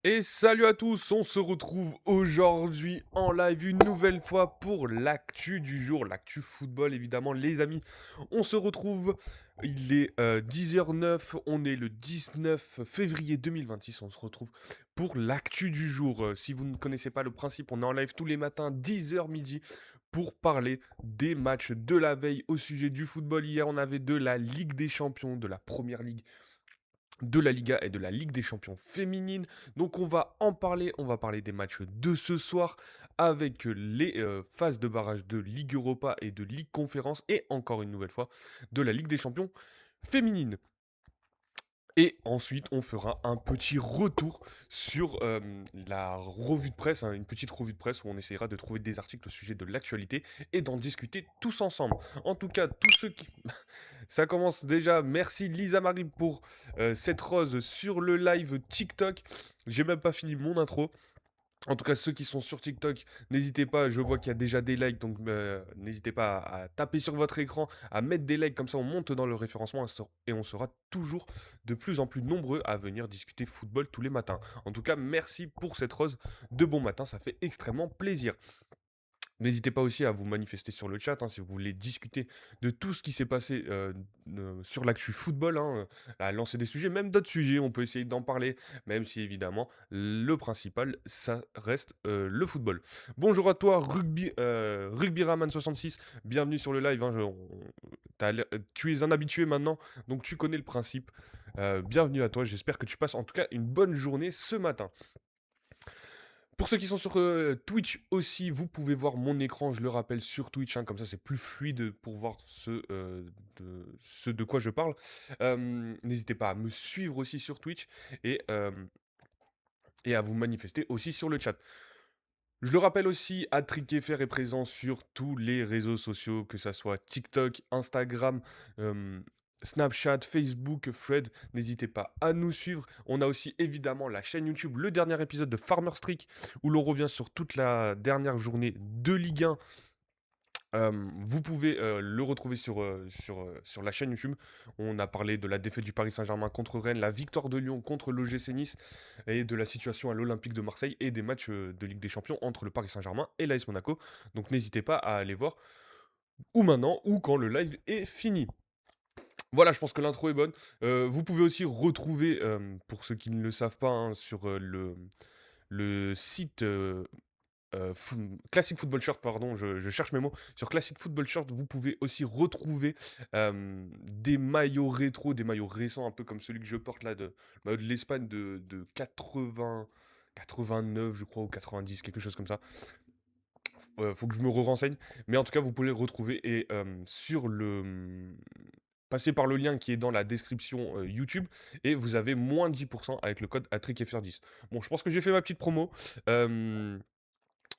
Et salut à tous, on se retrouve aujourd'hui en live une nouvelle fois pour l'actu du jour, l'actu football évidemment les amis. On se retrouve, il est 10h09, on est le 19 février 2026, on se retrouve pour l'actu du jour. Si vous ne connaissez pas le principe, on est en live tous les matins 10h midi pour parler des matchs de la veille au sujet du football. Hier on avait de la Ligue des Champions, de la Première Ligue, de la Liga et de la Ligue des Champions féminine. Donc on va en parler, on va parler des matchs de ce soir avec les phases de barrage de Ligue Europa et de Ligue Conférence et encore une nouvelle fois de la Ligue des Champions féminine. Et ensuite, on fera un petit retour sur la revue de presse, hein, une petite revue de presse où on essaiera de trouver des articles au sujet de l'actualité et d'en discuter tous ensemble. En tout cas, tous ceux qui... Ça commence déjà. Merci Lisa Marie pour cette rose sur le live TikTok. J'ai même pas fini mon intro. En tout cas, ceux qui sont sur TikTok, n'hésitez pas, je vois qu'il y a déjà des likes, donc n'hésitez pas à taper sur votre écran, à mettre des likes, comme ça on monte dans le référencement et on sera toujours de plus en plus nombreux à venir discuter football tous les matins. En tout cas, merci pour cette rose de bon matin, ça fait extrêmement plaisir. N'hésitez pas aussi à vous manifester sur le chat, hein, si vous voulez discuter de tout ce qui s'est passé sur l'actu football, hein, à lancer des sujets, même d'autres sujets, on peut essayer d'en parler, même si évidemment le principal, ça reste le football. Bonjour à toi, Rugby Raman 66, bienvenue sur le live, hein, tu es un habitué maintenant, donc tu connais le principe. Bienvenue à toi, j'espère que tu passes en tout cas une bonne journée ce matin. Pour ceux qui sont sur Twitch aussi, vous pouvez voir mon écran, je le rappelle, sur Twitch, hein, comme ça c'est plus fluide pour voir ce de quoi je parle. N'hésitez pas à me suivre aussi sur Twitch et, euh, et à vous manifester aussi sur le chat. Je le rappelle aussi, Attrick.fr est présent sur tous les réseaux sociaux, que ça soit TikTok, Instagram, euh, Snapchat, Facebook, Thread. N'hésitez pas à nous suivre. On a aussi évidemment la chaîne YouTube, le dernier épisode de Farmer Streak, où l'on revient sur toute la dernière journée de Ligue 1. Vous pouvez le retrouver sur la chaîne YouTube. On a parlé de la défaite du Paris Saint-Germain contre Rennes, la victoire de Lyon contre l'OGC Nice et de la situation à l'Olympique de Marseille et des matchs de Ligue des Champions entre le Paris Saint-Germain et l'AS Monaco. Donc n'hésitez pas à aller voir ou maintenant ou quand le live est fini. Voilà, je pense que l'intro est bonne. Vous pouvez aussi retrouver, pour ceux qui ne le savent pas, hein, sur le site Classic Football Shirt, pardon, je cherche mes mots. Sur Classic Football Shirt, vous pouvez aussi retrouver des maillots rétro, des maillots récents, un peu comme celui que je porte là, le maillot de l'Espagne de 80, 89, je crois, ou 90, quelque chose comme ça. Faut que je me renseigne. Mais en tout cas, vous pouvez le retrouver et sur le. Passez par le lien qui est dans la description YouTube et vous avez moins 10% avec le code ATRICFR10. Bon, je pense que j'ai fait ma petite promo. Euh,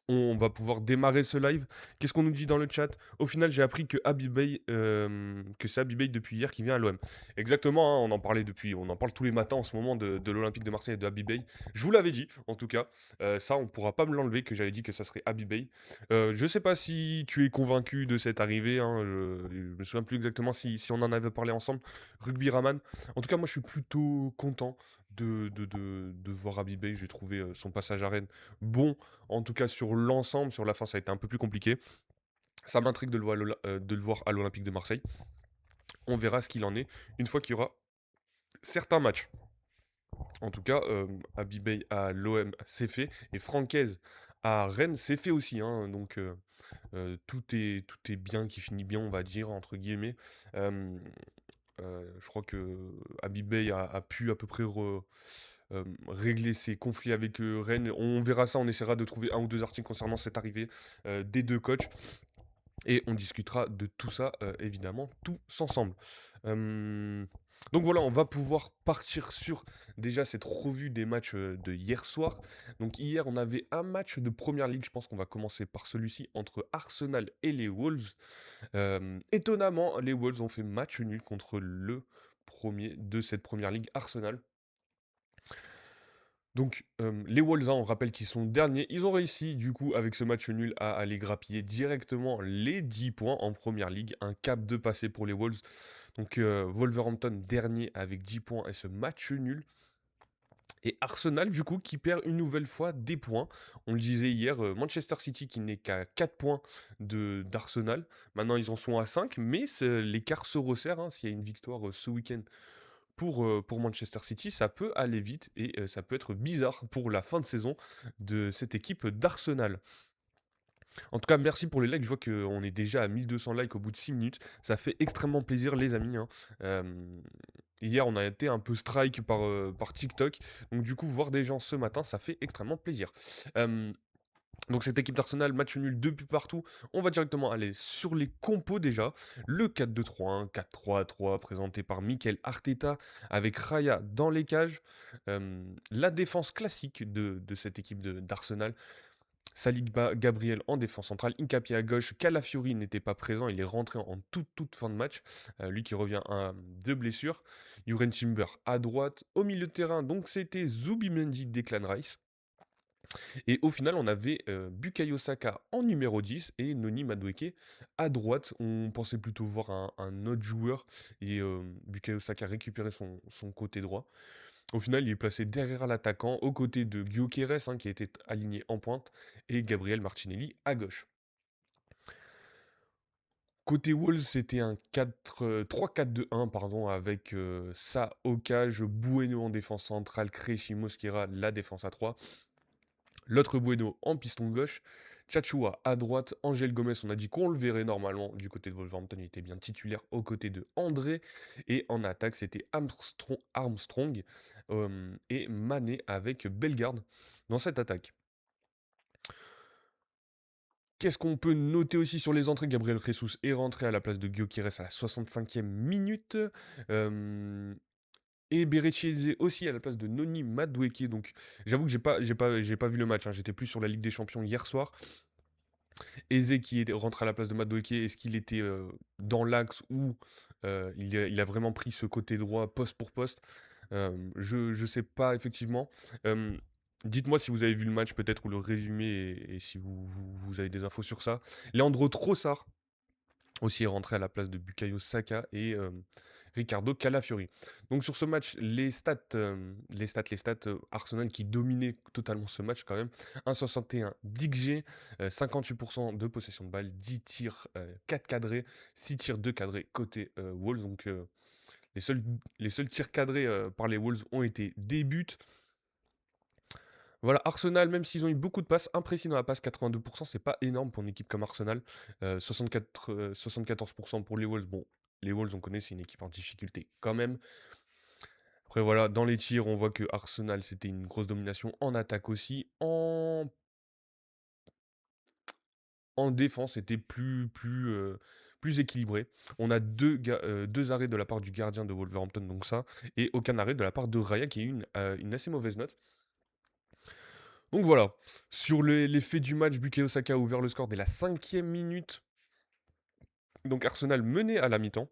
on va pouvoir démarrer ce live. Qu'est-ce qu'on nous dit dans le chat? Au final, j'ai appris que que c'est Abibay depuis hier qui vient à l'OM. Exactement, hein, on en parle tous les matins en ce moment de l'Olympique de Marseille et de Abibay. Je vous l'avais dit, en tout cas. Ça, on pourra pas me l'enlever que j'avais dit que ça serait Abibay. Je sais pas si tu es convaincu de cette arrivée, hein, je me souviens plus exactement si on en avait parlé ensemble. Rugby Raman. En tout cas, moi, je suis plutôt content de voir Abibay. J'ai trouvé son passage à Rennes bon. En tout cas, sur l'ensemble, sur la fin, ça a été un peu plus compliqué. Ça m'intrigue de le voir à l'Olympique de Marseille. On verra ce qu'il en est une fois qu'il y aura certains matchs. En tout cas, Abibay à l'OM, c'est fait. Et Francaise à Rennes, c'est fait aussi, hein. Donc, tout est bien qui finit bien, on va dire, entre guillemets. Euh, je crois que Abibay a pu à peu près régler ses conflits avec Rennes. On verra ça, on essaiera de trouver un ou deux articles concernant cette arrivée des deux coachs. Et on discutera de tout ça, évidemment, tous ensemble. Euh, donc voilà, on va pouvoir partir sur déjà cette revue des matchs de hier soir. Donc hier, on avait un match de Première Ligue, je pense qu'on va commencer par celui-ci, entre Arsenal et les Wolves. Étonnamment, les Wolves ont fait match nul contre le premier de cette Première Ligue, Arsenal. Donc, les Wolves, hein, on rappelle qu'ils sont derniers. Ils ont réussi, du coup, avec ce match nul, à aller grappiller directement les 10 points en Première Ligue. Un cap de passé pour les Wolves. Donc, Wolverhampton dernier avec 10 points et ce match nul. Et Arsenal, du coup, qui perd une nouvelle fois des points. On le disait hier, Manchester City qui n'est qu'à 4 points d'Arsenal. Maintenant, ils en sont à 5, mais l'écart se resserre, hein. S'il y a une victoire ce week-end pour Manchester City, ça peut aller vite et ça peut être bizarre pour la fin de saison de cette équipe d'Arsenal. En tout cas, merci pour les likes. Je vois qu'on est déjà à 1200 likes au bout de 6 minutes. Ça fait extrêmement plaisir, les amis, hein. Euh, Hier, on a été un peu strike par TikTok. Donc, du coup, voir des gens ce matin, ça fait extrêmement plaisir. Euh, donc, cette équipe d'Arsenal, match nul, 2 buts partout. On va directement aller sur les compos déjà. Le 4-2-3, 4-3-3, présenté par Mikel Arteta avec Raya dans les cages. La défense classique de cette équipe d'Arsenal. Saliba Gabriel en défense centrale, Hincapié à gauche, Calafiori n'était pas présent, il est rentré en toute fin de match, lui qui revient de blessure. Juren Timber à droite, au milieu de terrain, donc c'était Zubimendi, Declan Rice. Et au final, on avait Bukayo Saka en numéro 10 et Noni Madueke à droite. On pensait plutôt voir un autre joueur et Bukayo Saka récupérer son côté droit. Au final, il est placé derrière l'attaquant, aux côtés de Gyökeres, hein, qui était aligné en pointe, et Gabriel Martinelli à gauche. Côté Wolves, c'était un 3-4-2-1 pardon, avec Sa au cage, Bueno en défense centrale, Krejci Mosquera la défense à 3. L'autre Bueno en piston gauche, Tchatchoua à droite, Angel Gomez, on a dit qu'on le verrait normalement du côté de Wolverhampton, il était bien titulaire aux côtés de André. Et en attaque, c'était Armstrong et Mané avec Bellegarde dans cette attaque. Qu'est-ce qu'on peut noter aussi sur les entrées? Gabriel Jesus est rentré à la place de Gyökeres à la 65e minute. Et Berechieze aussi à la place de Noni Madueke. Donc j'avoue que j'ai pas vu le match, hein. J'étais plus sur la Ligue des Champions hier soir. Eze qui est rentré à la place de Madueke, est-ce qu'il était dans l'axe ou il a vraiment pris ce côté droit poste pour poste? Je sais pas effectivement. Euh, Dites-moi si vous avez vu le match peut-être ou le résumé et si vous avez des infos sur ça. Leandro Trossard aussi est rentré à la place de Bukayo Saka et Ricardo Calafiori. Donc sur ce match, les stats, Arsenal qui dominait totalement ce match quand même. 1,61 d'XG, 58% de possession de balle, 10 tirs, 4 cadrés, 6 tirs 2 cadrés côté Wolves. Donc les seuls tirs cadrés par les Wolves ont été des buts. Voilà, Arsenal, même s'ils ont eu beaucoup de passes, imprécis dans la passe, 82%, c'est pas énorme pour une équipe comme Arsenal. 74% pour les Wolves. Bon, les Wolves, on connaît, c'est une équipe en difficulté quand même. Après, voilà, dans les tirs, on voit que Arsenal, c'était une grosse domination. En attaque aussi. En défense, c'était plus équilibré. On a deux arrêts de la part du gardien de Wolverhampton, donc ça, et aucun arrêt de la part de Raya, qui a eu une assez mauvaise note. Donc voilà, sur les faits du match, Bukayo Saka a ouvert le score dès la 5e minute. Donc Arsenal menait à la mi-temps.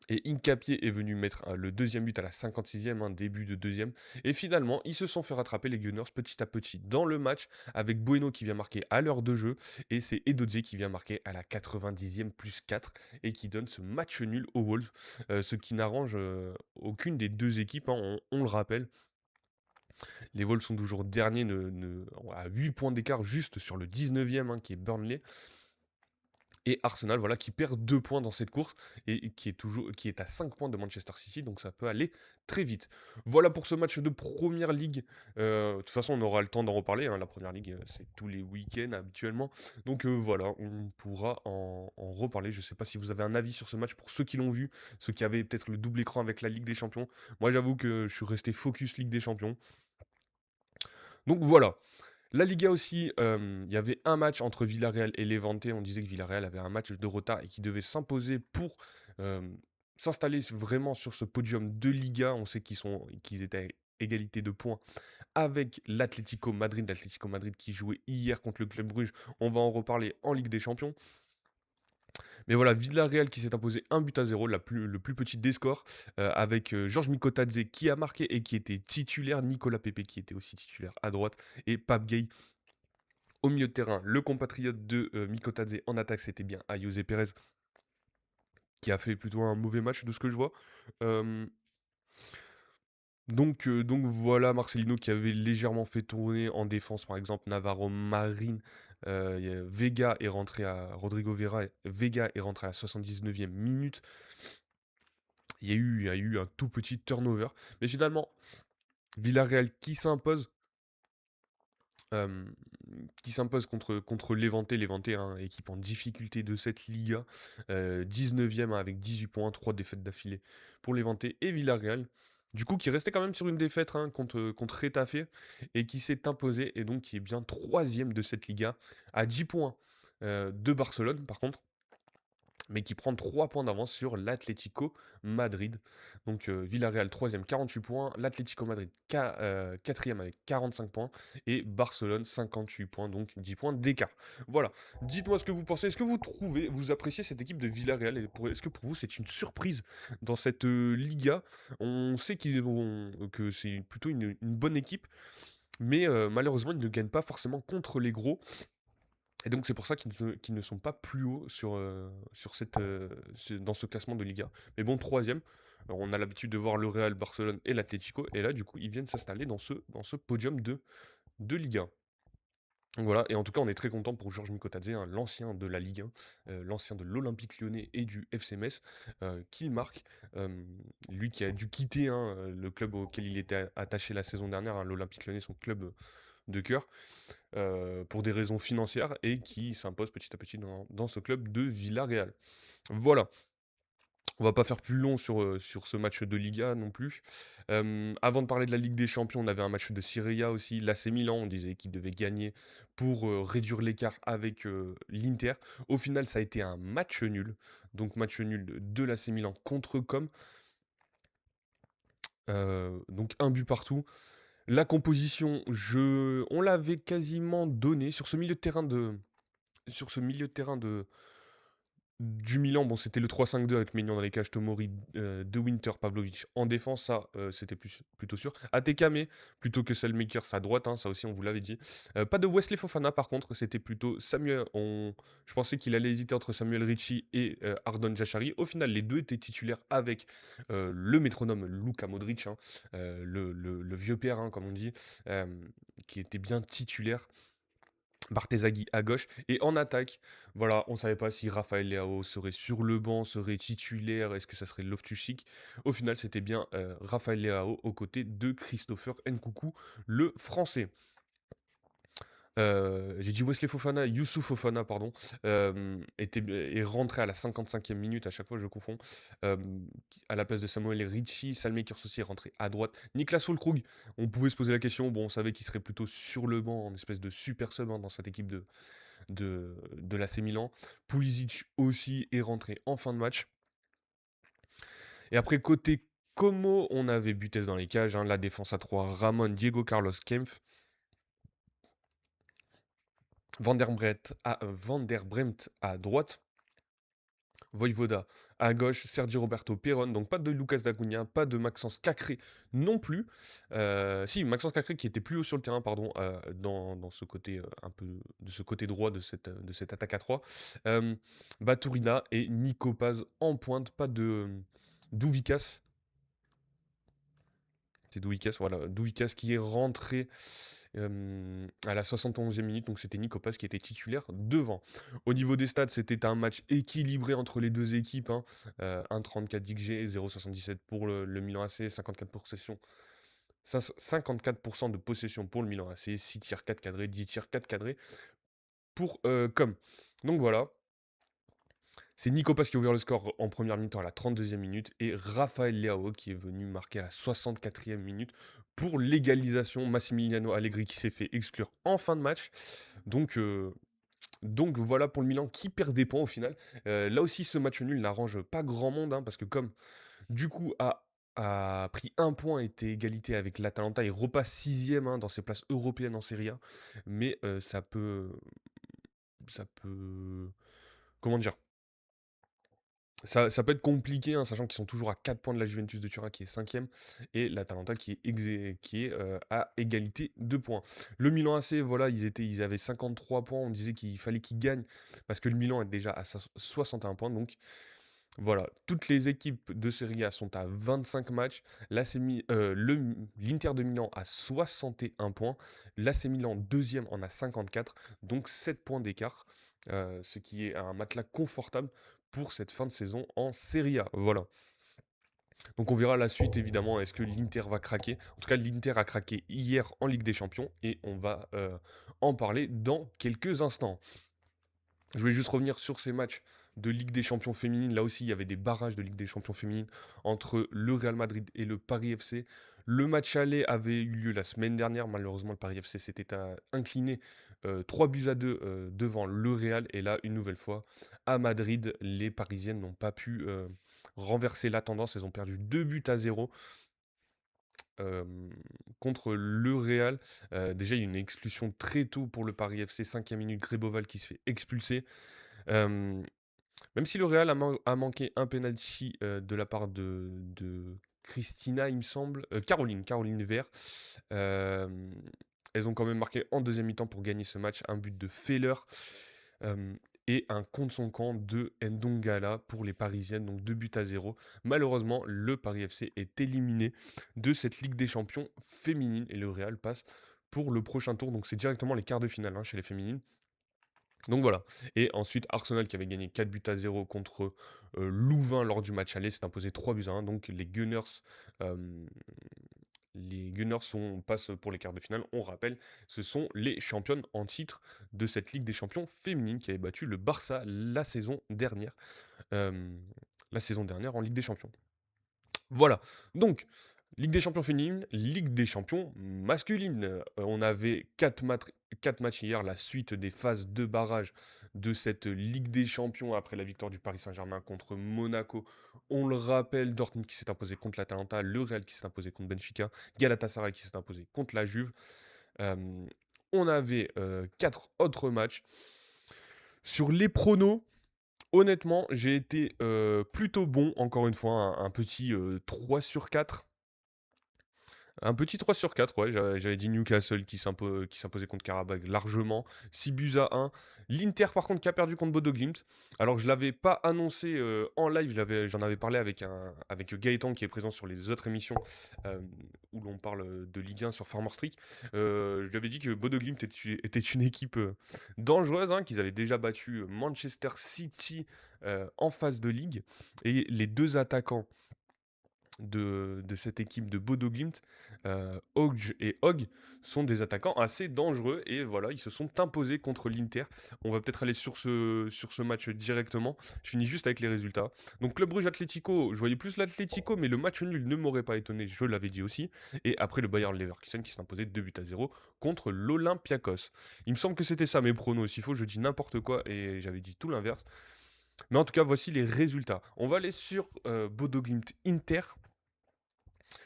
Et Hincapié est venu mettre le deuxième but à la 56e, un début de deuxième. Et finalement, ils se sont fait rattraper les Gunners petit à petit dans le match, avec Bueno qui vient marquer à l'heure de jeu, et c'est Edozie qui vient marquer à la 90e plus 4, et qui donne ce match nul aux Wolves, ce qui n'arrange aucune des deux équipes, hein, on le rappelle. Les Wolves sont toujours derniers à 8 points d'écart juste sur le 19e, hein, qui est Burnley. Et Arsenal, voilà, qui perd 2 points dans cette course et qui est à 5 points de Manchester City, donc ça peut aller très vite. Voilà pour ce match de Première Ligue. De toute façon, on aura le temps d'en reparler, hein. La Première Ligue, c'est tous les week-ends habituellement. Donc voilà, on pourra en reparler. Je ne sais pas si vous avez un avis sur ce match pour ceux qui l'ont vu, ceux qui avaient peut-être le double écran avec la Ligue des Champions. Moi, j'avoue que je suis resté focus Ligue des Champions. Donc voilà. La Liga aussi, il y avait un match entre Villarreal et Levante. On disait que Villarreal avait un match de retard et qui devait s'imposer pour euh, s'installer vraiment sur ce podium de Liga. On sait qu'ils étaient à égalité de points avec l'Atlético Madrid. L'Atlético Madrid qui jouait hier contre le Club Bruges. On va en reparler en Ligue des Champions. Mais voilà, Villarreal qui s'est imposé 1 but à 0, le plus petit des scores, avec Georges Mikotadze qui a marqué et qui était titulaire, Nicolas Pepe qui était aussi titulaire à droite, et Pape Gueye au milieu de terrain. Le compatriote de Mikotadze en attaque, c'était bien Ayoze Perez, qui a fait plutôt un mauvais match de ce que je vois. Euh, Donc voilà, Marcelino qui avait légèrement fait tourner en défense, par exemple, Navarro, Marin, Vega est rentré à Rodrigo Vega est rentré à la 79e minute. Il y a eu un tout petit turnover. Mais finalement, Villarreal euh, qui s'impose contre Levante. Levante, hein, équipe en difficulté de cette Liga. 19e hein, avec 18 points, 3 défaites d'affilée pour Levante et Villarreal. Du coup, qui restait quand même sur une défaite hein, contre Retafe et qui s'est imposé et donc qui est bien troisième de cette Liga à 10 points de Barcelone par contre, mais qui prend 3 points d'avance sur l'Atlético Madrid. Donc Villarreal 3e, 48 points, l'Atlético Madrid 4e avec 45 points, et Barcelone 58 points, donc 10 points d'écart. Voilà, dites-moi ce que vous pensez, est-ce que vous trouvez, vous appréciez cette équipe de Villarreal, et est-ce que pour vous c'est une surprise dans cette Liga? On sait que c'est plutôt une bonne équipe, mais malheureusement ils ne gagnent pas forcément contre les gros. Et donc c'est pour ça qu'ils ne sont pas plus hauts dans ce classement de Liga. Mais bon, troisième, on a l'habitude de voir le Real, Barcelone et l'Atlético. Et là, du coup, ils viennent s'installer dans ce podium de Liga. Donc voilà, et en tout cas, on est très content pour Georges Mikotadze, hein, l'ancien de la Ligue 1, l'ancien de l'Olympique Lyonnais et du FC Metz, qu'il marque. Euh, Lui qui a dû quitter hein, le club auquel il était attaché la saison dernière, hein, l'Olympique Lyonnais, son club de cœur, pour des raisons financières, et qui s'impose petit à petit dans ce club de Villarreal. Voilà, on va pas faire plus long sur ce match de Liga non plus. Avant de parler de la Ligue des Champions, on avait un match de Serie A aussi, l'AC Milan, on disait qu'il devait gagner pour réduire l'écart avec l'Inter. Au final, ça a été un match nul, donc match nul de l'AC Milan contre Com. Donc un but partout. La composition, on l'avait quasiment donné sur ce milieu de terrain du Milan. Bon, c'était le 3-5-2 avec Maignan dans les cages, Tomori, De Winter, Pavlovic en défense, ça c'était plutôt sûr. Atekame plutôt que Selmakers à droite, hein, ça aussi on vous l'avait dit. Pas de Wesley Fofana par contre, c'était plutôt Samuel. Je pensais qu'il allait hésiter entre Samuel Ricci et Ardon Jachari. Au final, les deux étaient titulaires avec le métronome Luka Modric, hein, le vieux père, hein, comme on dit, euh, qui était bien titulaire. Barthézaghi à gauche. Et en attaque, voilà, on ne savait pas si Raphaël Leao serait sur le banc, serait titulaire, est-ce que ça serait Loftus-Cheek. Au final, c'était bien Raphaël Leao aux côtés de Christopher Nkunku, le français. J'ai dit Wesley Fofana, Youssouf Fofana, pardon, est rentré à la 55e minute, à chaque fois je confonds, euh, à la place de Samuel Ricci. Salmakers aussi est rentré à droite. Niklas Füllkrug, on pouvait se poser la question, bon, on savait qu'il serait plutôt sur le banc, en espèce de super sub hein, dans cette équipe de l'AC Milan. Pulisic aussi est rentré en fin de match. Et après, côté Como, on avait Butez dans les cages, hein, la défense à 3, Ramon, Diego Carlos Kempf, Van der Bremt à droite, Voivoda à gauche, Sergio Roberto Perron, donc pas de Lucas Dacunia, pas de Maxence Cacré non plus. Si, Maxence Cacré qui était plus haut sur le terrain, pardon, dans ce côté un peu de ce côté droit de cette attaque à 3. Baturina et Nico Paz en pointe, pas de Douvikas. C'est Douvikas, voilà, Douvikas qui est rentré à la 71e minute, donc c'était Nico Paz qui était titulaire devant. Au niveau des stats, c'était un match équilibré entre les deux équipes, hein. 1,34 d'XG, 0,77 pour le Milan AC, 54% de possession pour le Milan AC, 6 tirs 4 cadrés, 10 tirs 4 cadrés pour Com. Donc voilà, c'est Nico Paz qui a ouvert le score en première mi-temps à la 32e minute, et Raphaël Leao qui est venu marquer à la 64e minute pour l'égalisation. Massimiliano Allegri qui s'est fait exclure en fin de match. Donc voilà pour le Milan qui perd des points au final. Là aussi, ce match nul n'arrange pas grand monde, hein, parce que comme du coup a pris un point, était égalité avec l'Atalanta, il repasse sixième hein, dans ses places européennes en Serie A. Mais ça peut, comment dire, ça peut être compliqué, hein, sachant qu'ils sont toujours à 4 points de la Juventus de Turin qui est cinquième, et l'Atalanta qui est à égalité de points. Le Milan AC, voilà, ils avaient 53 points, on disait qu'il fallait qu'ils gagnent, parce que le Milan est déjà à 61 points, donc Voilà, toutes les équipes de Serie A sont à 25 matchs. L'Inter de Milan a 61 points. L'AC Milan, deuxième, en a 54. Donc 7 points d'écart. Ce qui est un matelas confortable pour cette fin de saison en Serie A. Voilà. Donc on verra la suite évidemment. Est-ce que l'Inter va craquer? En tout cas, l'Inter a craqué hier en Ligue des Champions. Et on va en parler dans quelques instants. Je voulais juste revenir sur ces matchs de Ligue des Champions féminine. Là aussi, il y avait des barrages de Ligue des Champions féminine entre le Real Madrid et le Paris FC. Le match aller avait eu lieu la semaine dernière. Malheureusement, le Paris FC s'était incliné 3 buts à 2 devant le Real. Et là, une nouvelle fois, à Madrid, les Parisiennes n'ont pas pu renverser la tendance. Elles ont perdu 2 buts à 0 euh, contre le Real. Déjà, il y a une expulsion très tôt pour le Paris FC. 5e minute, Greboval qui se fait expulser. Euh, Même si le Real a manqué un penalty de la part de Christina, il me semble, Caroline Vert, euh, elles ont quand même marqué en deuxième mi-temps pour gagner ce match un but de Feller euh, et un contre son camp de Ndongala pour les Parisiennes, donc 2 buts à 0. Malheureusement, le Paris FC est éliminé de cette Ligue des Champions féminine et le Real passe pour le prochain tour. Donc c'est directement les quarts de finale chez les féminines. Donc voilà. Et ensuite, Arsenal qui avait gagné 4 buts à 0 contre Louvain lors du match aller, s'est imposé 3 buts à 1. Donc euh, les Gunners passent pour les quarts de finale. On rappelle, ce sont les championnes en titre de cette Ligue des Champions féminine qui avait battu le Barça la saison dernière. euh, la saison dernière en Ligue des Champions. Voilà. Donc, Ligue des champions féminine, Ligue des champions masculine. On avait 4 matchs hier, la suite des phases de barrage de cette Ligue des champions après la victoire du Paris Saint-Germain contre Monaco. On le rappelle, Dortmund qui s'est imposé contre l'Atalanta, le Real qui s'est imposé contre Benfica, Galatasaray qui s'est imposé contre la Juve. Euh, on avait 4 autres matchs. Sur les pronos, honnêtement, j'ai été plutôt bon, encore une fois, un petit 3 sur 4. Un petit 3 sur 4, ouais, j'avais dit Newcastle qui s'imposait contre Karabakh largement, 6 buts à 1. L'Inter par contre qui a perdu contre Bodo Glimt. Alors je l'avais pas annoncé en live, j'en avais parlé avec Gaëtan qui est présent sur les autres émissions euh, où l'on parle de Ligue 1 sur Farmer Street. Je lui avais dit que Bodo Glimt était une équipe dangereuse, qu'ils avaient déjà battu Manchester City en phase de ligue. Et les deux attaquants de cette équipe de Bodo Glimt, Hogg et Hogg, sont des attaquants assez dangereux et voilà, ils se sont imposés contre l'Inter. On va peut-être aller sur ce match directement. Je finis juste avec les résultats. Donc Club Brugge Atlético, je voyais plus l'Atlético, mais le match nul ne m'aurait pas étonné, je l'avais dit aussi. Et après le Bayern Leverkusen qui s'est imposé 2 buts à 0 contre l'Olympiakos. Il me semble que c'était ça mes pronos, s'il faut, je dis n'importe quoi et j'avais dit tout l'inverse. Mais en tout cas, voici les résultats. On va aller sur Bodo Glimt Inter.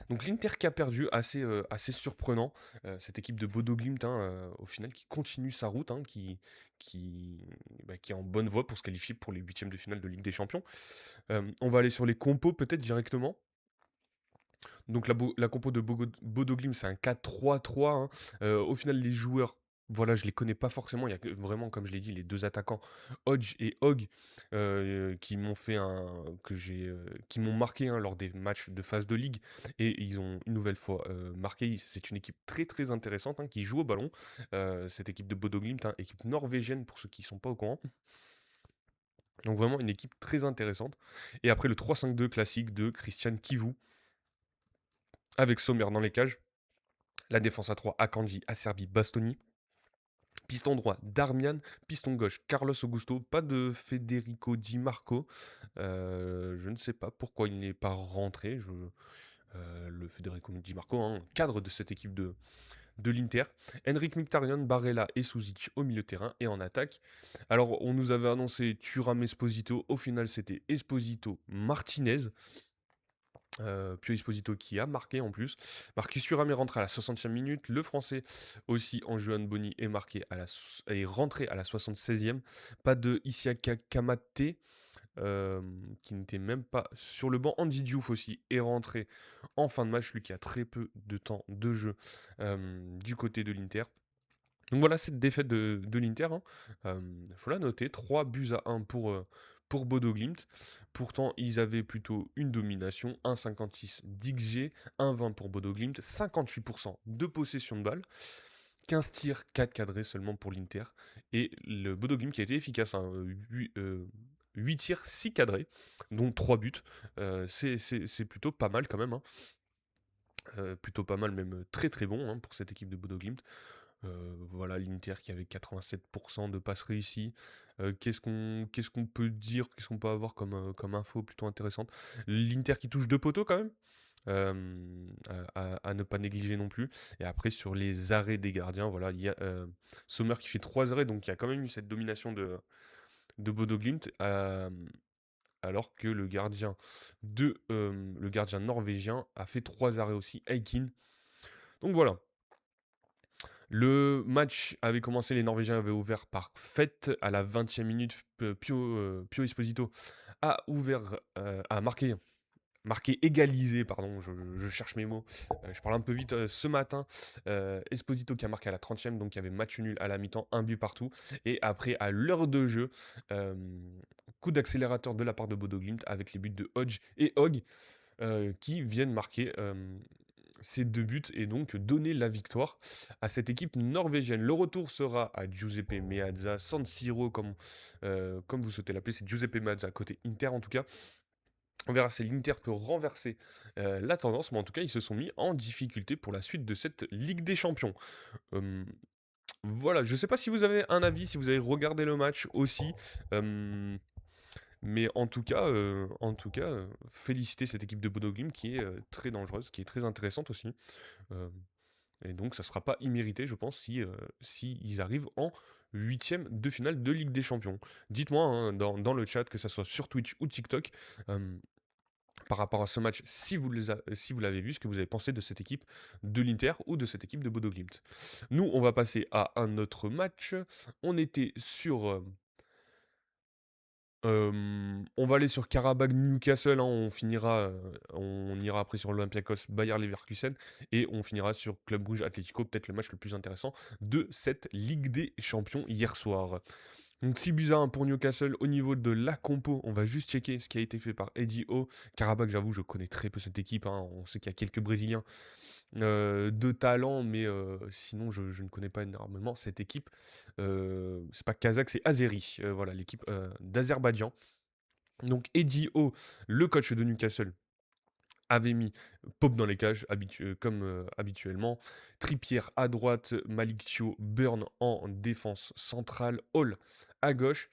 Donc l'Inter qui a perdu, assez surprenant. Cette équipe de Bodo Glimt, au final, qui continue sa route, qui est en bonne voie pour se qualifier pour les huitièmes de finale de Ligue des Champions. On va aller sur les compos peut-être directement. Donc la compo de Bodo Glimt, c'est un 4-3-3. Au final, les joueurs, voilà, je les connais pas forcément. Il y a vraiment, comme je l'ai dit, les deux attaquants, Hodge et Hogg, qui m'ont fait qui m'ont marqué lors des matchs de phase de ligue. Et ils ont une nouvelle fois marqué. C'est une équipe très très intéressante qui joue au ballon. Cette équipe de Bodo Glimt, équipe norvégienne pour ceux qui ne sont pas au courant. Donc vraiment une équipe très intéressante. Et après le 3-5-2 classique de Christian Kivu avec Sommer dans les cages. La défense à 3, Akanji, Acerbi, Bastoni. Piston droit, Darmian. Piston gauche, Carlos Augusto. Pas de Federico Di Marco. Je ne sais pas pourquoi il n'est pas rentré. Le Federico Di Marco, cadre de cette équipe de l'Inter. Henrik Mkhitaryan, Barella et Suzic au milieu de terrain et en attaque. Alors, on nous avait annoncé Thuram Esposito. Au final, c'était Esposito Martinez. Pio Esposito qui a marqué en plus. Marcus Thuram est rentré à la 60e minute. Le français aussi en Johan Boni est rentré à la 76e. Pas de Isiaka Kamate qui n'était même pas sur le banc. Andy Diouf aussi est rentré en fin de match. Lui qui a très peu de temps de jeu du côté de l'Inter. Donc voilà cette défaite de l'Inter. Faut la noter. 3 buts à 1 pour pour Bodo Glimt. Pourtant, ils avaient plutôt une domination, 1,56 d'XG, 1,20 pour Bodo Glimt, 58% de possession de balle, 15 tirs, 4 cadrés seulement pour l'Inter. Et le Bodo Glimt qui a été efficace, hein, 8 tirs, 6 cadrés, dont 3 buts. C'est plutôt pas mal quand même, hein. Plutôt pas mal, même très très bon, hein, pour cette équipe de Bodo Glimt. Voilà, l'Inter qui avait 87% de passes réussies. Qu'est-ce qu'on peut dire, qu'est-ce qu'on peut avoir comme info plutôt intéressante? L'Inter qui touche deux poteaux quand même, à ne pas négliger non plus. Et après, sur les arrêts des gardiens, voilà, il y a Sommer qui fait 3 arrêts, donc il y a quand même eu cette domination de Bodo Glimt, alors que le gardien norvégien a fait 3 arrêts aussi, Aikin. Donc voilà. Le match avait commencé, les Norvégiens avaient ouvert par Fett à la 20e minute. Pio Esposito a marqué égalisé, pardon, je cherche mes mots, je parle un peu vite ce matin. Esposito qui a marqué à la 30e, donc il y avait match nul à la mi-temps, un but partout. Et après, à l'heure de jeu, euh, coup d'accélérateur de la part de Bodo Glimt avec les buts de Hodge et Hogg qui viennent marquer ces deux buts et donc donner la victoire à cette équipe norvégienne. Le retour sera à Giuseppe Meazza, San Siro, comme vous souhaitez l'appeler, c'est Giuseppe Meazza, côté Inter en tout cas. On verra si l'Inter peut renverser la tendance, mais en tout cas, ils se sont mis en difficulté pour la suite de cette Ligue des Champions. Euh, voilà, je ne sais pas si vous avez un avis, si vous avez regardé le match aussi. Euh, mais féliciter cette équipe de Bodo Glimt qui est très dangereuse, qui est très intéressante aussi. Euh, et donc, ça ne sera pas immérité, je pense, si ils arrivent en huitième de finale de Ligue des Champions. Dites-moi hein, dans le chat, que ça soit sur Twitch ou TikTok, par rapport à ce match, si vous l'avez vu, ce que vous avez pensé de cette équipe de l'Inter ou de cette équipe de Bodo Glimt. Nous, on va passer à un autre match. On était sur on va aller sur Karabakh Newcastle, hein, on ira après sur l'Olympiakos Bayer Leverkusen et on finira sur Club Brugge Atlético, peut-être le match le plus intéressant de cette Ligue des Champions hier soir. Donc 6 buts à 1 pour Newcastle. Au niveau de la compo, on va juste checker ce qui a été fait par Eddie Howe. Karabakh, j'avoue, je connais très peu cette équipe, hein. On sait qu'il y a quelques Brésiliens de talent, mais sinon je ne connais pas énormément cette équipe. C'est pas Kazakh, c'est Azeri, voilà, l'équipe d'Azerbaïdjan. Donc Eddie Howe, le coach de Newcastle, avait mis Pope dans les cages, comme habituellement. Trippier à droite, Malik Thio, Burn en défense centrale, Hall à gauche.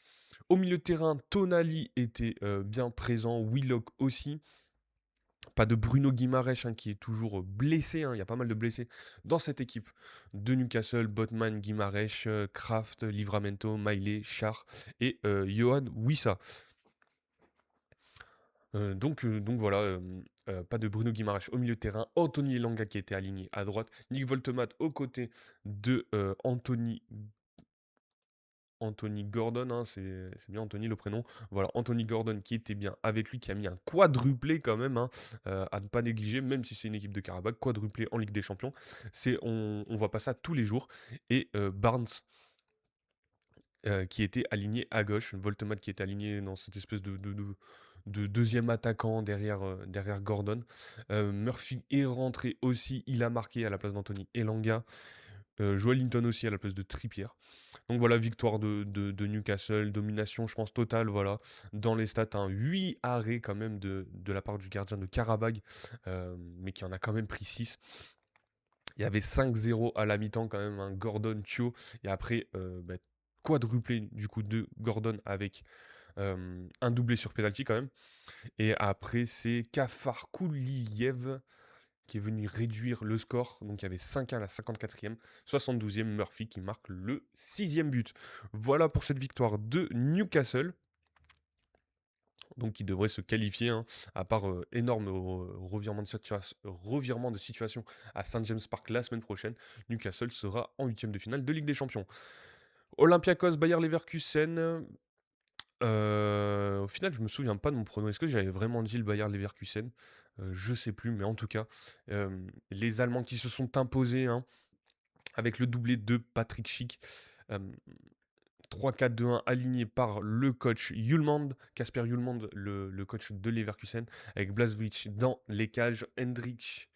Au milieu de terrain, Tonali était bien présent, Willock aussi. Pas de Bruno Guimaraes hein, qui est toujours blessé, hein, il y a pas mal de blessés dans cette équipe de Newcastle, Botman, Guimaraes, Kraft, Livramento, Miley, Char et Johan Wissa. Donc voilà, pas de Bruno Guimaraes au milieu de terrain, Anthony Elanga qui était aligné à droite, Nick Voltemat aux côtés de Anthony Gordon, hein, c'est bien Anthony le prénom. Voilà, Anthony Gordon qui était bien avec lui, qui a mis un quadruplé quand même, hein, à ne pas négliger, même si c'est une équipe de Karabakh, quadruplé en Ligue des Champions. On voit pas ça tous les jours. Et Barnes qui était aligné à gauche, Voltemat qui était aligné dans cette espèce de deuxième attaquant derrière Gordon. Murphy est rentré aussi, il a marqué à la place d'Anthony Elanga. Joel Linton aussi à la place de Trippier. Donc voilà, victoire de Newcastle, domination, je pense, totale, voilà. Dans les stats, 8 arrêts quand même de la part du gardien de Karabakh, mais qui en a quand même pris 6. Il y avait 5-0 à la mi-temps quand même, un Gordon, Thio, et après, quadruplé du coup de Gordon avec un doublé sur penalty quand même. Et après, c'est Kafar Kouliev qui est venu réduire le score. Donc il y avait 5-1 à la 54e, 72e, Murphy qui marque le 6e but. Voilà pour cette victoire de Newcastle. Donc qui devrait se qualifier, hein, à part énorme revirement de situation à St James Park la semaine prochaine. Newcastle sera en huitième de finale de Ligue des Champions. Olympiakos, Bayer Leverkusen. Au final, je me souviens pas de mon prono. Est-ce que j'avais vraiment dit le Bayer Leverkusen? Je sais plus, mais en tout cas, les Allemands qui se sont imposés hein, avec le doublé de Patrick Schick. 3-4-2-1 aligné par le coach Hjulmand, Casper Hjulmand, le coach de Leverkusen, avec Blažević dans les cages, Hendrik,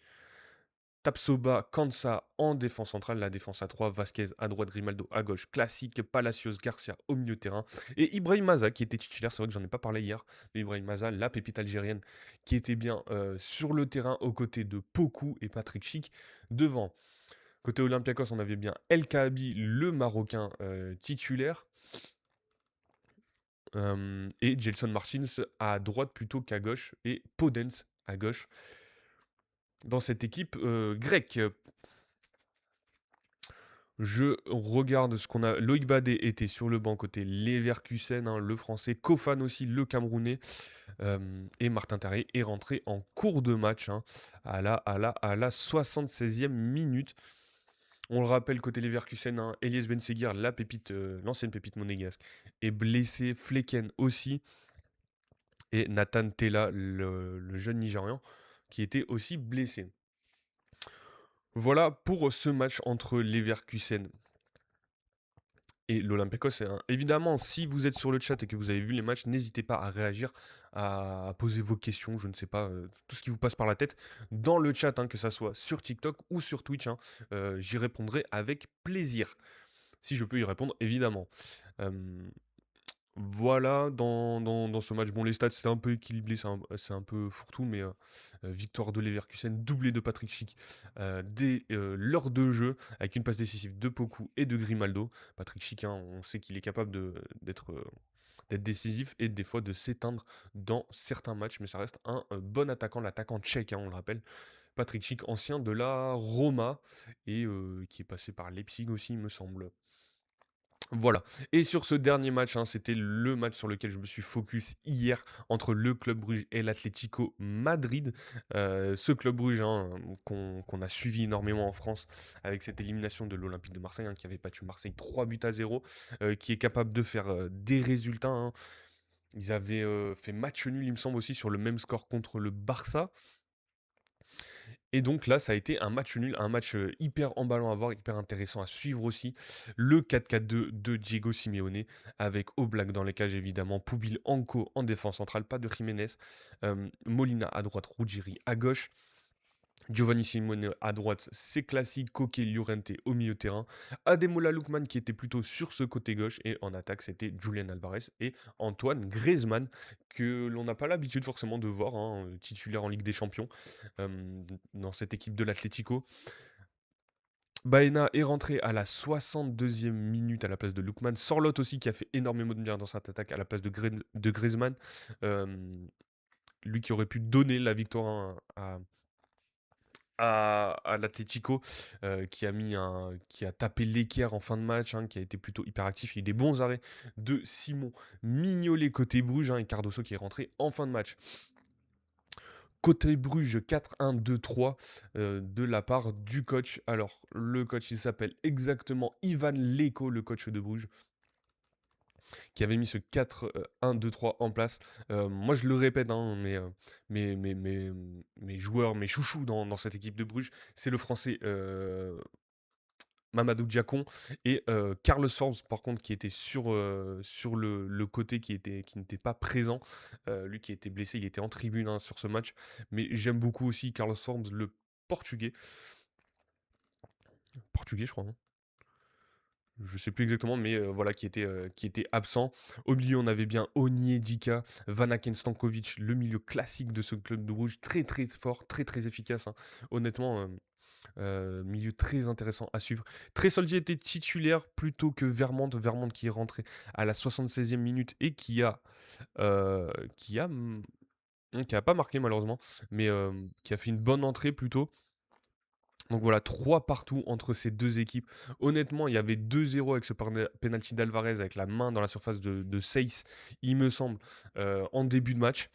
Tapsoba, Kansa en défense centrale, la défense à 3, Vasquez à droite, Grimaldo à gauche, classique, Palacios, Garcia au milieu de terrain, et Ibrahim Maza qui était titulaire, c'est vrai que j'en ai pas parlé hier, mais Ibrahim Maza, la pépite algérienne, qui était bien sur le terrain aux côtés de Poku et Patrick Schick. Devant, côté Olympiakos, on avait bien El Kaabi, le Marocain titulaire, et Gelson Martins à droite plutôt qu'à gauche, et Podence à gauche dans cette équipe grecque. Je regarde ce qu'on a. Loïc Badé était sur le banc côté Leverkusen, hein, le français. Kofan aussi, le camerounais. Et Martin Terrier est rentré en cours de match, hein, à la 76e minute. On le rappelle, côté Leverkusen, hein, Elias Benseguir, la pépite, l'ancienne pépite monégasque, est blessé. Flecken aussi. Et Nathan Tella, le jeune Nigérian, qui était aussi blessé. Voilà pour ce match entre Leverkusen et l'Olympiakos. Évidemment, si vous êtes sur le chat et que vous avez vu les matchs, n'hésitez pas à réagir, à poser vos questions, je ne sais pas, tout ce qui vous passe par la tête, dans le chat, hein, que ça soit sur TikTok ou sur Twitch. Hein, j'y répondrai avec plaisir, si je peux y répondre, évidemment. Euh, voilà, dans ce match, bon, les stats, c'est un peu équilibré, c'est un peu fourre-tout, mais victoire de Leverkusen, doublé de Patrick Schick dès l'heure de jeu, avec une passe décisive de Poku et de Grimaldo. Patrick Schick, hein, on sait qu'il est capable d'être décisif et des fois de s'éteindre dans certains matchs, mais ça reste un bon attaquant, l'attaquant tchèque, hein, on le rappelle. Patrick Schick, ancien de la Roma, et qui est passé par Leipzig aussi, il me semble. Voilà. Et sur ce dernier match, hein, c'était le match sur lequel je me suis focus hier entre le Club Bruges et l'Atlético Madrid. Ce Club Bruges, hein, qu'on a suivi énormément en France avec cette élimination de l'Olympique de Marseille, hein, qui avait battu Marseille 3-0, qui est capable de faire des résultats, hein. Ils avaient fait match nul, il me semble aussi, sur le même score contre le Barça. Et donc là, ça a été un match nul, un match hyper emballant à voir, hyper intéressant à suivre aussi. Le 4-4-2 de Diego Simeone, avec Oblak dans les cages évidemment, Poubil, Anko en défense centrale, pas de Jiménez, Molina à droite, Ruggieri à gauche. Giovanni Simone à droite, c'est classique. Koke, Llorente au milieu de terrain. Ademola Lookman qui était plutôt sur ce côté gauche. Et en attaque, c'était Julian Alvarez et Antoine Griezmann, que l'on n'a pas l'habitude forcément de voir, hein, titulaire en Ligue des Champions dans cette équipe de l'Atlético. Baena est rentré à la 62e minute à la place de Lookman. Sorloth aussi qui a fait énormément de bien dans cette attaque à la place de Griezmann. Lui qui aurait pu donner la victoire, hein, à l'Atlético, qui a tapé l'équerre en fin de match, hein, qui a été plutôt hyper actif. Il y a eu des bons arrêts de Simon Mignolet côté Bruges, hein, et Cardoso qui est rentré en fin de match. Côté Bruges, 4-1-2-3 de la part du coach. Alors, le coach, il s'appelle exactement Ivan Leko, le coach de Bruges, qui avait mis ce 4-1-2-3 en place. Moi, je le répète, hein, mes joueurs, mes chouchous dans cette équipe de Bruges, c'est le français Mamadou Diacon et Carlos Forbes, par contre, qui était sur le côté, qui n'était pas présent. Lui qui était blessé, il était en tribune, hein, sur ce match. Mais j'aime beaucoup aussi Carlos Forbes, le portugais. Portugais, je crois, hein. Je sais plus exactement, mais voilà, qui était absent. Au milieu, on avait bien Onyedika, Vanaken Stankovic, le milieu classique de ce club de Bruges, très très fort, très très efficace, hein. Honnêtement, milieu très intéressant à suivre. Tresoldi était titulaire plutôt que Vermont. Vermont qui est rentré à la 76e minute et euh, qui a, mm, qui a pas marqué malheureusement, mais qui a fait une bonne entrée plutôt. Donc voilà, 3 partout entre ces deux équipes. Honnêtement, il y avait 2-0 avec ce penalty d'Alvarez avec la main dans la surface de Seyss, il me semble, en début de match.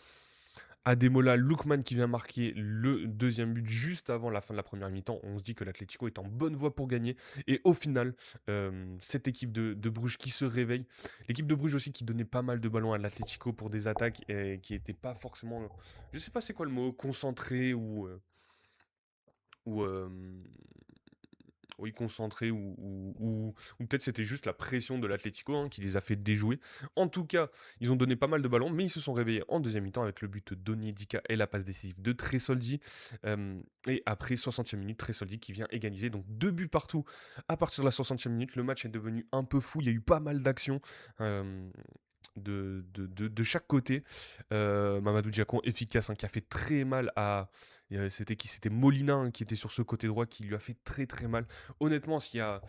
Ademola Lookman qui vient marquer le deuxième but juste avant la fin de la première mi-temps. On se dit que l'Atlético est en bonne voie pour gagner. Et au final, cette équipe de Bruges qui se réveille. L'équipe de Bruges aussi qui donnait pas mal de ballons à l'Atlético pour des attaques et qui n'étaient pas forcément, je sais pas c'est quoi le mot, concentré ou oui, concentrés ou peut-être c'était juste la pression de l'Atlético hein, qui les a fait déjouer. En tout cas, ils ont donné pas mal de ballons, mais ils se sont réveillés en deuxième mi-temps avec le but d'Onyedika et la passe décisive de Tresoldi. Et après 60e minute, Tresoldi qui vient égaliser. Donc 2 buts partout à partir de la 60e minute. Le match est devenu un peu fou. Il y a eu pas mal d'actions. De chaque côté. Mamadou Diakon efficace, hein, qui a fait très mal à. C'était qui? C'était Molina hein, qui était sur ce côté droit qui lui a fait très très mal. Honnêtement, s'il y a,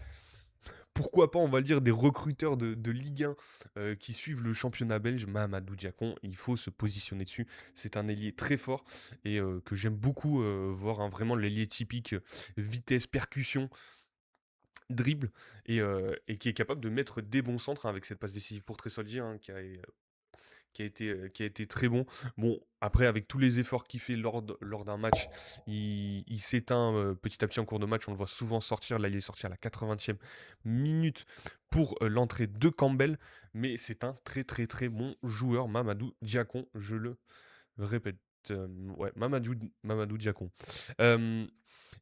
pourquoi pas, on va le dire, des recruteurs de Ligue 1 qui suivent le championnat belge, Mamadou Diakon, il faut se positionner dessus. C'est un ailier très fort et que j'aime beaucoup voir, hein, vraiment l'ailier typique, vitesse, percussion, dribble et qui est capable de mettre des bons centres hein, avec cette passe décisive pour Tresoldi hein, qui a été très bon. Bon, après, avec tous les efforts qu'il fait lors d'un match, il s'éteint petit à petit en cours de match. On le voit souvent sortir. Là, il est sorti à la 80e minute pour l'entrée de Campbell. Mais c'est un très très très bon joueur, Mamadou Diakon, je le répète. Ouais, Mamadou Diakon. Euh,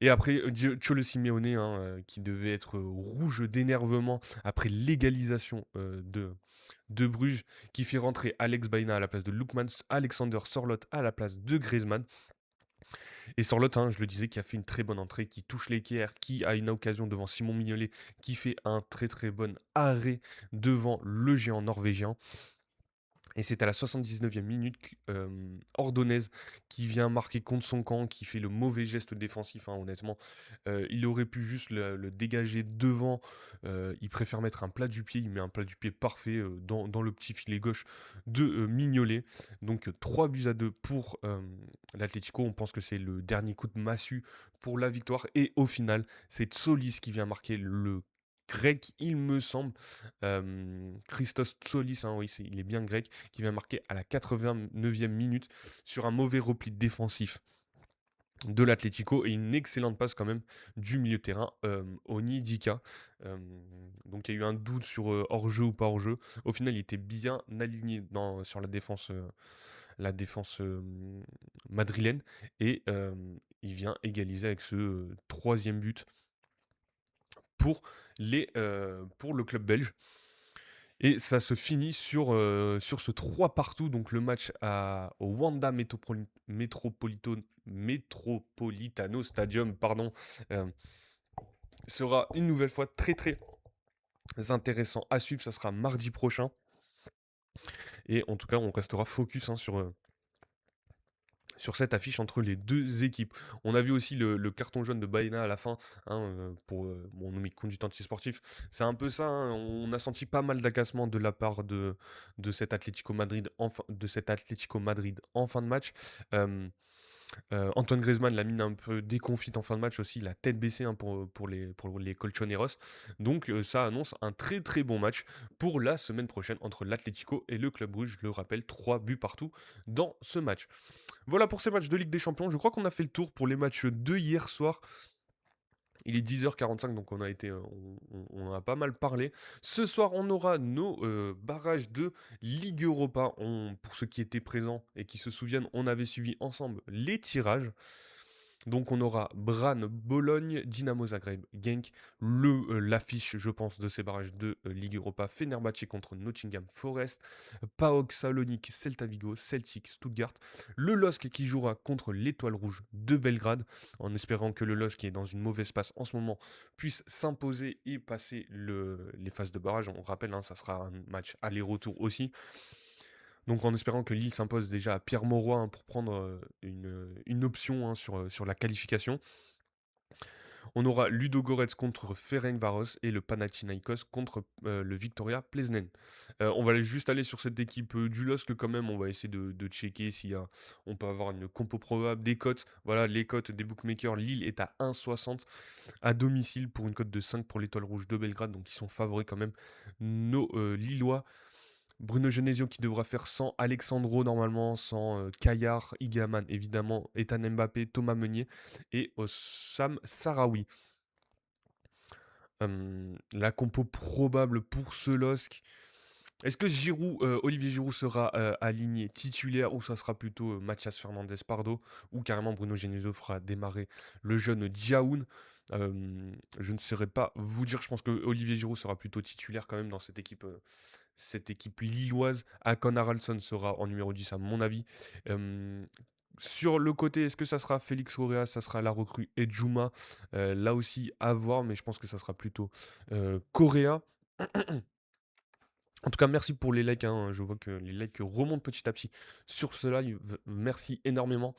et après, Cholo Simeone, hein, qui devait être rouge d'énervement après l'égalisation de Bruges, qui fait rentrer Alex Baina à la place de Lookman, Alexander Sorloth à la place de Griezmann. Et Sorloth, hein, je le disais, qui a fait une très bonne entrée, qui touche l'équerre, qui a une occasion devant Simon Mignolet, qui fait un très très bon arrêt devant le géant norvégien. Et c'est à la 79e minute Ordonez qui vient marquer contre son camp, qui fait le mauvais geste défensif, hein, honnêtement. Il aurait pu juste le dégager devant. Il préfère mettre un plat du pied. Il met un plat du pied parfait dans le petit filet gauche de Mignolet. Donc 3 buts à 2 pour l'Atlético. On pense que c'est le dernier coup de massue pour la victoire. Et au final, c'est Solis qui vient marquer le grec, il me semble. Christos Tsolis, hein, oui, il est bien grec, qui vient marquer à la 89e minute sur un mauvais repli défensif de l'Atlético et une excellente passe quand même du milieu de terrain Onyedika. Donc il y a eu un doute sur hors-jeu ou pas hors-jeu. Au final, il était bien aligné sur la défense madrilène et il vient égaliser avec ce troisième but pour, pour le club belge. Et ça se finit sur ce 3 partout, donc le match au Wanda Metropolitano Stadium, pardon, euh, sera une nouvelle fois très très intéressant à suivre. Ça sera mardi prochain. Et en tout cas, on restera focus hein, sur cette affiche entre les deux équipes. On a vu aussi le carton jaune de Baena à la fin hein, pour mon conduite antisportif. C'est un peu ça, hein, on a senti pas mal d'agacement de la part de cet Atlético Madrid en fin de match. Antoine Griezmann l'a mine un peu déconfite en fin de match aussi, la tête baissée hein, pour les Colchoneros. Donc ça annonce un très très bon match pour la semaine prochaine entre l'Atlético et le Club Rouge. Je le rappelle, 3 buts partout dans ce match. Voilà pour ces matchs de Ligue des Champions. Je crois qu'on a fait le tour pour les matchs de hier soir. Il est 10h45, donc on a pas mal parlé. Ce soir, on aura nos barrages de Ligue Europa. Pour ceux qui étaient présents et qui se souviennent, on avait suivi ensemble les tirages. Donc on aura Bran, Bologne, Dynamo Zagreb, Genk, l'affiche je pense de ces barrages de Ligue Europa, Fenerbahçe contre Nottingham Forest, PAOK Salonique, Celta Vigo, Celtic, Stuttgart, le LOSC qui jouera contre l'Étoile Rouge de Belgrade, en espérant que le LOSC qui est dans une mauvaise passe en ce moment puisse s'imposer et passer les phases de barrage. On rappelle, hein, ça sera un match aller-retour aussi. Donc en espérant que Lille s'impose déjà à Pierre Mauroy hein, pour prendre une option hein, sur la qualification. On aura Ludo Goretz contre Ferencváros et le Panathinaikos contre le Victoria Plzeň. On va juste aller sur cette équipe du LOSC quand même. On va essayer de checker si on peut avoir une compo probable, des cotes. Voilà, les cotes des bookmakers. Lille est à 1,60 à domicile pour une cote de 5 pour l'Étoile Rouge de Belgrade. Donc ils sont favoris quand même nos Lillois. Bruno Genesio qui devra faire sans Alexandro normalement, sans Kayar, Igaman évidemment, Ethan Mbappé, Thomas Meunier et Sam Sarawi. La compo probable pour ce LOSC. Est-ce que Olivier Giroud sera aligné titulaire ou ça sera plutôt Mathias Fernandez Pardo ou carrément Bruno Genesio fera démarrer le jeune Diaoun? Je ne saurais pas vous dire, je pense que Olivier Giroud sera plutôt titulaire quand même dans cette équipe lilloise. Akon Haraldsson sera en numéro 10 à mon avis. Hem, sur le côté, est-ce que ça sera Félix Auréa, ça sera la recrue Edjouma? Là aussi à voir, mais je pense que ça sera plutôt, Correa. En tout cas, merci pour les likes, hein. Je vois que les likes remontent petit à petit sur ce live. Merci énormément.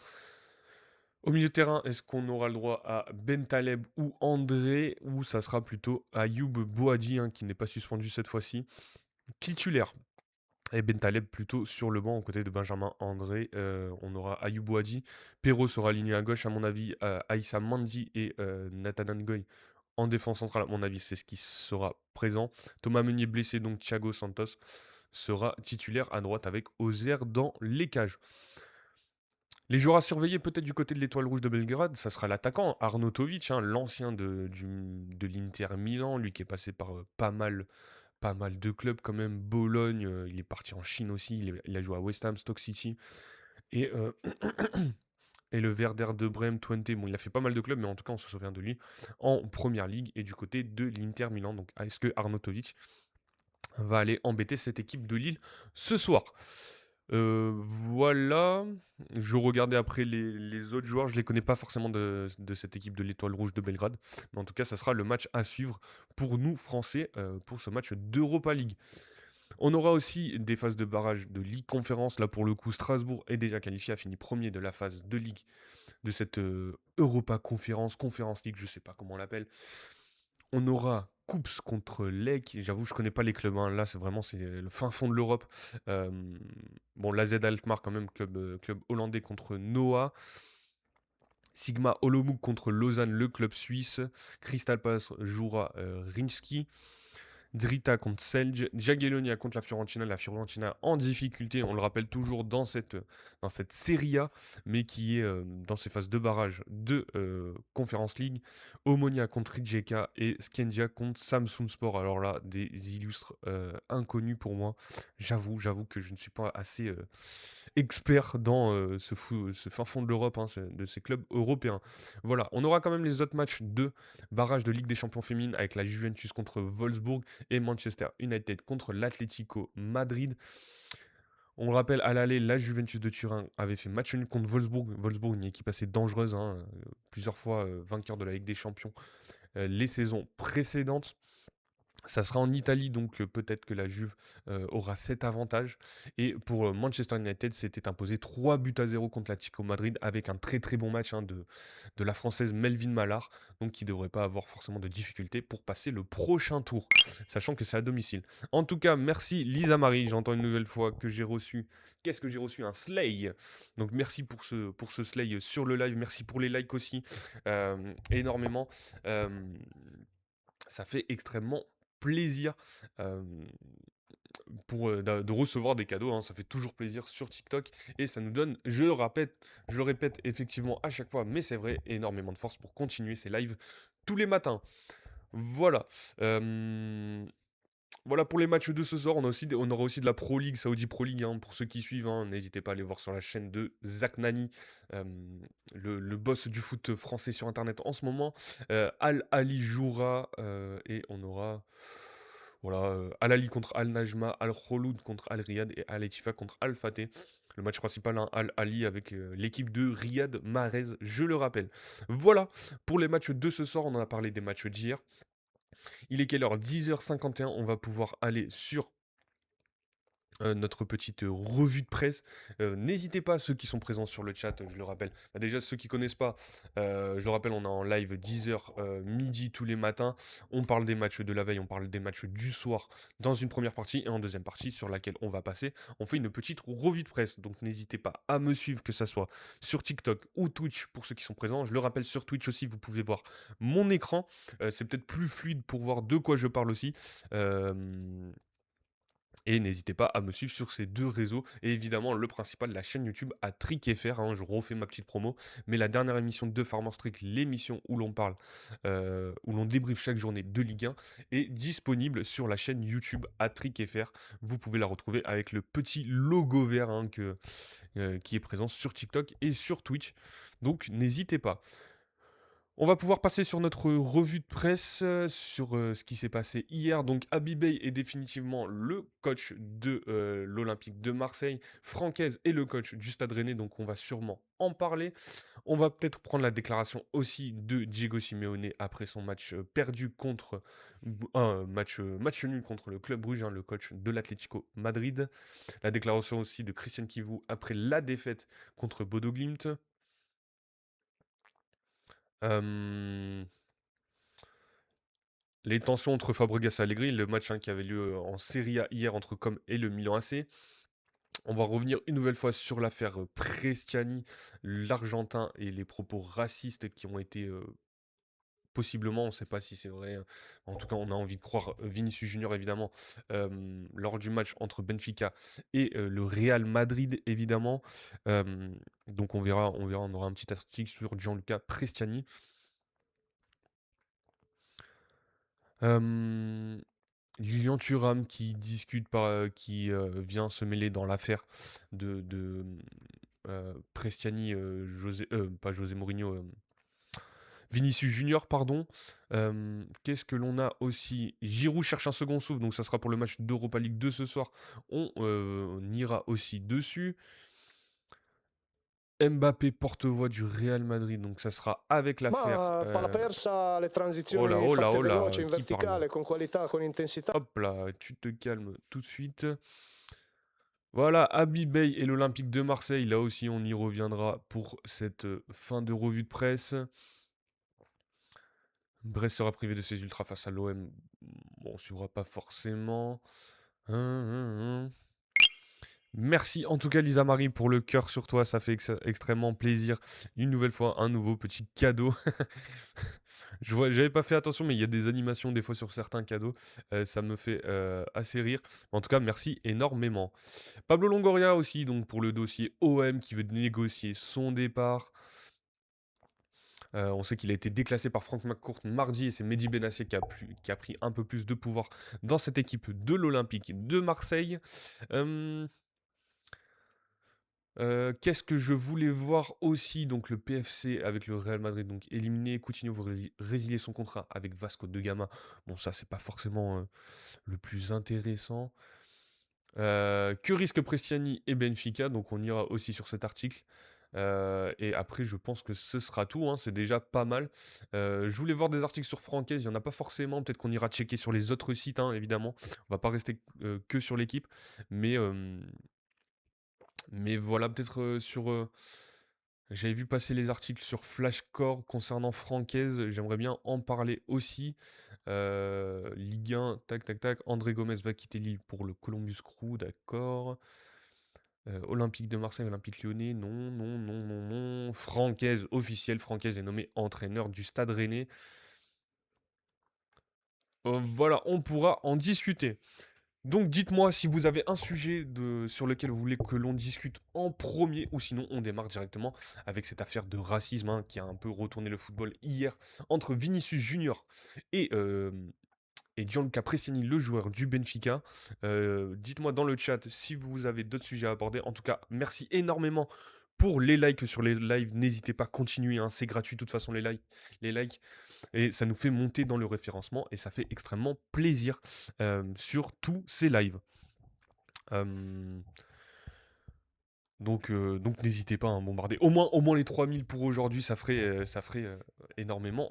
Au milieu de terrain, est-ce qu'on aura le droit à Bentaleb ou André, ou ça sera plutôt Ayoub Boadi, hein, qui n'est pas suspendu cette fois-ci? Titulaire. Et Bentaleb plutôt sur le banc aux côtés de Benjamin André. On aura Ayoub Boadi. Perrault sera aligné à gauche, à mon avis. Aïssa Mandi et Nathan Ngoy en défense centrale, à mon avis, c'est ce qui sera présent. Thomas Meunier blessé, donc Thiago Santos sera titulaire à droite avec Ozer dans les cages. Les joueurs à surveiller peut-être du côté de l'Étoile Rouge de Belgrade, ça sera l'attaquant Arnautovic, hein, l'ancien de l'Inter Milan, lui qui est passé par pas mal de clubs quand même. Bologne, il est parti en Chine aussi, il a joué à West Ham, Stoke City et, et le Werder de Brême, Twente. Bon, il a fait pas mal de clubs, mais en tout cas, on se souvient de lui en première ligue et du côté de l'Inter Milan. Donc, est-ce que Arnautovic va aller embêter cette équipe de Lille ce soir? Voilà, je regardais après les autres joueurs, je les connais pas forcément de cette équipe de l'Étoile Rouge de Belgrade, mais en tout cas, ça sera le match à suivre pour nous, Français, pour ce match d'Europa League. On aura aussi des phases de barrage de Ligue Conférence. Là, pour le coup, Strasbourg est déjà qualifié, a fini premier de la phase de Ligue de cette Europa Conférence League, je sais pas comment on l'appelle. On aura Coups contre Lech. J'avoue, je connais pas les clubs, hein. Là, c'est le fin fond de l'Europe. Euh, bon, l'AZ Alkmaar, quand même, club hollandais contre Noah. Sigma Olomouc contre Lausanne, le club suisse. Crystal Palace jouera Rinski. Drita contre Celje, Jagiellonia contre la Fiorentina en difficulté, on le rappelle toujours dans cette Serie A, mais qui est dans ces phases de barrage de Conference League. Omonia contre Rijeka et Skendia contre Samsung Sport. Alors là, des illustres inconnus pour moi. J'avoue que je ne suis pas assez expert dans ce fin fond de l'Europe, hein, de ces clubs européens. Voilà, on aura quand même les autres matchs de barrage de Ligue des Champions féminines avec la Juventus contre Wolfsburg et Manchester United contre l'Atlético Madrid. On le rappelle, à l'aller, la Juventus de Turin avait fait match nul contre Wolfsburg. Wolfsburg, une équipe assez dangereuse, hein, plusieurs fois vainqueur de la Ligue des Champions les saisons précédentes. Ça sera en Italie, donc peut-être que la Juve aura cet avantage. Et pour Manchester United, c'était imposé 3-0 contre l'Atlético Madrid avec un très très bon match, hein, de la Française Melvin Mallard, donc qui ne devrait pas avoir forcément de difficultés pour passer le prochain tour, sachant que c'est à domicile. En tout cas, merci Lisa Marie, j'entends une nouvelle fois que j'ai reçu. Qu'est-ce que j'ai reçu? Un slay. Donc merci pour ce slay sur le live, merci pour les likes aussi, énormément. Euh, Ça fait extrêmement plaisir euh, de recevoir des cadeaux, hein. Ça fait toujours plaisir sur TikTok et ça nous donne, je le répète effectivement à chaque fois, mais c'est vrai, énormément de force pour continuer ces lives tous les matins. Voilà. Euh, voilà pour les matchs de ce soir. On aura aussi de la Pro League, Saudi Pro League, hein, pour ceux qui suivent, hein. N'hésitez pas à aller voir sur la chaîne de Zach Nani, euh, le boss du foot français sur Internet en ce moment. Al Ali jouera et on aura voilà, Al Ali contre Al Najma, Al Kholoud contre Al Riyad et Al Etifa contre Al Fateh. Le match principal, hein, Al Ali avec l'équipe de Riyad Mahrez, je le rappelle. Voilà pour les matchs de ce soir. On en a parlé des matchs d'hier. Il est quelle heure? 10h51, on va pouvoir aller sur notre petite revue de presse. N'hésitez pas, ceux qui sont présents sur le chat, je le rappelle. Bah, déjà, ceux qui connaissent pas, je le rappelle, on est en live 10h midi tous les matins. On parle des matchs de la veille, on parle des matchs du soir dans une première partie et en deuxième partie sur laquelle on va passer. On fait une petite revue de presse. Donc n'hésitez pas à me suivre, que ça soit sur TikTok ou Twitch pour ceux qui sont présents. Je le rappelle, sur Twitch aussi, vous pouvez voir mon écran. C'est peut-être plus fluide pour voir de quoi je parle aussi. Euh, et n'hésitez pas à me suivre sur ces deux réseaux. Et évidemment, le principal, la chaîne YouTube à Trick FR, hein, je refais ma petite promo. Mais la dernière émission de Farmer Trick, l'émission où l'on parle, où l'on débriefe chaque journée de Ligue 1, est disponible sur la chaîne YouTube à Trick FR. Vous pouvez la retrouver avec le petit logo vert, hein, qui est présent sur TikTok et sur Twitch. Donc n'hésitez pas. On va pouvoir passer sur notre revue de presse, sur, ce qui s'est passé hier. Donc Habib Beye est définitivement le coach de, l'Olympique de Marseille. Francaise est le coach du Stade Rennais, donc on va sûrement en parler. On va peut-être prendre la déclaration aussi de Diego Simeone après son match, perdu contre match nul contre le Club Brugge, hein, le coach de l'Atlético Madrid. La déclaration aussi de Christian Kivou après la défaite contre Bodo Glimt. Hem Les tensions entre Fabregas et Allegri, le match, hein, qui avait lieu en Serie A hier entre Com et le Milan AC. On va revenir une nouvelle fois sur l'affaire Prestiani, l'Argentin et les propos racistes qui ont été possiblement, on ne sait pas si c'est vrai, en tout cas on a envie de croire Vinicius Junior évidemment, lors du match entre Benfica et le Real Madrid évidemment. Donc on verra, on aura un petit article sur Gianluca Prestiani. Euh, Lilian Thuram qui discute qui vient se mêler dans l'affaire de Prestiani, pas José Mourinho, Vinicius Junior, pardon. Qu'est-ce que l'on a aussi? Giroud cherche un second souffle, donc ça sera pour le match d'Europa League de ce soir. On ira aussi dessus. Mbappé porte-voix du Real Madrid, donc ça sera avec l'affaire. Ma palla persa, le Oh là, transizioni oh là, fatte oh veloci, là, in qui parle là? verticale, con qualità, con intensità. Hop là, tu te calmes tout de suite. Voilà, Habib Beye et l'Olympique de Marseille. Là aussi, on y reviendra pour cette fin de revue de presse. Brest sera privé de ses ultras face à l'OM. Bon, on suivra pas forcément. Hein. Merci en tout cas, Lisa Marie, pour le cœur sur toi. Ça fait extrêmement plaisir. Une nouvelle fois, un nouveau petit cadeau. J'avais pas fait attention, mais il y a des animations des fois sur certains cadeaux. Ça me fait assez rire. En tout cas, merci énormément. Pablo Longoria aussi, donc pour le dossier OM qui veut négocier son départ. On sait qu'il a été déclassé par Franck McCourt mardi et c'est Mehdi Benassier qui a pris un peu plus de pouvoir dans cette équipe de l'Olympique de Marseille. Euh, Qu'est-ce que je voulais voir aussi? Donc le PFC avec le Real Madrid, donc éliminé. Coutinho veut résilier son contrat avec Vasco de Gama. Bon, ça, c'est pas forcément le plus intéressant. Que risquent Prestiani et Benfica? Donc on ira aussi sur cet article. Et après, je pense que ce sera tout, hein, c'est déjà pas mal. Je voulais voir des articles sur Francaise, il n'y en a pas forcément. Peut-être qu'on ira checker sur les autres sites, hein, évidemment. On va pas rester que sur l'équipe. Mais, mais voilà, peut-être j'avais vu passer les articles sur Flashcore concernant Francaise. J'aimerais bien en parler aussi. Ligue 1, tac, tac, tac. André Gomez va quitter Lille pour le Columbus Crew, d'accord. Olympique de Marseille, Olympique Lyonnais, non, non, non, non, non. Francaise, officiel, Francaise est nommé entraîneur du Stade Rennais. Voilà, on pourra en discuter. Donc dites-moi si vous avez un sujet sur lequel vous voulez que l'on discute en premier, ou sinon on démarre directement avec cette affaire de racisme, hein, qui a un peu retourné le football hier entre Vinicius Junior et, et Gianluca Prestiani, le joueur du Benfica. Dites-moi dans le chat si vous avez d'autres sujets à aborder. En tout cas, merci énormément pour les likes sur les lives. N'hésitez pas à continuer, hein, c'est gratuit de toute façon les likes. Et ça nous fait monter dans le référencement et ça fait extrêmement plaisir sur tous ces lives. Euh, donc n'hésitez pas à bombarder. Au moins les 3000 pour aujourd'hui, ça ferait énormément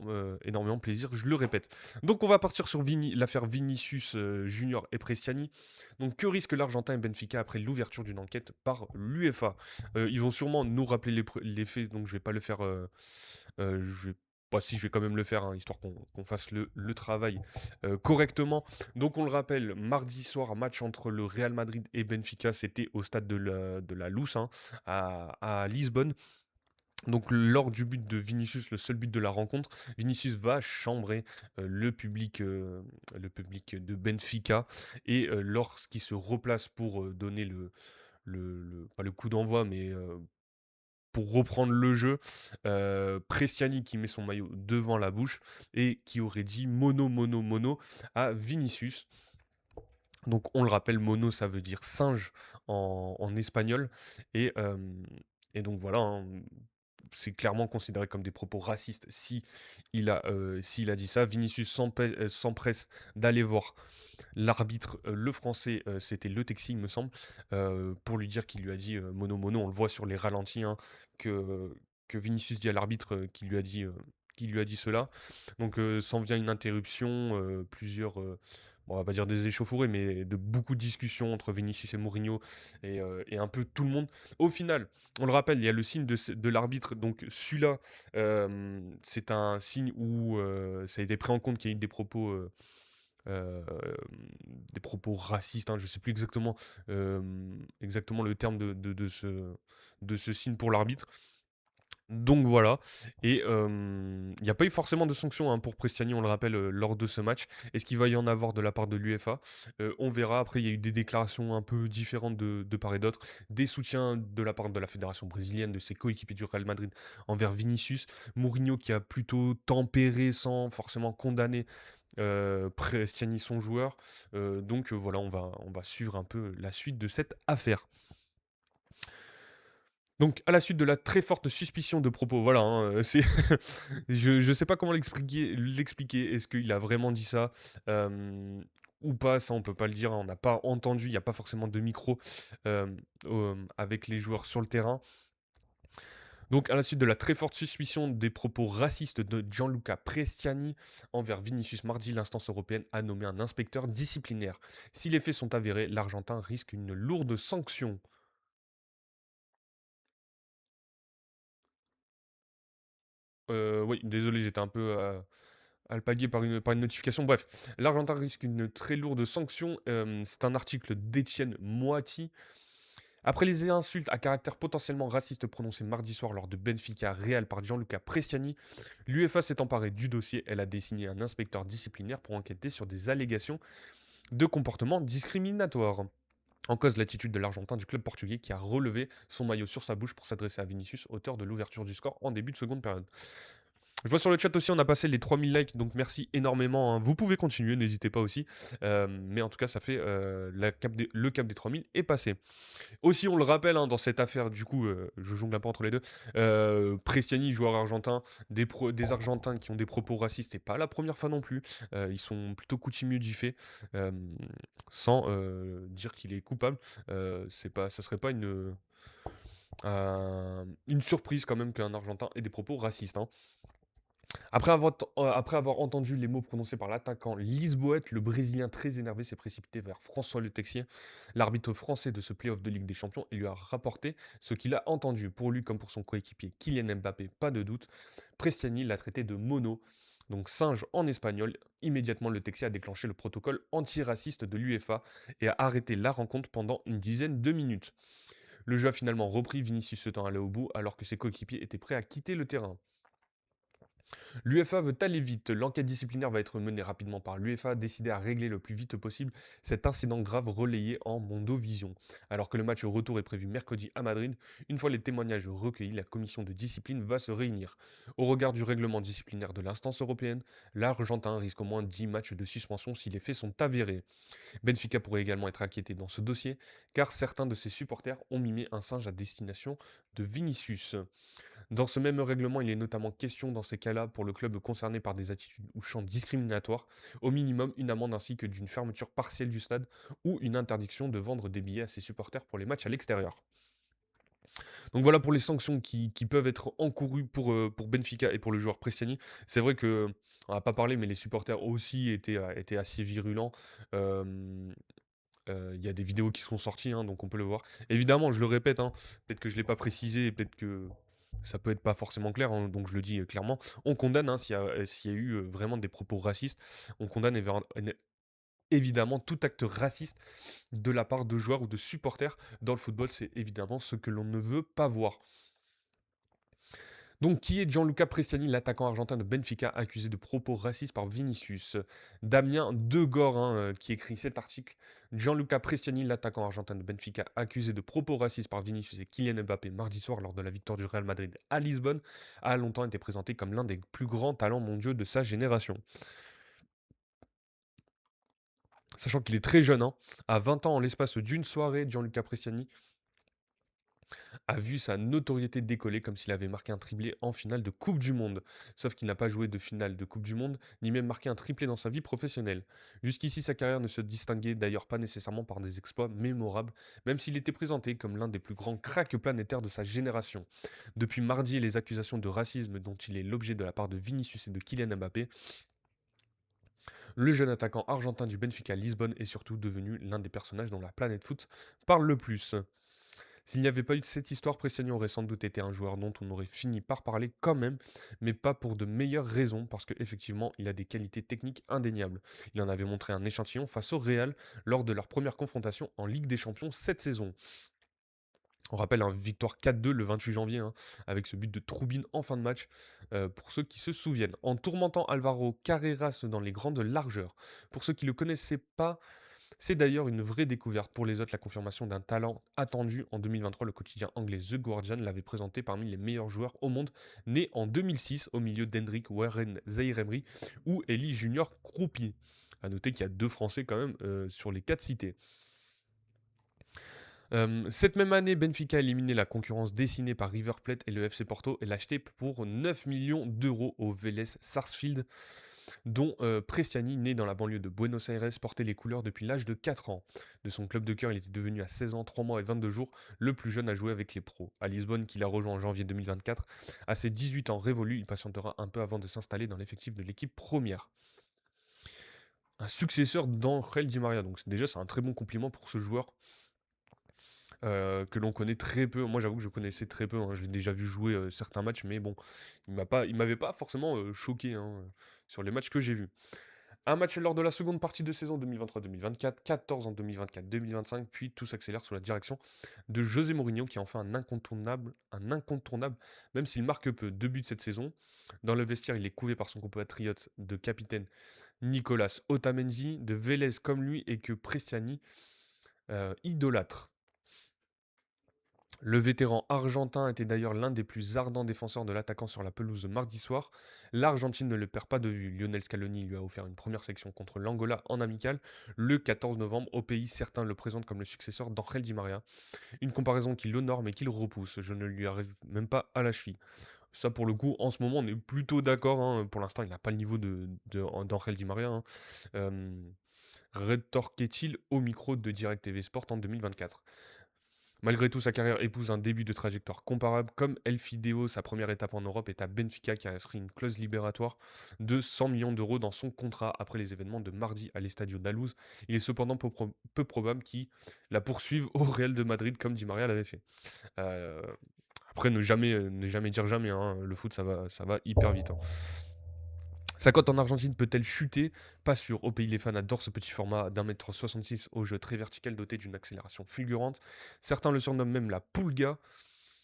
plaisir, je le répète. Donc on va partir sur l'affaire Vinicius Junior et Prestiani. Donc que risque l'Argentin et Benfica après l'ouverture d'une enquête par l'UEFA? Ils vont sûrement nous rappeler les faits, donc je vais pas le faire. Je vais Bah, si, je vais quand même le faire, hein, histoire qu'on fasse le travail correctement. Donc, on le rappelle, mardi soir, match entre le Real Madrid et Benfica, c'était au stade de la Luz, hein, à Lisbonne. Donc, lors du but de Vinicius, le seul but de la rencontre, Vinicius va chambrer le public de Benfica. Et lorsqu'il se replace pour donner pas le coup d'envoi, mais pour reprendre le jeu, Prestiani qui met son maillot devant la bouche et qui aurait dit mono, mono, mono à Vinicius. Donc on le rappelle, mono ça veut dire singe en espagnol. Et, euh, et donc voilà, hein, c'est clairement considéré comme des propos racistes si s'il a dit ça. Vinicius s'empresse d'aller voir l'arbitre, le français, c'était Le Texier, il me semble, pour lui dire qu'il lui a dit mono mono. On le voit sur les ralentis, hein, que, que Vinicius dit à l'arbitre qu'il lui a dit cela. Donc s'en vient une interruption, plusieurs, bon, on va pas dire des échauffourées, mais de beaucoup de discussions entre Vinicius et Mourinho et un peu tout le monde. Au final, on le rappelle, il y a le signe de l'arbitre. Donc celui-là, c'est un signe où ça a été pris en compte qu'il y a eu euh, des propos racistes, hein, je ne sais plus exactement le terme de ce signe pour l'arbitre. Donc voilà, et il n'y a pas eu forcément de sanctions, hein, pour Prestiani, on le rappelle, lors de ce match. Est-ce qu'il va y en avoir de la part de l'UEFA? On verra. Après, il y a eu des déclarations un peu différentes de part et d'autre, des soutiens de la part de la fédération brésilienne, de ses coéquipiers du Real Madrid envers Vinicius, Mourinho qui a plutôt tempéré sans forcément condamner Prestiani, son joueur. Donc voilà, on va suivre un peu la suite de cette affaire. Donc, à la suite de la très forte suspicion de propos, voilà, hein, je sais pas comment l'expliquer. Est-ce qu'il a vraiment dit ça ou pas? Ça, on peut pas le dire, hein. On n'a pas entendu, il n'y a pas forcément de micro avec les joueurs sur le terrain. Donc, à la suite de la très forte suspicion des propos racistes de Gianluca Prestiani envers Vinicius, mardi, l'instance européenne a nommé un inspecteur disciplinaire. Si les faits sont avérés, l'Argentin risque une lourde sanction. Oui, désolé, j'étais un peu alpagué par une notification. Bref, l'Argentin risque une très lourde sanction. C'est un article d'Étienne Moati. Après les insultes à caractère potentiellement raciste prononcées mardi soir lors de Benfica Real par Gianluca Prestiani, l'UEFA s'est emparée du dossier. Elle a désigné un inspecteur disciplinaire pour enquêter sur des allégations de comportement discriminatoire. En cause, l'attitude de l'Argentin du club portugais qui a relevé son maillot sur sa bouche pour s'adresser à Vinicius, auteur de l'ouverture du score en début de seconde période. Je vois sur le chat aussi, on a passé les 3000 likes, donc merci énormément, hein. Vous pouvez continuer, n'hésitez pas aussi. Mais en tout cas, ça fait le cap des 3000 est passé. Aussi, on le rappelle, hein, dans cette affaire, du coup, je jongle un peu entre les deux. Prestiani, joueur argentin, des Argentins qui ont des propos racistes, c'est pas la première fois non plus. Ils sont plutôt coutumiers du fait, sans dire qu'il est coupable. Ça serait pas une surprise quand même qu'un Argentin ait des propos racistes, hein. Après avoir entendu les mots prononcés par l'attaquant Lisboète, le Brésilien très énervé s'est précipité vers François Le Texier, l'arbitre français de ce play-off de Ligue des Champions, et lui a rapporté ce qu'il a entendu. Pour lui comme pour son coéquipier Kylian Mbappé, pas de doute, Prestiani l'a traité de mono, donc singe en espagnol. Immédiatement, Le Texier a déclenché le protocole antiraciste de l'UEFA et a arrêté la rencontre pendant une dizaine de minutes. Le jeu a finalement repris, Vinicius se temps allé au bout alors que ses coéquipiers étaient prêts à quitter le terrain. L'UEFA veut aller vite. L'enquête disciplinaire va être menée rapidement par l'UEFA, décidée à régler le plus vite possible cet incident grave relayé en Mondovision. Alors que le match retour est prévu mercredi à Madrid, une fois les témoignages recueillis, la commission de discipline va se réunir. Au regard du règlement disciplinaire de l'instance européenne, l'Argentin risque au moins 10 matchs de suspension si les faits sont avérés. Benfica pourrait également être inquiété dans ce dossier, car certains de ses supporters ont mimé un singe à destination de Vinicius. Dans ce même règlement, il est notamment question dans ces cas-là pour le club concerné par des attitudes ou chants discriminatoires, au minimum une amende ainsi que d'une fermeture partielle du stade ou une interdiction de vendre des billets à ses supporters pour les matchs à l'extérieur. Donc voilà pour les sanctions qui peuvent être encourues pour Benfica et pour le joueur Prestiani. C'est vrai que, on n'a pas parlé, mais les supporters aussi étaient assez virulents. Il y a des vidéos qui sont sorties, hein, donc on peut le voir. Évidemment, je le répète, hein, peut-être que je ne l'ai pas précisé, peut-être que ça peut être pas forcément clair, hein, donc je le dis clairement. On condamne, hein, s'il y a eu vraiment des propos racistes, on condamne évidemment tout acte raciste de la part de joueurs ou de supporters dans le football. C'est évidemment ce que l'on ne veut pas voir. Donc, qui est Gianluca Prestiani, l'attaquant argentin de Benfica, accusé de propos racistes par Vinicius? Damien Degor, hein, qui écrit cet article. Gianluca Prestiani, l'attaquant argentin de Benfica, accusé de propos racistes par Vinicius et Kylian Mbappé mardi soir lors de la victoire du Real Madrid à Lisbonne, a longtemps été présenté comme l'un des plus grands talents mondiaux de sa génération. Sachant qu'il est très jeune, hein, à 20 ans en l'espace d'une soirée, Gianluca Prestiani a vu sa notoriété décoller comme s'il avait marqué un triplé en finale de Coupe du Monde. Sauf qu'il n'a pas joué de finale de Coupe du Monde, ni même marqué un triplé dans sa vie professionnelle. Jusqu'ici, sa carrière ne se distinguait d'ailleurs pas nécessairement par des exploits mémorables, même s'il était présenté comme l'un des plus grands cracks planétaires de sa génération. Depuis mardi et les accusations de racisme dont il est l'objet de la part de Vinicius et de Kylian Mbappé, le jeune attaquant argentin du Benfica Lisbonne est surtout devenu l'un des personnages dont la planète foot parle le plus. S'il n'y avait pas eu cette histoire, Prestiani aurait sans doute été un joueur dont on aurait fini par parler quand même, mais pas pour de meilleures raisons, parce qu'effectivement, il a des qualités techniques indéniables. Il en avait montré un échantillon face au Real lors de leur première confrontation en Ligue des Champions cette saison. On rappelle une victoire 4-2 le 28 janvier, hein, avec ce but de Troubine en fin de match, pour ceux qui se souviennent. En tourmentant Alvaro Carreras dans les grandes largeurs. Pour ceux qui ne le connaissaient pas, c'est d'ailleurs une vraie découverte pour les autres, la confirmation d'un talent attendu en 2023. Le quotidien anglais The Guardian l'avait présenté parmi les meilleurs joueurs au monde, né en 2006 au milieu d'Hendrik Warren Zaïre-Emery ou Eli Junior Kroupi. A noter qu'il y a 2 Français quand même sur les 4 cités. Cette même année, Benfica a éliminé la concurrence dessinée par River Plate et le FC Porto et l'a acheté pour 9 millions d'euros au Vélez Sarsfield, dont Prestiani, né dans la banlieue de Buenos Aires, portait les couleurs depuis l'âge de 4 ans. De son club de cœur, il était devenu à 16 ans, 3 mois et 22 jours, le plus jeune à jouer avec les pros. À Lisbonne, qu'il a rejoint en janvier 2024, à ses 18 ans révolus, il patientera un peu avant de s'installer dans l'effectif de l'équipe première. Un successeur d'Angel Di Maria, donc déjà c'est un très bon compliment pour ce joueur que l'on connaît très peu. Moi, j'avoue que je connaissais très peu, hein. J'ai déjà vu jouer certains matchs, mais bon, il m'avait pas forcément choqué, hein, sur les matchs que j'ai vus. Un match lors de la seconde partie de saison 2023-2024, 14 en 2024-2025, puis tout s'accélère sous la direction de José Mourinho, qui est enfin un incontournable, même s'il marque peu. 2 buts cette saison. Dans le vestiaire, il est couvé par son compatriote de capitaine Nicolas Otamendi, de Vélez comme lui, et que Prestiani idolâtre. Le vétéran argentin était d'ailleurs l'un des plus ardents défenseurs de l'attaquant sur la pelouse mardi soir. L'Argentine ne le perd pas de vue. Lionel Scaloni lui a offert une première section contre l'Angola en amical le 14 novembre. Au pays, certains le présentent comme le successeur d'Angel Di Maria. Une comparaison qui l'honore mais qui le repousse. Je ne lui arrive même pas à la cheville. Ça, pour le coup, en ce moment, on est plutôt d'accord, hein. Pour l'instant, il n'a pas le niveau d'Angel Di Maria, hein. Rétorquait-il au micro de Direct TV Sport en 2024. Malgré tout, sa carrière épouse un début de trajectoire comparable. Comme El Fideo, sa première étape en Europe est à Benfica qui a inscrit une clause libératoire de 100 millions d'euros dans son contrat après les événements de mardi à l'Estadio d'Alouz. Il est cependant peu probable qu'il la poursuive au Real de Madrid comme Di Maria l'avait fait. Euh, Après, ne jamais dire jamais, hein. Le foot, ça va hyper vite, hein. Sa cote en Argentine peut-elle chuter? Pas sûr. Au pays, les fans adorent ce petit format d'1,66 m au jeu très vertical doté d'une accélération fulgurante. Certains le surnomment même la Pulga,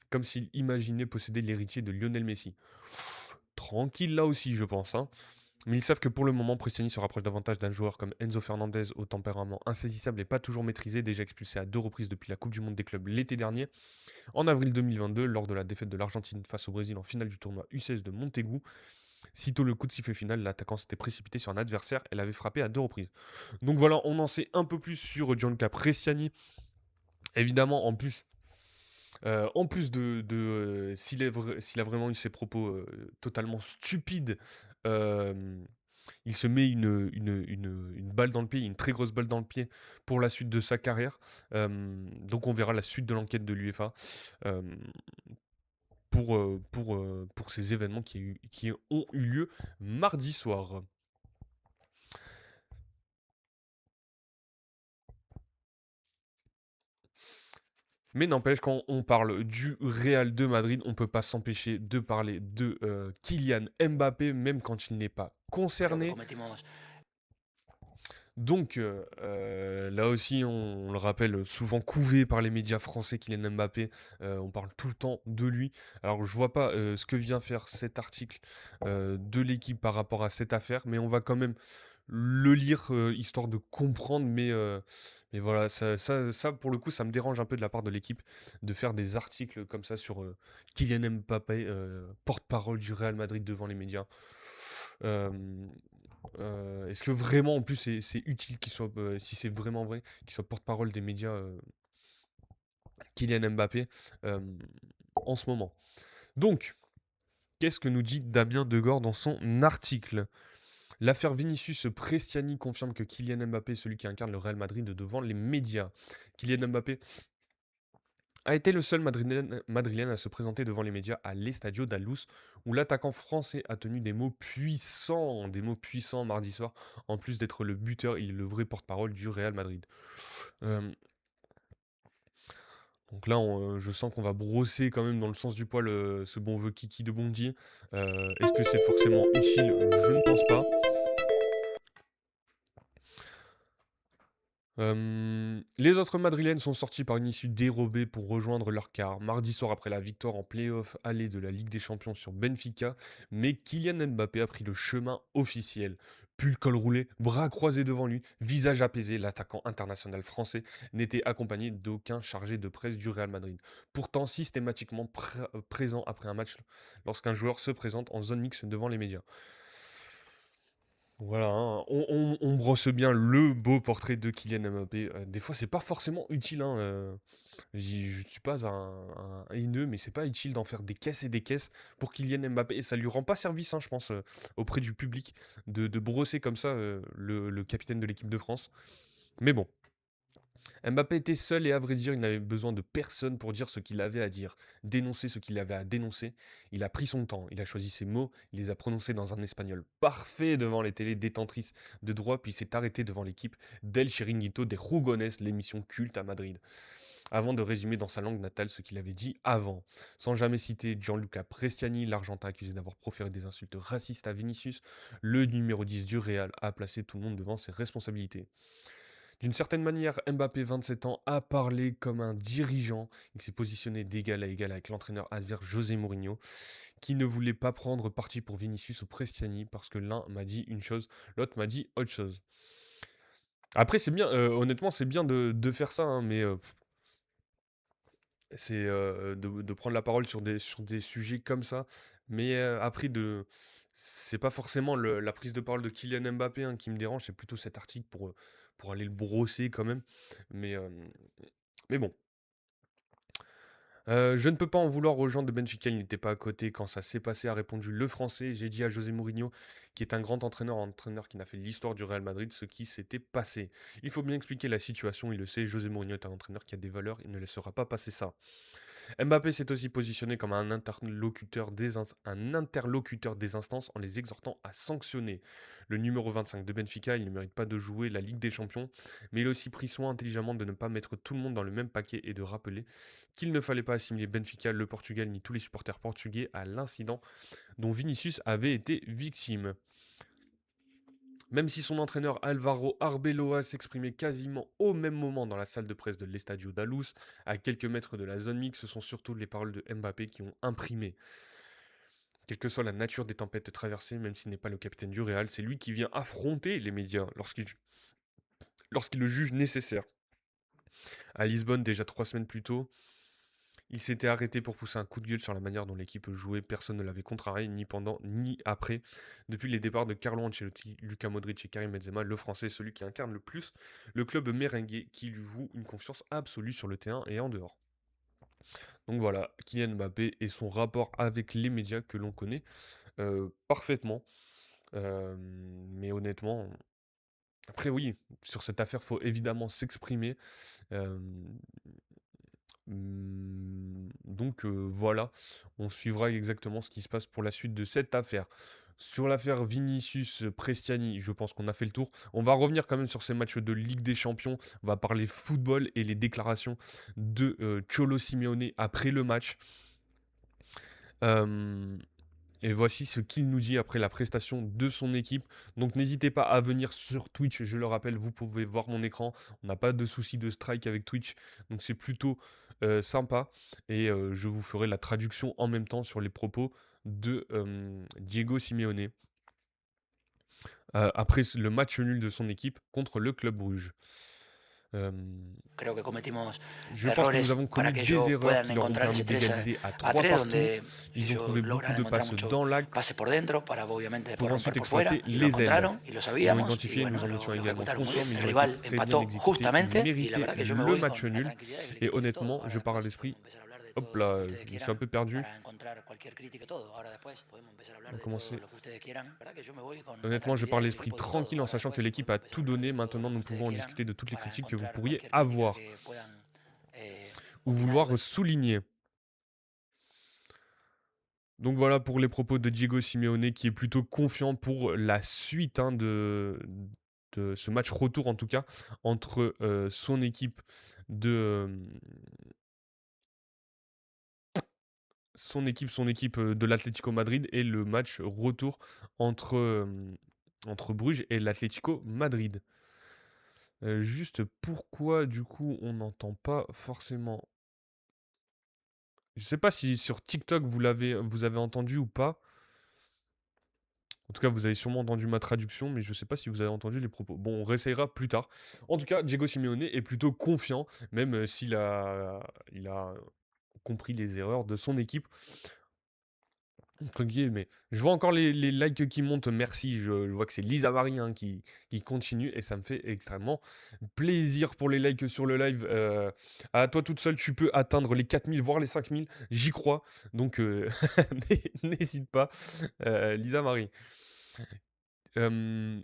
comme s'il imaginait posséder l'héritier de Lionel Messi. Tranquille là aussi, je pense, hein. Mais ils savent que pour le moment, Prestiani se rapproche davantage d'un joueur comme Enzo Fernandez au tempérament insaisissable et pas toujours maîtrisé, déjà expulsé à 2 reprises depuis la Coupe du Monde des clubs l'été dernier. En avril 2022, lors de la défaite de l'Argentine face au Brésil en finale du tournoi U16 de Montegu, sitôt le coup de sifflet final, l'attaquant s'était précipité sur un adversaire et l'avait frappé à 2 reprises. Donc voilà, on en sait un peu plus sur Gianluca Prestiani. Évidemment, en plus s'il a vraiment eu ces propos totalement stupides, euh, il se met une balle dans le pied, une très grosse balle dans le pied pour la suite de sa carrière. Donc on verra la suite de l'enquête de l'UEFA pour ces événements qui ont eu lieu mardi soir. Mais n'empêche, quand on parle du Real de Madrid, on ne peut pas s'empêcher de parler de Kylian Mbappé, même quand il n'est pas concerné. Donc là aussi, on le rappelle, souvent couvé par les médias français, Kylian Mbappé, on parle tout le temps de lui. Alors je vois pas ce que vient faire cet article de l'équipe par rapport à cette affaire, mais on va quand même le lire histoire de comprendre, mais voilà, ça, pour le coup, ça me dérange un peu de la part de l'équipe de faire des articles comme ça sur Kylian Mbappé, porte-parole du Real Madrid devant les médias. Euh, Est-ce que vraiment, en plus, c'est utile qu'il soit, si c'est vraiment vrai, qu'il soit porte-parole des médias Kylian Mbappé en ce moment. Donc, qu'est-ce que nous dit Damien Degord dans son article? L'affaire Vinicius Prestiani confirme que Kylian Mbappé est celui qui incarne le Real Madrid devant les médias. Kylian Mbappé a été le seul Madrilène à se présenter devant les médias à l'Estadio da Luz, où l'attaquant français a tenu des mots puissants mardi soir. En plus d'être le buteur, il est le vrai porte-parole du Real Madrid. Euh, donc là, je sens qu'on va brosser quand même dans le sens du poil ce bon vieux Kiki de Bondy. Est-ce que c'est forcément utile? Je ne pense pas. Les autres Madrilènes sont sortis par une issue dérobée pour rejoindre leur quart mardi soir après la victoire en play-off aller de la Ligue des Champions sur Benfica, mais Kylian Mbappé a pris le chemin officiel. Pull col roulé, bras croisés devant lui, visage apaisé, l'attaquant international français n'était accompagné d'aucun chargé de presse du Real Madrid. Pourtant systématiquement présent après un match lorsqu'un joueur se présente en zone mixte devant les médias. Voilà, hein, on brosse bien le beau portrait de Kylian Mbappé. Des fois, c'est pas forcément utile, hein, je suis pas un haineux, mais c'est pas utile d'en faire des caisses et des caisses pour Kylian Mbappé. Et ça lui rend pas service, hein, je pense, auprès du public, de brosser comme ça le capitaine de l'équipe de France. Mais bon, Mbappé était seul et à vrai dire, il n'avait besoin de personne pour dire ce qu'il avait à dire, dénoncer ce qu'il avait à dénoncer. Il a pris son temps, il a choisi ses mots, il les a prononcés dans un espagnol parfait devant les télés détentrices de droit, puis s'est arrêté devant l'équipe d'El Chiringuito de Jugones, l'émission culte à Madrid, avant de résumer dans sa langue natale ce qu'il avait dit avant, sans jamais citer Gianluca Prestiani, l'Argentin accusé d'avoir proféré des insultes racistes à Vinicius. Le numéro 10 du Real a placé tout le monde devant ses responsabilités. D'une certaine manière, Mbappé, 27 ans, a parlé comme un dirigeant. Il s'est positionné d'égal à égal avec l'entraîneur adverse José Mourinho, qui ne voulait pas prendre parti pour Vinicius ou Prestiani parce que l'un m'a dit une chose, l'autre m'a dit autre chose. Après, c'est bien, honnêtement, c'est bien de faire ça, hein, mais c'est de prendre la parole sur des sujets comme ça. Mais après, c'est pas forcément la prise de parole de Kylian Mbappé hein, qui me dérange, c'est plutôt cet article pour aller le brosser quand même. Mais, euh, mais bon. Je ne peux pas en vouloir aux gens de Benfica, il n'était pas à côté quand ça s'est passé, a répondu le Français. J'ai dit à José Mourinho, qui est un grand entraîneur qui n'a fait l'histoire du Real Madrid, ce qui s'était passé. Il faut bien expliquer la situation, il le sait, José Mourinho est un entraîneur qui a des valeurs, il ne laissera pas passer ça. Mbappé s'est aussi positionné comme un interlocuteur des instances en les exhortant à sanctionner. Le numéro 25 de Benfica, il ne mérite pas de jouer la Ligue des Champions, mais il a aussi pris soin intelligemment de ne pas mettre tout le monde dans le même paquet et de rappeler qu'il ne fallait pas assimiler Benfica, le Portugal ni tous les supporters portugais à l'incident dont Vinicius avait été victime. Même si son entraîneur Álvaro Arbeloa s'exprimait quasiment au même moment dans la salle de presse de l'Estadio da Luz, à quelques mètres de la zone mixte, ce sont surtout les paroles de Mbappé qui ont imprimé. Quelle que soit la nature des tempêtes traversées, même s'il n'est pas le capitaine du Real, c'est lui qui vient affronter les médias lorsqu'il le juge nécessaire. À Lisbonne, déjà 3 semaines plus tôt, il s'était arrêté pour pousser un coup de gueule sur la manière dont l'équipe jouait. Personne ne l'avait contrarié, ni pendant, ni après. Depuis les départs de Carlo Ancelotti, Luka Modric et Karim Benzema, le Français est celui qui incarne le plus le club merengue qui lui voue une confiance absolue sur le terrain et en dehors. Donc voilà, Kylian Mbappé et son rapport avec les médias que l'on connaît parfaitement. Mais honnêtement, après oui, sur cette affaire, faut évidemment s'exprimer. Euh, donc voilà, on suivra exactement ce qui se passe pour la suite de cette affaire. Sur l'affaire Vinicius Prestiani, je pense qu'on a fait le tour. On va revenir quand même sur ces matchs de Ligue des Champions. On va parler football et les déclarations de Cholo Simeone après le match. Euh, et voici ce qu'il nous dit après la prestation de son équipe. Donc n'hésitez pas à venir sur Twitch, je le rappelle, vous pouvez voir mon écran. On n'a pas de souci de strike avec Twitch, donc c'est plutôt sympa. Et je vous ferai la traduction en même temps sur les propos de Diego Simeone après le match nul de son équipe contre le Club Bruges. Euh, Creo que cometimos je pense que nous errores avons para commis que des ellos erreurs puedan qui leur ont encontrar permis ese 3 d'égaliser à a 3 3 partout. donde Ils ont ellos trouvé beaucoup logran de encontrar passes mucho dans pase l'axe por dentro para obviamente después pour romper ensuite por fuera exploiter y lo les ailes. encontraron y lo Ils l'ont sabíamos y identifié, nous bueno, en étions lo également ejecutaron muy bien. conscients, mais El ils ont été rival très bien empató exécutés. Ils justamente y la méritaient verdad que yo me le voy match con la nul. tranquilidad del Et equipo y de todo. honnêtement, Ahora je pars à después l'esprit. podemos empezar a hablar de Hop todo lo que là, ustedes je me suis un quieran peu perdu. para encontrar cualquier crítica y todo. Ahora después podemos empezar a On hablar va de todo commencer. lo que ustedes quieran. La verdad que yo me voy con la Honnêtement, je pars tranquilidad del l'esprit equipo y de todo. tranquille en Ahora sachant que después l'équipe a podemos tout empezar a hablar de donné. todo Maintenant, lo que nous ustedes pouvons en quieran discuter de toutes les para critiques que vous encontrar pourriez cualquier crítica avoir que puedan ou opinar vouloir souligner. Donc voilà pour les propos de Diego Simeone qui est plutôt confiant pour la suite de ce match retour en tout cas entre son équipe de son équipe de l'Atlético Madrid et le match retour entre Bruges et l'Atlético Madrid. Juste pourquoi du coup on n'entend pas forcément. Je sais pas si sur TikTok vous avez entendu ou pas. En tout cas, vous avez sûrement entendu ma traduction, mais je ne sais pas si vous avez entendu les propos. Bon, on réessayera plus tard. En tout cas, Diego Simeone est plutôt confiant, même s'il a compris les erreurs de son équipe. Entre guillemets. Je vois encore les likes qui montent, merci. Je vois que c'est Lisa Marie hein, qui continue et ça me fait extrêmement plaisir pour les likes sur le live. À toi toute seule, tu peux atteindre les 4000, voire les 5000. J'y crois. Donc, n'hésite pas, Lisa Marie.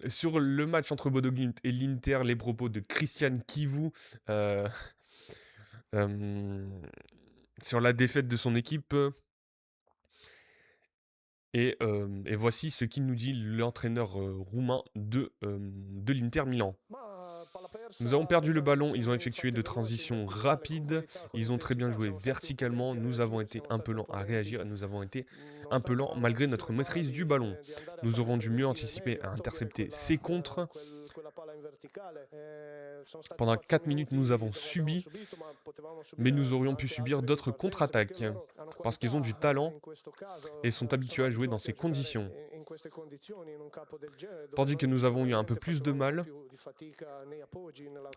Sur le match entre Bodo Glimt et l'Inter, les propos de Christian Kivu euh, sur la défaite de son équipe. Et voici ce qu'il nous dit l'entraîneur roumain de l'Inter Milan. Nous avons perdu le ballon, ils ont effectué de transitions rapides, ils ont très bien joué verticalement, nous avons été un peu lents à réagir et nous avons été un peu lents malgré notre maîtrise du ballon. Nous aurons dû mieux anticiper à intercepter ces contres. Pendant 4 minutes, nous avons subi, mais nous aurions pu subir d'autres contre-attaques parce qu'ils ont du talent et sont habitués à jouer dans ces conditions. Tandis que nous avons eu un peu plus de mal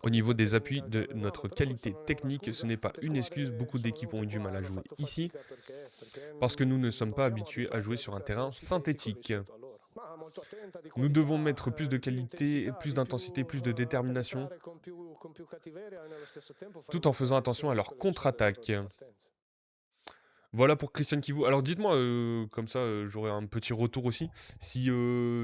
au niveau des appuis de notre qualité technique, ce n'est pas une excuse, beaucoup d'équipes ont eu du mal à jouer ici parce que nous ne sommes pas habitués à jouer sur un terrain synthétique. Nous devons mettre plus de qualité, plus d'intensité, plus de détermination, tout en faisant attention à leur contre-attaque. Voilà pour Christian Kivu. Alors dites-moi, comme ça j'aurai un petit retour aussi, si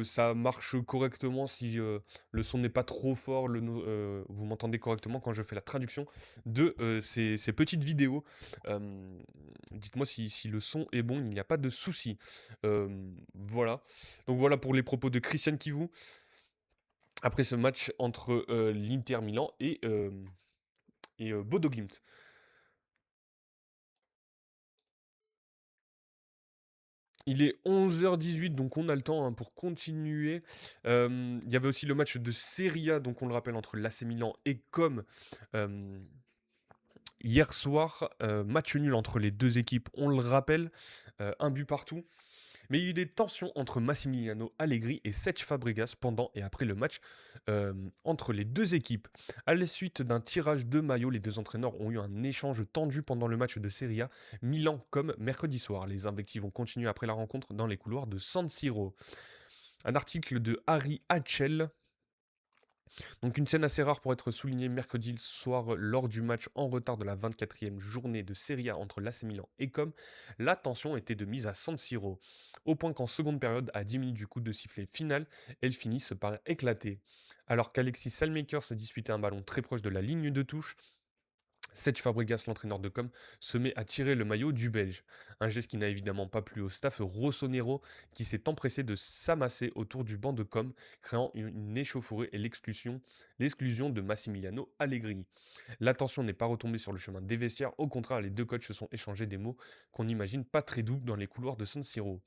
ça marche correctement, si le son n'est pas trop fort, vous m'entendez correctement quand je fais la traduction de ces petites vidéos. Dites-moi si le son est bon, il n'y a pas de souci. Voilà. Donc voilà pour les propos de Christian Kivu. Après ce match entre l'Inter Milan et Bodo Glimt. Il est 11h18, donc on a le temps hein, pour continuer. Il y avait aussi le match de Serie A, donc on le rappelle, entre l'AC Milan et Com. Hier soir, match nul entre les deux équipes, on le rappelle, un but partout. Mais il y a eu des tensions entre Massimiliano Allegri et Cesc Fabregas pendant et après le match entre les deux équipes. À la suite d'un tirage de maillot, les deux entraîneurs ont eu un échange tendu pendant le match de Serie A, Milan comme mercredi soir. Les invectives ont continué après la rencontre dans les couloirs de San Siro. Un article de Harry Hatchell. Donc une scène assez rare pour être soulignée mercredi soir lors du match en retard de la 24e journée de Serie A entre l'AC Milan et Com. La tension était de mise à San Siro, au point qu'en seconde période, à 10 minutes du coup de sifflet final, elles finissent par éclater. Alors qu'Alexis Salmaker se disputait un ballon très proche de la ligne de touche, Cesc Fabregas, l'entraîneur de Com, se met à tirer le maillot du Belge. Un geste qui n'a évidemment pas plu au staff rossonero qui s'est empressé de s'amasser autour du banc de Com, créant une échauffourée et l'exclusion de Massimiliano Allegri. La tension n'est pas retombée sur le chemin des vestiaires, au contraire, les deux coachs se sont échangés des mots qu'on n'imagine pas très doux dans les couloirs de San Siro.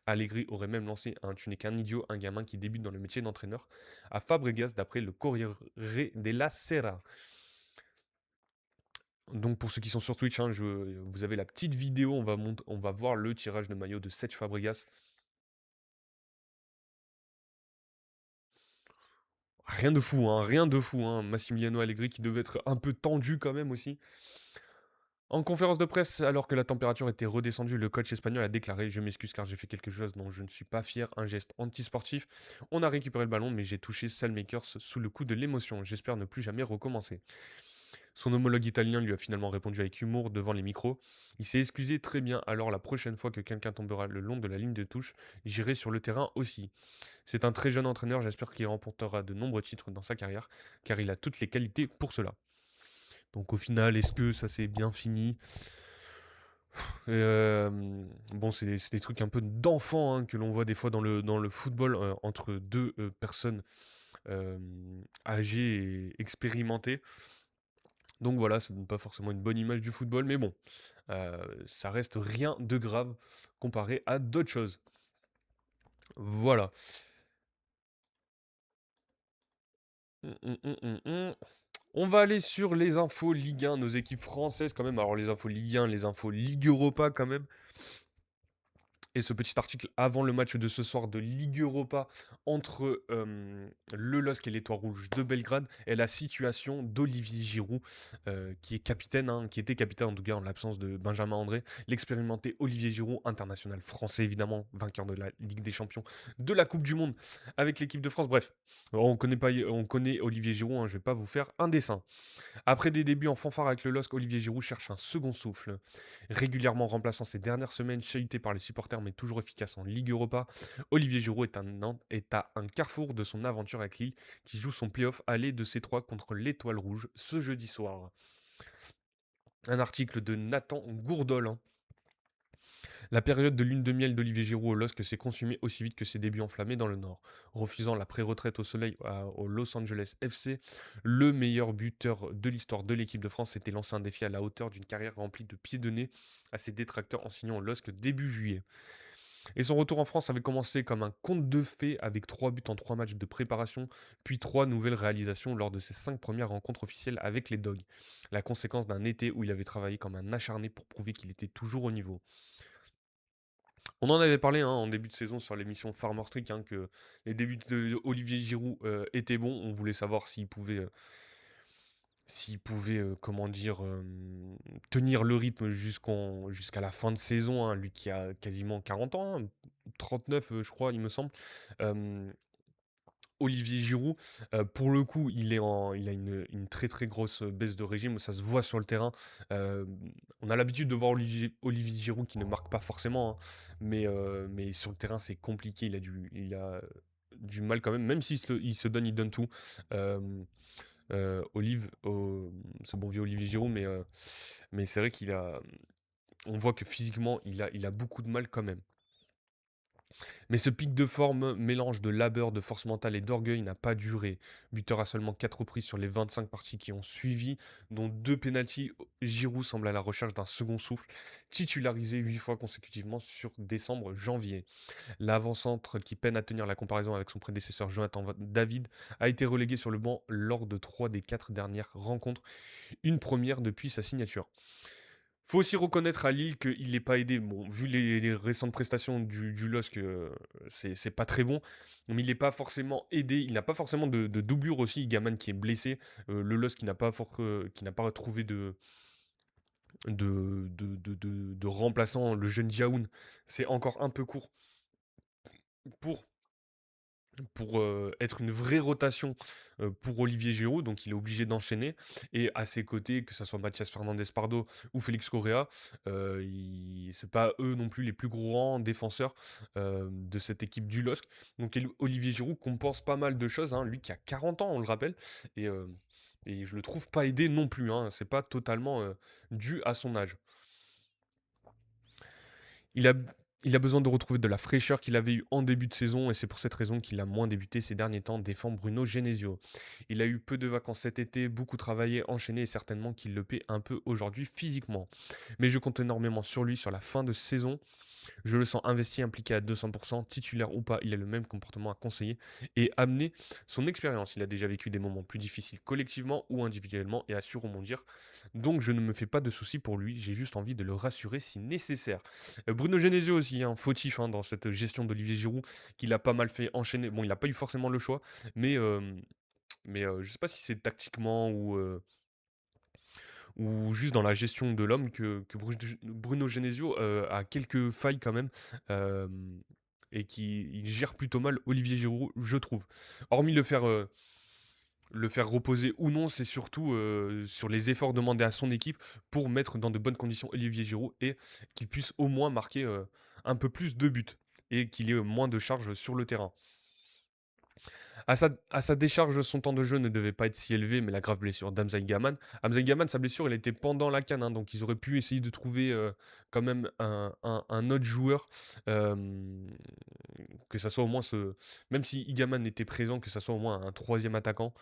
Allegri aurait même lancé un "tu n'es qu'un idiot, un gamin qui débute dans le métier d'entraîneur" à Fabregas d'après le Corriere della Sera. Donc pour ceux qui sont sur Twitch, hein, vous avez la petite vidéo, on va voir le tirage de maillot de Cesc Fabregas. rien de fou, hein. Massimiliano Allegri qui devait être un peu tendu quand même aussi. En conférence de presse, alors que la température était redescendue, le coach espagnol a déclaré: «Je m'excuse car j'ai fait quelque chose dont je ne suis pas fier, un geste antisportif. On a récupéré le ballon, mais j'ai touché Salmakers sous le coup de l'émotion. J'espère ne plus jamais recommencer.» Son homologue italien lui a finalement répondu avec humour devant les micros. Il s'est excusé très bien, alors la prochaine fois que quelqu'un tombera le long de la ligne de touche, j'irai sur le terrain aussi. C'est un très jeune entraîneur, j'espère qu'il remportera de nombreux titres dans sa carrière, car il a toutes les qualités pour cela. Donc au final, est-ce que ça s'est bien fini? Euh, Bon, c'est des trucs un peu d'enfant hein, que l'on voit des fois dans le football entre deux personnes euh, âgées et expérimentées. Donc voilà, ça donne pas forcément une bonne image du football, mais bon, ça reste rien de grave comparé à d'autres choses. Voilà. Hum. On va aller sur les infos Ligue 1, nos équipes françaises quand même. Alors les infos Ligue 1, les infos Ligue Europa quand même. Et ce petit article avant le match de ce soir de Ligue Europa entre le LOSC et l'Étoile Rouge de Belgrade et la situation d'Olivier Giroud, qui est capitaine, hein, qui était capitaine en tout cas en l'absence de Benjamin André. L'expérimenté Olivier Giroud, international français évidemment, vainqueur de la Ligue des Champions, de la Coupe du Monde avec l'équipe de France. Bref, on connaît Olivier Giroud, hein, je ne vais pas vous faire un dessin. Après des débuts en fanfare avec le LOSC, Olivier Giroud cherche un second souffle. Régulièrement remplaçant ces dernières semaines, chahuté par les supporters mais toujours efficace en Ligue Europa, Olivier Giroud est à un carrefour de son aventure avec Lille qui joue son play-off aller de C3 contre l'Étoile Rouge ce jeudi soir. Un article de Nathan Gourdol, hein. La période de lune de miel d'Olivier Giroud au LOSC s'est consumée aussi vite que ses débuts enflammés dans le Nord. Refusant la pré-retraite au soleil au Los Angeles FC, le meilleur buteur de l'histoire de l'équipe de France s'était lancé un défi à la hauteur d'une carrière remplie de pieds de nez à ses détracteurs en signant au LOSC début juillet. Et son retour en France avait commencé comme un conte de fées avec 3 buts en 3 matchs de préparation, puis 3 nouvelles réalisations lors de ses 5 premières rencontres officielles avec les Dogs. La conséquence d'un été où il avait travaillé comme un acharné pour prouver qu'il était toujours au niveau. On en avait parlé hein, en début de saison sur l'émission Farmer Streak, hein, que les débuts de Olivier Giroud étaient bons. On voulait savoir s'il pouvait comment dire, tenir le rythme jusqu'à la fin de saison. Hein, lui qui a quasiment 40 ans, hein, 39 je crois, il me semble. Euh, Olivier Giroud, pour le coup, il a une très très grosse baisse de régime, ça se voit sur le terrain. Euh, on a l'habitude de voir Olivier Giroud qui ne marque pas forcément, hein, mais sur le terrain c'est compliqué, il a du mal quand même, même s'il se donne, il donne tout. Euh, ce bon vieux Olivier Giroud, mais c'est vrai on voit que physiquement il a beaucoup de mal quand même. Mais ce pic de forme, mélange de labeur, de force mentale et d'orgueil n'a pas duré. Buteur à seulement 4 reprises sur les 25 parties qui ont suivi, dont 2 pénaltys, Giroud semble à la recherche d'un second souffle, titularisé 8 fois consécutivement sur décembre-janvier. L'avant-centre qui peine à tenir la comparaison avec son prédécesseur Jonathan David a été relégué sur le banc lors de 3 des 4 dernières rencontres, une première depuis sa signature. Faut aussi reconnaître à Lille qu'il n'est pas aidé. Bon, vu les récentes prestations du LOSC, c'est pas très bon. Mais il n'est pas forcément aidé. Il n'a pas forcément de doublure aussi. Gaman qui est blessé. Le LOSC qui n'a pas trouvé de remplaçant. Le jeune Diaoun, c'est encore un peu court pour être une vraie rotation pour Olivier Giroud, donc il est obligé d'enchaîner. Et à ses côtés, que ce soit Mathias Fernandez Pardo ou Félix Correa, c'est pas eux non plus les plus grands défenseurs de cette équipe du LOSC. Donc Olivier Giroud compense pas mal de choses, hein, lui qui a 40 ans, on le rappelle, et, euh, et je le trouve pas aidé non plus, hein, c'est pas totalement dû à son âge. Il a, il a besoin de retrouver de la fraîcheur qu'il avait eue en début de saison et c'est pour cette raison qu'il a moins débuté ces derniers temps, défend Bruno Genesio. Il a eu peu de vacances cet été, beaucoup travaillé, enchaîné et certainement qu'il le paie un peu aujourd'hui physiquement. Mais je compte énormément sur lui sur la fin de saison. Je le sens investi, impliqué à 200%, titulaire ou pas, il a le même comportement à conseiller et amener son expérience. Il a déjà vécu des moments plus difficiles collectivement ou individuellement et a su rebondir. Donc je ne me fais pas de soucis pour lui, j'ai juste envie de le rassurer si nécessaire. Bruno Genesio aussi, hein, fautif hein, dans cette gestion d'Olivier Giroud, qu'il a pas mal fait enchaîner. Bon, il n'a pas eu forcément le choix, mais Mais je sais pas si c'est tactiquement ou juste dans la gestion de l'homme que Bruno Genesio a quelques failles quand même. Et qui il gère plutôt mal Olivier Giroud, je trouve. Hormis le faire reposer ou non, c'est surtout sur les efforts demandés à son équipe pour mettre dans de bonnes conditions Olivier Giroud et qu'il puisse au moins marquer un peu plus de buts et qu'il ait moins de charges sur le terrain. À sa décharge, son temps de jeu ne devait pas être si élevé, mais la grave blessure d'Hamza Gaman. Hamza Gaman, sa blessure, elle était pendant la CAN, hein, donc ils auraient pu essayer de trouver quand même un autre joueur, euh, que ça soit au moins ce. Même si Igaman était présent, que ça soit au moins un troisième attaquant.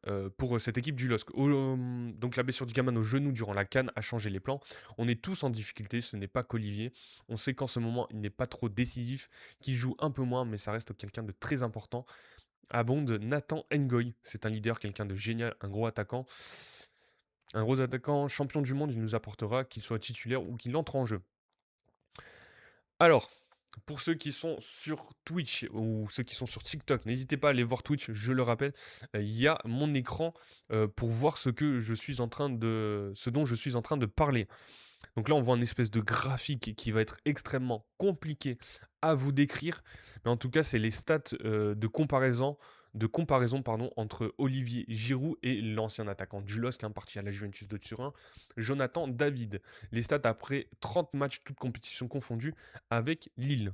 euh, pour cette équipe du LOSC. Donc la blessure d'Igaman au genou durant la CAN a changé les plans. On est tous en difficulté, ce n'est pas qu'Olivier. On sait qu'en ce moment, il n'est pas trop décisif, qu'il joue un peu moins, mais ça reste quelqu'un de très important. Abonde Nathan Ngoy, c'est un leader, quelqu'un de génial, un gros attaquant. Un gros attaquant champion du monde, il nous apportera qu'il soit titulaire ou qu'il entre en jeu. Alors, pour ceux qui sont sur Twitch ou ceux qui sont sur TikTok, n'hésitez pas à aller voir Twitch, je le rappelle, il y a mon écran pour voir ce dont je suis en train de parler. Donc là, on voit un espèce de graphique qui va être extrêmement compliqué à vous décrire, mais en tout cas, c'est les stats de comparaison pardon, entre Olivier Giroud et l'ancien attaquant du LOSC, parti à la Juventus de Turin, Jonathan David. Les stats après 30 matchs, toutes compétitions confondues, avec Lille.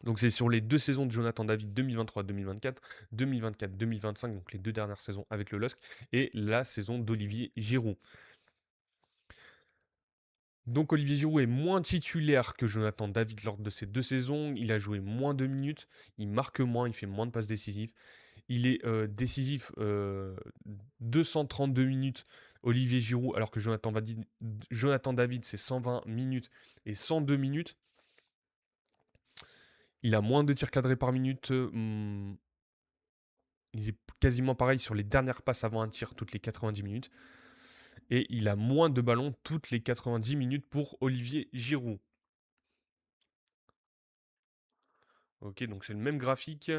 Donc c'est sur les 2 saisons de Jonathan David 2023-2024, 2024-2025, donc les 2 dernières saisons avec le LOSC, et la saison d'Olivier Giroud. Donc Olivier Giroud est moins titulaire que Jonathan David lors de ces 2 saisons. Il a joué moins de minutes, il marque moins, il fait moins de passes décisives. Il est décisif 232 minutes Olivier Giroud, alors que Jonathan David c'est 120 minutes et 102 minutes. Il a moins de tirs cadrés par minute. Il est quasiment pareil sur les dernières passes avant un tir toutes les 90 minutes. Et il a moins de ballons toutes les 90 minutes pour Olivier Giroud. Ok, donc c'est le même graphique.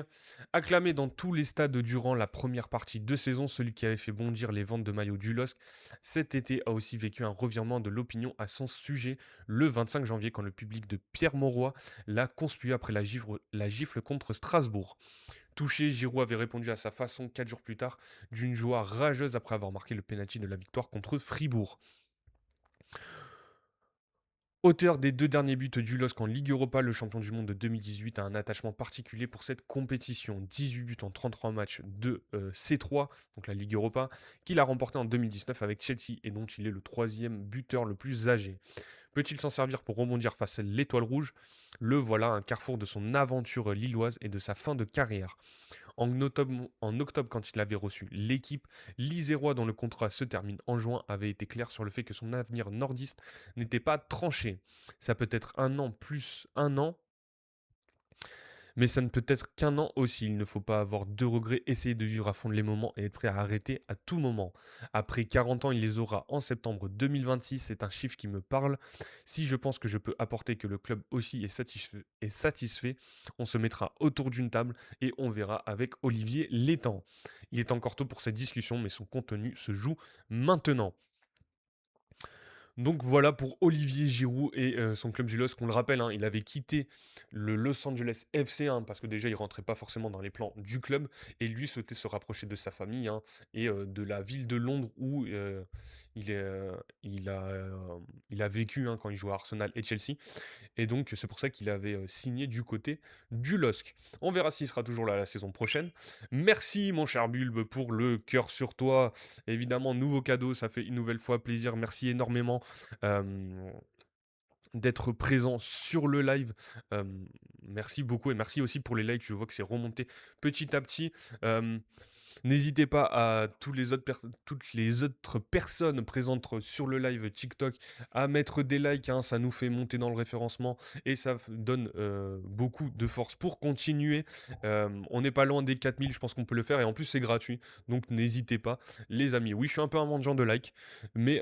Acclamé dans tous les stades durant la première partie de saison, celui qui avait fait bondir les ventes de maillots du LOSC cet été a aussi vécu un revirement de l'opinion à son sujet le 25 janvier quand le public de Pierre Mauroy l'a conspué après la gifle contre Strasbourg. Touché, Giroud avait répondu à sa façon 4 jours plus tard d'une joie rageuse après avoir marqué le pénalty de la victoire contre Fribourg. Auteur des 2 derniers buts du LOSC en Ligue Europa, le champion du monde de 2018 a un attachement particulier pour cette compétition. 18 buts en 33 matchs de C3, donc la Ligue Europa, qu'il a remporté en 2019 avec Chelsea et dont il est le 3e buteur le plus âgé. Peut-il s'en servir pour rebondir face à l'Étoile Rouge? Le voilà, un carrefour de son aventure lilloise et de sa fin de carrière. En octobre, quand il avait reçu l'équipe, l'Isérois, dont le contrat se termine en juin, avait été clair sur le fait que son avenir nordiste n'était pas tranché. Ça peut être un an plus un an, mais ça ne peut être qu'un an aussi. Il ne faut pas avoir de regrets, essayer de vivre à fond les moments et être prêt à arrêter à tout moment. Après 40 ans, il les aura en septembre 2026. C'est un chiffre qui me parle. Si je pense que je peux apporter que le club aussi est satisfait, on se mettra autour d'une table et on verra avec Olivier Létang. Il est encore tôt pour cette discussion, mais son contenu se joue maintenant. Donc voilà pour Olivier Giroud et son club du LOSC. On le rappelle, il avait quitté le Los Angeles FC parce que déjà il rentrait pas forcément dans les plans du club et lui souhaitait se rapprocher de sa famille et de la ville de Londres où il, est, il a vécu quand il jouait à Arsenal et Chelsea. Et donc c'est pour ça qu'il avait signé du côté du LOSC. On verra s'il sera toujours là la saison prochaine. Merci mon cher Bulbe pour le cœur sur toi. Évidemment, nouveau cadeau, ça fait une nouvelle fois plaisir. Merci énormément d'être présent sur le live. Merci beaucoup et merci aussi pour les likes. Je vois que c'est remonté petit à petit. N'hésitez pas à toutes les autres personnes présentes sur le live TikTok à mettre des likes, ça nous fait monter dans le référencement et ça donne beaucoup de force pour continuer. On n'est pas loin des 4000, je pense qu'on peut le faire et en plus c'est gratuit, donc n'hésitez pas les amis. Oui, je suis un peu un mendiant de likes, mais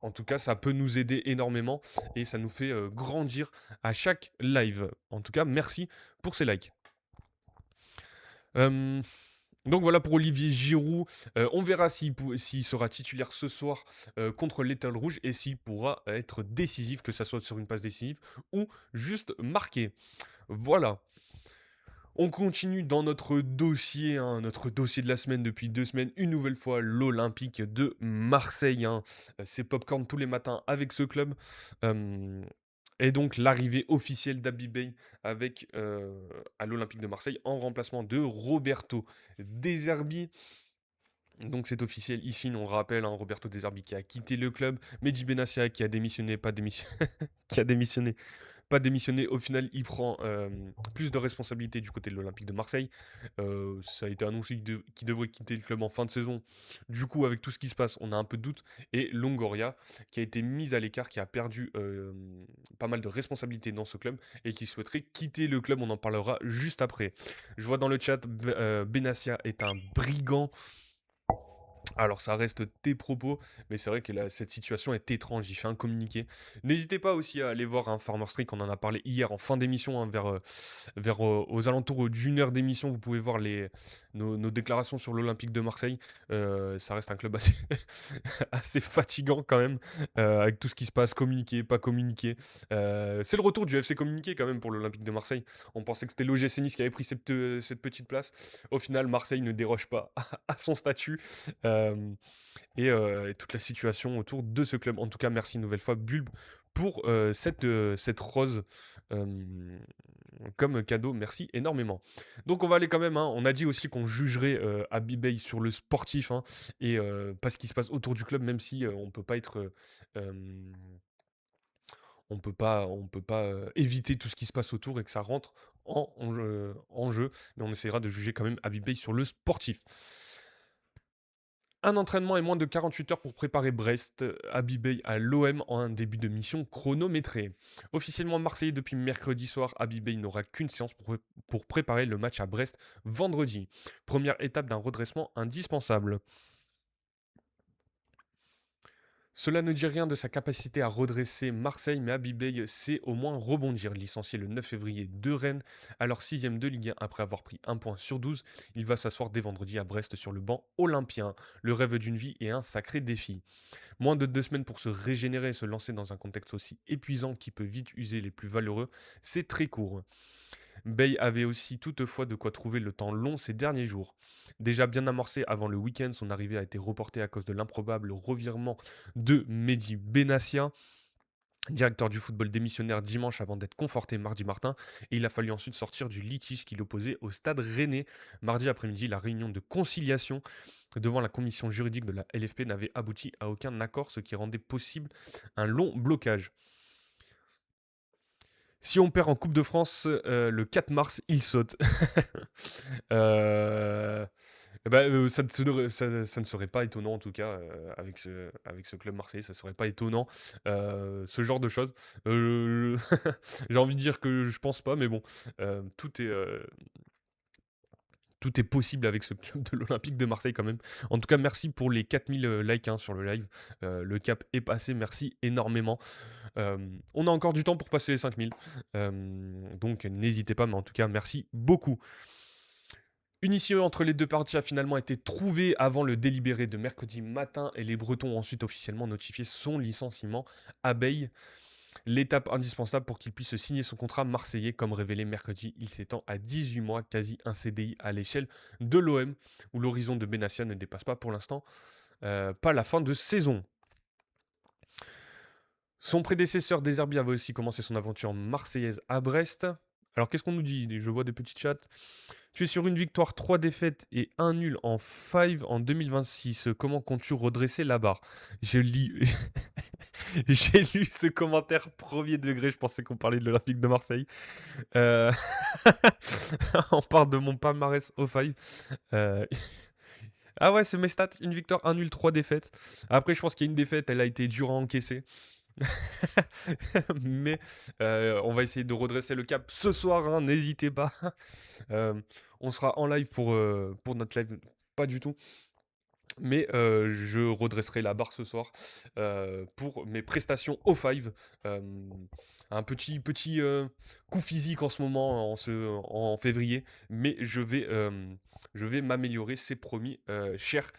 en tout cas ça peut nous aider énormément et ça nous fait grandir à chaque live. En tout cas, merci pour ces likes. Euh, donc voilà pour Olivier Giroud. On verra s'il sera titulaire ce soir contre l'Étoile Rouge et s'il pourra être décisif, que ça soit sur une passe décisive ou juste marqué. Voilà. On continue dans notre dossier, hein, notre dossier de la semaine depuis 2 semaines. Une nouvelle fois, l'Olympique de Marseille, hein. C'est Popcorn tous les matins avec ce club. Euh, et donc l'arrivée officielle d'Abibay avec à l'Olympique de Marseille en remplacement de Roberto De Zerbi. Donc c'est officiel ici, on le rappelle, hein, Roberto De Zerbi qui a quitté le club, Mehdi Benassia qui a démissionné, pas démissionné, qui a démissionné, pas démissionné. Au final, il prend plus de responsabilités du côté de l'Olympique de Marseille. Ça a été annoncé qu'il devrait quitter le club en fin de saison. Du coup, avec tout ce qui se passe, on a un peu de doute. Et Longoria, qui a été mise à l'écart, qui a perdu pas mal de responsabilités dans ce club et qui souhaiterait quitter le club. On en parlera juste après. Je vois dans le chat, Benassia est un brigand. Alors ça reste tes propos, mais c'est vrai que cette situation est étrange, il fait un communiqué. N'hésitez pas aussi à aller voir un Farmer Streak, on en a parlé hier en fin d'émission, hein, aux alentours d'une heure d'émission, vous pouvez voir nos déclarations sur l'Olympique de Marseille. Ça reste un club assez, assez fatigant quand même, avec tout ce qui se passe, communiqué, pas communiqué. C'est le retour du FC communiqué quand même pour l'Olympique de Marseille. On pensait que c'était l'OGC Nice qui avait pris cette petite place. Au final, Marseille ne déroge pas à son statut. Et toute la situation autour de ce club. En tout cas, merci une nouvelle fois, Bulbe, pour cette rose comme cadeau. Merci énormément. Donc, on va aller quand même. Hein, on a dit aussi qu'on jugerait Abibay sur le sportif et pas ce qui se passe autour du club, même si on peut pas être. On peut pas éviter tout ce qui se passe autour et que ça rentre en jeu. Mais on essaiera de juger quand même Abibay sur le sportif. Un entraînement et moins de 48 heures pour préparer Brest, Abibay à l'OM en un début de mission chronométré. Officiellement marseillais depuis mercredi soir, Abibay n'aura qu'une séance pour préparer le match à Brest vendredi. Première étape d'un redressement indispensable. Cela ne dit rien de sa capacité à redresser Marseille, mais Abibay sait au moins rebondir. Licencié le 9 février de Rennes, alors 6ème de Ligue 1 après avoir pris 1 point sur 12, il va s'asseoir dès vendredi à Brest sur le banc olympien. Le rêve d'une vie et un sacré défi. Moins de 2 semaines pour se régénérer et se lancer dans un contexte aussi épuisant qui peut vite user les plus valeureux, c'est très court. Bay avait aussi toutefois de quoi trouver le temps long ces derniers jours. Déjà bien amorcé avant le week-end, son arrivée a été reportée à cause de l'improbable revirement de Mehdi Benassia, directeur du football démissionnaire dimanche avant d'être conforté mardi matin, et il a fallu ensuite sortir du litige qui l'opposait au Stade Rennais. Mardi après-midi, la réunion de conciliation devant la commission juridique de la LFP n'avait abouti à aucun accord, ce qui rendait possible un long blocage. Si on perd en Coupe de France le 4 mars, il saute. Euh, ça ne serait pas étonnant en tout cas avec ce club marseillais, ça ne serait pas étonnant ce genre de choses. J'ai envie de dire que je pense pas, mais bon, tout est possible avec ce club de l'Olympique de Marseille quand même. En tout cas, merci pour les 4000 likes sur le live. Le cap est passé, merci énormément. On a encore du temps pour passer les 5000. Donc n'hésitez pas, mais en tout cas, merci beaucoup. Une issue entre les deux parties a finalement été trouvée avant le délibéré de mercredi matin et les Bretons ont ensuite officiellement notifié son licenciement à Bay. L'étape indispensable pour qu'il puisse signer son contrat marseillais, comme révélé mercredi, il s'étend à 18 mois, quasi un CDI à l'échelle de l'OM, où l'horizon de Benassia ne dépasse pas pour l'instant pas la fin de saison. Son prédécesseur De Zerbi avait aussi commencé son aventure marseillaise à Brest. Alors qu'est-ce qu'on nous dit? Je vois des petits chats. Tu es sur une victoire, 3 défaites et 1 nul en 5 en 2026. Comment comptes-tu redresser la barre? J'ai lu ce commentaire premier degré. Je pensais qu'on parlait de l'Olympique de Marseille. On parle de mon palmarès au 5. Ah ouais, c'est mes stats. Une victoire, 1 nul, 3 défaites. Après, je pense qu'il y a une défaite. Elle a été dure à encaisser. Mais on va essayer de redresser le cap ce soir, hein, n'hésitez pas. On sera en live pour notre live, pas du tout. Mais je redresserai la barre ce soir pour mes prestations au 5. un petit coup physique en ce moment, en février, mais je vais m'améliorer, c'est promis, cher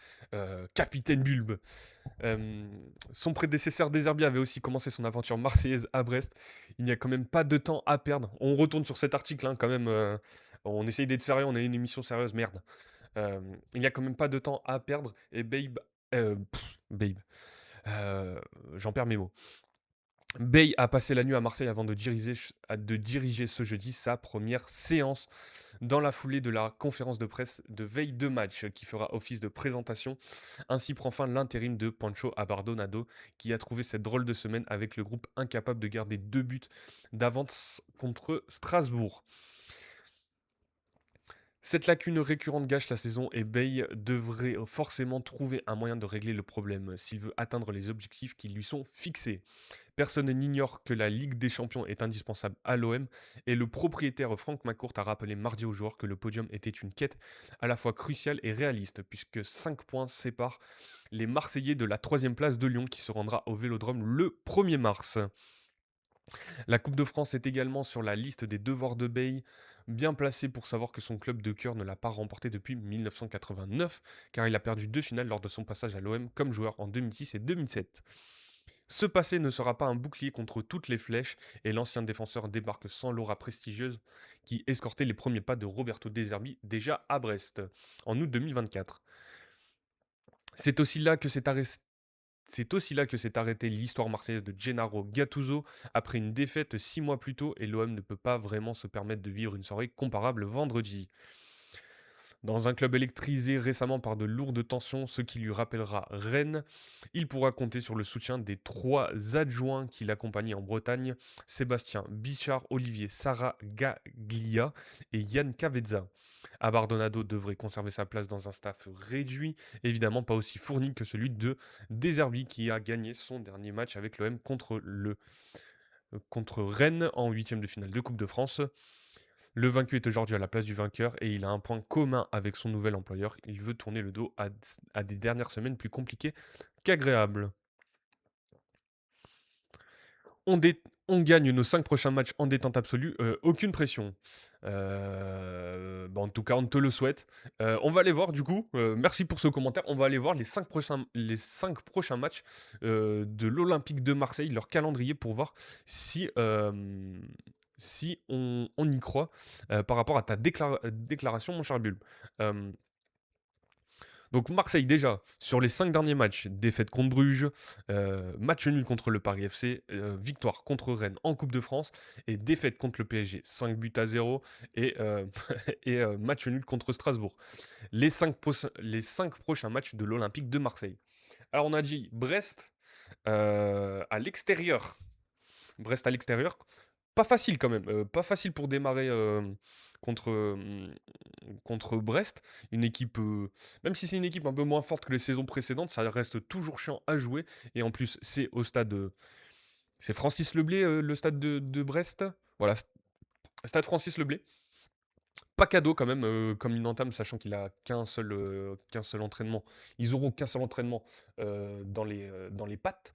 capitaine Bulbe. Son prédécesseur Deserbi avait aussi commencé son aventure marseillaise à Brest. Il n'y a quand même pas de temps à perdre. On retourne sur cet article, hein, quand même. On essaye d'être sérieux, on a une émission sérieuse, merde. Il n'y a quand même pas de temps à perdre. Et Babe. Euh, J'en perds mes mots. Bey a passé la nuit à Marseille avant de diriger ce jeudi sa première séance dans la foulée de la conférence de presse de veille de match qui fera office de présentation. Ainsi prend fin l'intérim de Pancho Abardonado qui a trouvé cette drôle de semaine avec le groupe incapable de garder 2 buts d'avance contre Strasbourg. Cette lacune récurrente gâche la saison et Bey devrait forcément trouver un moyen de régler le problème s'il veut atteindre les objectifs qui lui sont fixés. Personne n'ignore que la Ligue des Champions est indispensable à l'OM et le propriétaire Franck McCourt a rappelé mardi aux joueurs que le podium était une quête à la fois cruciale et réaliste puisque 5 points séparent les Marseillais de la 3e place de Lyon qui se rendra au Vélodrome le 1er mars. La Coupe de France est également sur la liste des devoirs de Bey, bien placé pour savoir que son club de cœur ne l'a pas remporté depuis 1989, car il a perdu 2 finales lors de son passage à l'OM comme joueur en 2006 et 2007. Ce passé ne sera pas un bouclier contre toutes les flèches et l'ancien défenseur débarque sans l'aura prestigieuse qui escortait les premiers pas de Roberto De Zerbi déjà à Brest en août 2024. C'est aussi là que s'est arrêtée l'histoire marseillaise de Gennaro Gattuso après une défaite 6 mois plus tôt et l'OM ne peut pas vraiment se permettre de vivre une soirée comparable vendredi. Dans un club électrisé récemment par de lourdes tensions, ce qui lui rappellera Rennes, il pourra compter sur le soutien des 3 adjoints qui l'accompagnaient en Bretagne, Sébastien Bichard, Olivier Saragaglia et Yann Cavezza. Abardonado devrait conserver sa place dans un staff réduit, évidemment pas aussi fourni que celui de Deserbi qui a gagné son dernier match avec l'OM contre Rennes en 8e de finale de Coupe de France. Le vaincu est aujourd'hui à la place du vainqueur et il a un point commun avec son nouvel employeur. Il veut tourner le dos à des dernières semaines plus compliquées qu'agréables. On gagne nos 5 prochains matchs en détente absolue, aucune pression. En tout cas, on te le souhaite. On va aller voir du coup, merci pour ce commentaire, on va aller voir les 5 prochains matchs de l'Olympique de Marseille, leur calendrier pour voir si on y croit par rapport à ta déclaration, mon cher Bulbe. Donc Marseille déjà, sur les 5 derniers matchs, défaite contre Bruges, match nul contre le Paris FC, victoire contre Rennes en Coupe de France et défaite contre le PSG, 5-0 et, et match nul contre Strasbourg. Les 5 prochains matchs de l'Olympique de Marseille. Alors on a dit Brest à l'extérieur. Brest à l'extérieur, pas facile quand même, pas facile pour démarrer contre, contre Brest. Une équipe, même si c'est une équipe un peu moins forte que les saisons précédentes, ça reste toujours chiant à jouer. Et en plus, c'est au stade. C'est Francis Leblé, le stade de Brest. Voilà, stade Francis Leblé. Pas cadeau quand même, comme une entame, sachant qu'il a qu'un seul entraînement. Ils auront qu'un seul entraînement dans les pattes.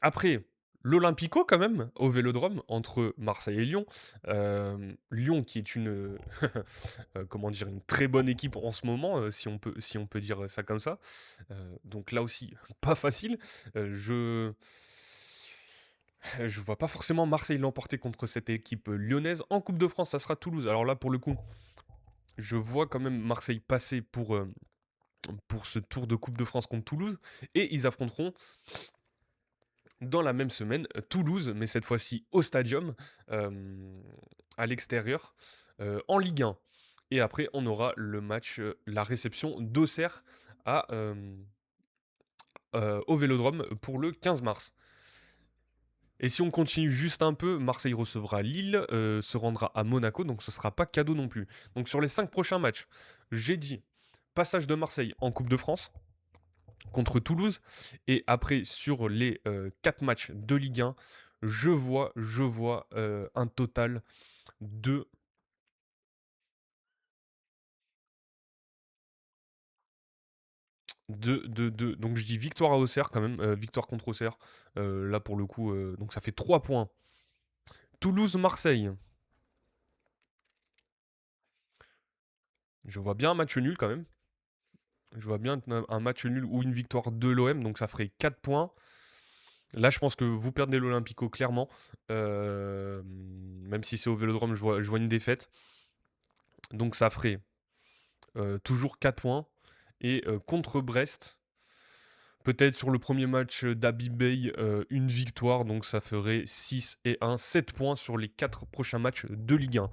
Après, l'Olympico quand même, au Vélodrome, entre Marseille et Lyon. Lyon qui est une, comment dire, une très bonne équipe en ce moment, si on peut dire ça comme ça. Donc là aussi, pas facile. Je vois pas forcément Marseille l'emporter contre cette équipe lyonnaise. En Coupe de France, ça sera Toulouse. Alors là, pour le coup, je vois quand même Marseille passer pour ce tour de Coupe de France contre Toulouse. Et ils affronteront dans la même semaine, Toulouse, mais cette fois-ci au Stadium, à l'extérieur, en Ligue 1. Et après, on aura le match, la réception d'Auxerre au Vélodrome pour le 15 mars. Et si on continue juste un peu, Marseille recevra Lille, se rendra à Monaco, donc ce ne sera pas cadeau non plus. Donc sur les 5 prochains matchs, j'ai dit passage de Marseille en Coupe de France contre Toulouse. Et après, sur les 4 matchs de Ligue 1, je vois un total de... Donc je dis victoire à Auxerre quand même, victoire contre Auxerre. Là pour le coup, donc ça fait 3 points. Toulouse-Marseille. Je vois bien un match nul quand même. Je vois bien un match nul ou une victoire de l'OM, donc ça ferait 4 points. Là, je pense que vous perdez l'Olympico clairement. Même si c'est au Vélodrome, je vois une défaite. Donc ça ferait toujours 4 points. Et contre Brest, peut-être sur le premier match d'Abibey, une victoire. Donc ça ferait 6 et 1, 7 points sur les 4 prochains matchs de Ligue 1.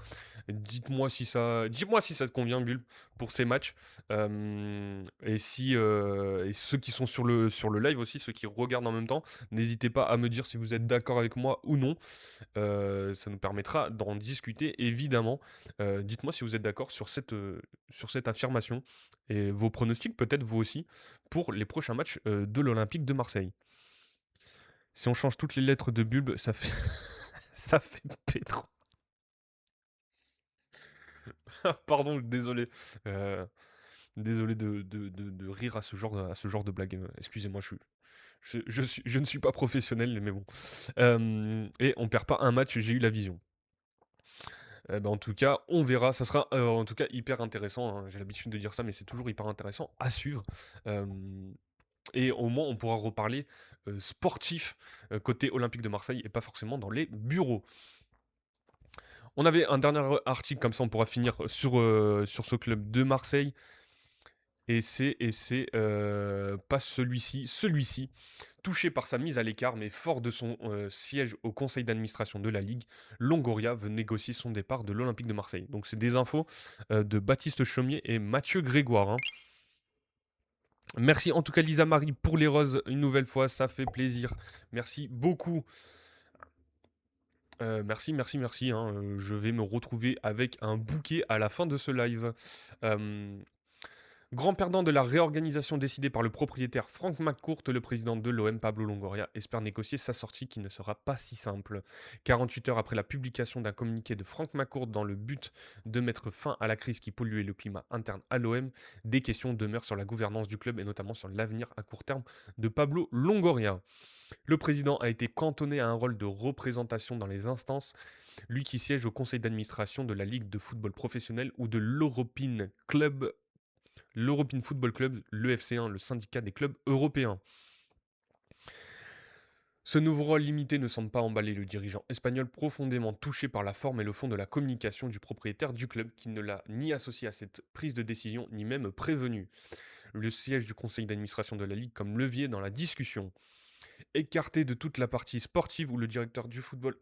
Dis-moi si ça te convient, Bulb, pour ces matchs. Et ceux qui sont sur le live aussi, ceux qui regardent en même temps, n'hésitez pas à me dire si vous êtes d'accord avec moi ou non. Ça nous permettra d'en discuter, évidemment. Dites-moi si vous êtes d'accord sur cette affirmation et vos pronostics, peut-être vous aussi, pour les prochains matchs de l'Olympique de Marseille. Si on change toutes les lettres de Bulb, ça fait, ça fait Pedro. Pardon, désolé. Désolé de rire à ce genre de blague. Excusez-moi, je ne suis pas professionnel, mais bon. Et on perd pas un match, j'ai eu la vision. En tout cas, on verra. Ça sera en tout cas hyper intéressant, hein. J'ai l'habitude de dire ça, mais c'est toujours hyper intéressant à suivre. Euh, et au moins, on pourra reparler sportif côté Olympique de Marseille et pas forcément dans les bureaux. On avait un dernier article, comme ça on pourra finir sur ce club de Marseille. Et c'est pas celui-ci, touché par sa mise à l'écart, mais fort de son siège au conseil d'administration de la Ligue, Longoria veut négocier son départ de l'Olympique de Marseille. Donc c'est des infos de Baptiste Chaumier et Mathieu Grégoire, hein. Merci en tout cas Lisa Marie pour les roses une nouvelle fois, ça fait plaisir. Merci beaucoup. Merci, hein. Je vais me retrouver avec un bouquet à la fin de ce live. Euh, Grand perdant de la réorganisation décidée par le propriétaire Frank McCourt, le président de l'OM Pablo Longoria espère négocier sa sortie qui ne sera pas si simple. 48 heures après la publication d'un communiqué de Frank McCourt dans le but de mettre fin à la crise qui polluait le climat interne à l'OM, des questions demeurent sur la gouvernance du club et notamment sur l'avenir à court terme de Pablo Longoria. Le président a été cantonné à un rôle de représentation dans les instances, lui qui siège au conseil d'administration de la Ligue de football professionnel ou de l'European Football Club, l'EFC1, le syndicat des clubs européens. Ce nouveau rôle limité ne semble pas emballer le dirigeant espagnol, profondément touché par la forme et le fond de la communication du propriétaire du club, qui ne l'a ni associé à cette prise de décision, ni même prévenu. Le siège du conseil d'administration de la Ligue comme levier dans la discussion. Écarté de toute la partie sportive où le directeur du football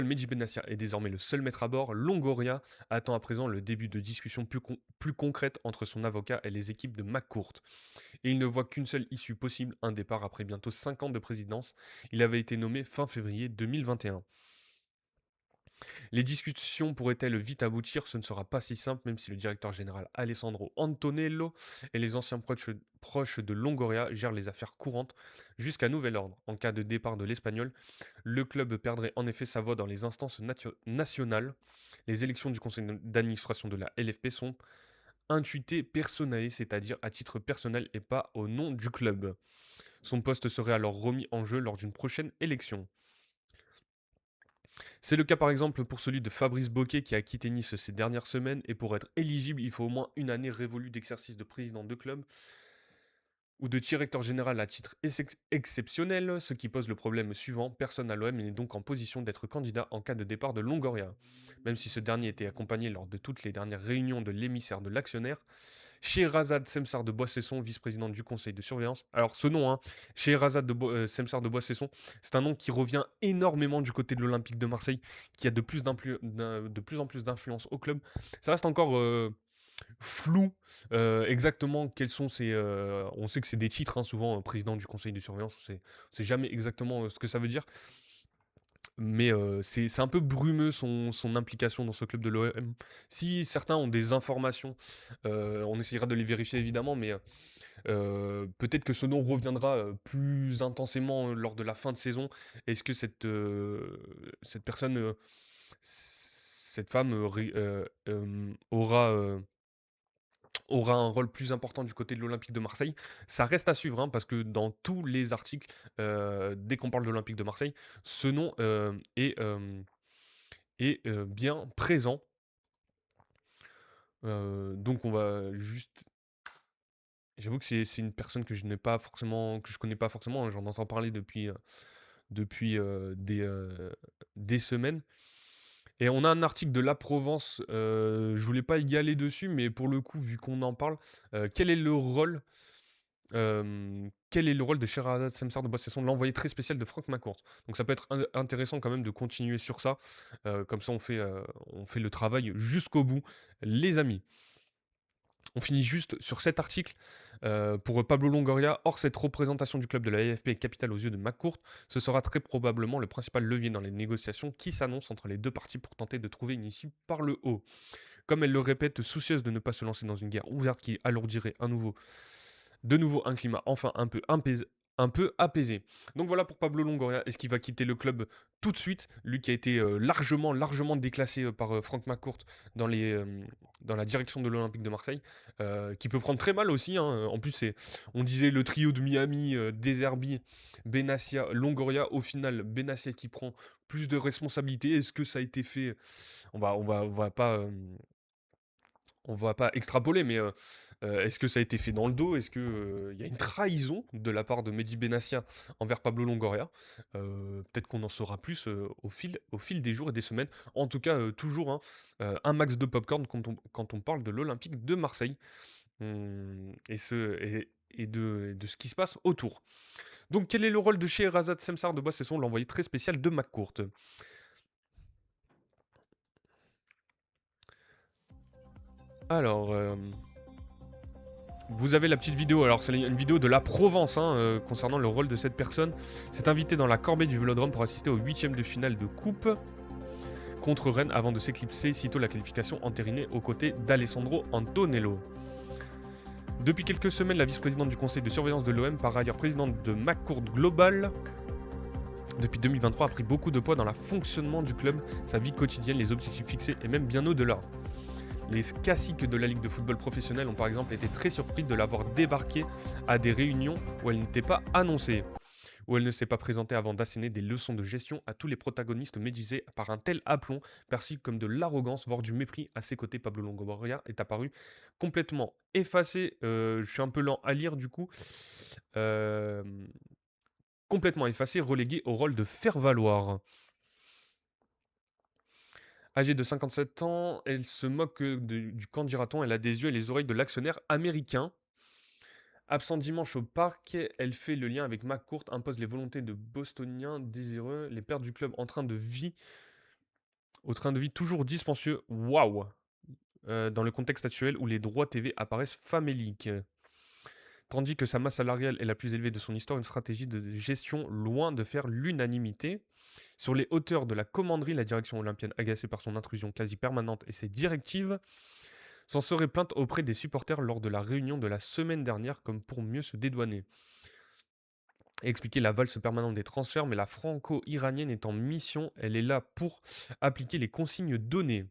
Mehdi Benassia est désormais le seul maître à bord, Longoria attend à présent le début de discussions plus concrètes entre son avocat et les équipes de McCourt. Et il ne voit qu'une seule issue possible, un départ après bientôt 5 ans de présidence. Il avait été nommé fin février 2021. Les discussions pourraient-elles vite aboutir? Ce ne sera pas si simple, même si le directeur général Alessandro Antonello et les anciens proches de Longoria gèrent les affaires courantes jusqu'à nouvel ordre. En cas de départ de l'Espagnol, le club perdrait en effet sa voix dans les instances nationales. Les élections du conseil d'administration de la LFP sont intuitées personae, c'est-à-dire à titre personnel et pas au nom du club. Son poste serait alors remis en jeu lors d'une prochaine élection. C'est le cas par exemple pour celui de Fabrice Boquet qui a quitté Nice ces dernières semaines et pour être éligible, il faut au moins une année révolue d'exercice de président de club ou de directeur général à titre exceptionnel, ce qui pose le problème suivant, personne à l'OM n'est donc en position d'être candidat en cas de départ de Longoria. Même si ce dernier était accompagné lors de toutes les dernières réunions de l'émissaire de l'actionnaire, Scheherazade Semsar de Boissesson, vice-président du conseil de surveillance. Alors ce nom, hein, Scheherazade Semsar de Boissesson, c'est un nom qui revient énormément du côté de l'Olympique de Marseille, qui a de plus en plus d'influence au club. Ça reste encore flou exactement quels sont ces... on sait que c'est des titres, hein, souvent président du conseil de surveillance, on sait jamais exactement ce que ça veut dire. Mais c'est un peu brumeux son implication dans ce club de l'OM. Si certains ont des informations, on essayera de les vérifier évidemment, mais peut-être que ce nom reviendra plus intensément lors de la fin de saison. Est-ce que cette personne, cette femme aura aura un rôle plus important du côté de l'Olympique de Marseille. Ça reste à suivre, hein, parce que dans tous les articles, dès qu'on parle de l'Olympique de Marseille, ce nom est bien présent. Donc on va juste. J'avoue que c'est une personne que je n'ai pas forcément, que je connais pas forcément, hein, j'en entends parler depuis des semaines. Et on a un article de La Provence, je voulais pas y aller dessus, mais pour le coup, vu qu'on en parle, quel est le rôle quel est le rôle de Sherazade Semsar de Boissesson, l'envoyé très spécial de Franck McCourt? Donc ça peut être intéressant quand même de continuer sur ça, comme ça on fait le travail jusqu'au bout, les amis. On finit juste sur cet article. Pour Pablo Longoria, hors cette représentation du club de la AFP est capitale aux yeux de McCourt, ce sera très probablement le principal levier dans les négociations qui s'annoncent entre les deux parties pour tenter de trouver une issue par le haut. Comme elle le répète, soucieuse de ne pas se lancer dans une guerre ouverte qui alourdirait de nouveau un climat enfin un peu apaisé. Donc voilà pour Pablo Longoria. Est-ce qu'il va quitter le club tout de suite? Lui qui a été largement déclassé par Franck McCourt dans la direction de l'Olympique de Marseille, qui peut prendre très mal aussi, hein. En plus, on disait le trio de Miami, Deserbi, Benassia, Longoria. Au final, Benassia qui prend plus de responsabilités. Est-ce que ça a été fait? On va pas extrapoler, mais est-ce que ça a été fait dans le dos? Est-ce qu'il y a une trahison de la part de Mehdi Benassia envers Pablo Longoria? Peut-être qu'on en saura plus au fil des jours et des semaines. En tout cas, toujours hein, un max de popcorn quand on parle de l'Olympique de Marseille et de ce qui se passe autour. Donc, quel est le rôle de Sherazade Semsar de Boissesson, l'envoyé très spécial de McCourt? Alors, vous avez la petite vidéo, alors c'est une vidéo de La Provence hein, concernant le rôle de cette personne. C'est invité dans la corbeille du Vélodrome pour assister au 8e de finale de coupe contre Rennes avant de s'éclipser sitôt la qualification entérinée aux côtés d'Alessandro Antonello. Depuis quelques semaines, la vice-présidente du conseil de surveillance de l'OM, par ailleurs présidente de McCourt Global, depuis 2023 a pris beaucoup de poids dans le fonctionnement du club, sa vie quotidienne, les objectifs fixés et même bien au-delà. Les caciques de la Ligue de football professionnel ont par exemple été très surpris de l'avoir débarquée à des réunions où elle n'était pas annoncée, où elle ne s'est pas présentée avant d'asséner des leçons de gestion à tous les protagonistes médisés par un tel aplomb, perçu comme de l'arrogance, voire du mépris. À ses côtés, Pablo Longoria est apparu complètement effacé, je suis un peu lent à lire du coup, complètement effacé, relégué au rôle de faire-valoir. Âgée de 57 ans, elle se moque du camp dira-t-on. Elle a des yeux et les oreilles de l'actionnaire américain. Absente dimanche au parc, elle fait le lien avec McCourt, impose les volontés de Bostoniens désireux, les pertes du club au train de vie toujours dispendieux. Waouh! Dans le contexte actuel où les droits TV apparaissent faméliques. Tandis que sa masse salariale est la plus élevée de son histoire, une stratégie de gestion loin de faire l'unanimité. Sur les hauteurs de la commanderie, la direction olympienne, agacée par son intrusion quasi permanente et ses directives, s'en serait plainte auprès des supporters lors de la réunion de la semaine dernière comme pour mieux se dédouaner. Et expliquer la valse permanente des transferts, mais la franco-iranienne est en mission, elle est là pour appliquer les consignes données.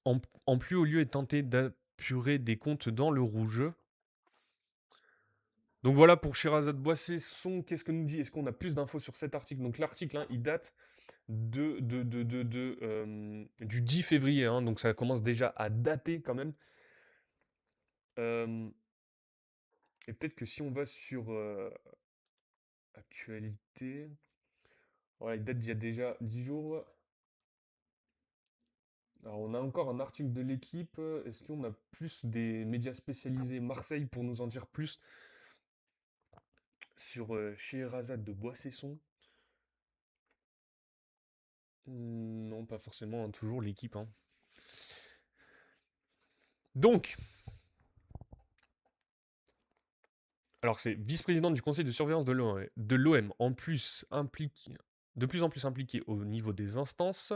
En plus haut lieu est tenté d'apurer des comptes dans le rouge. Donc voilà pour Sherazade Boissesson, qu'est-ce que nous dit? Est-ce qu'on a plus d'infos sur cet article? Donc l'article, hein, il date du 10 février, hein, donc ça commence déjà à dater quand même. Et peut-être que si on va sur actualité, voilà, il date d'il y a déjà 10 jours. Alors on a encore un article de l'équipe. Est-ce qu'on a plus des médias spécialisés Marseille pour nous en dire plus sur Sherazade de Boissesson? Non, pas forcément, hein, toujours l'équipe. Hein. Donc, alors c'est vice-présidente du conseil de surveillance de l'OM, en plus de plus en plus impliquée au niveau des instances.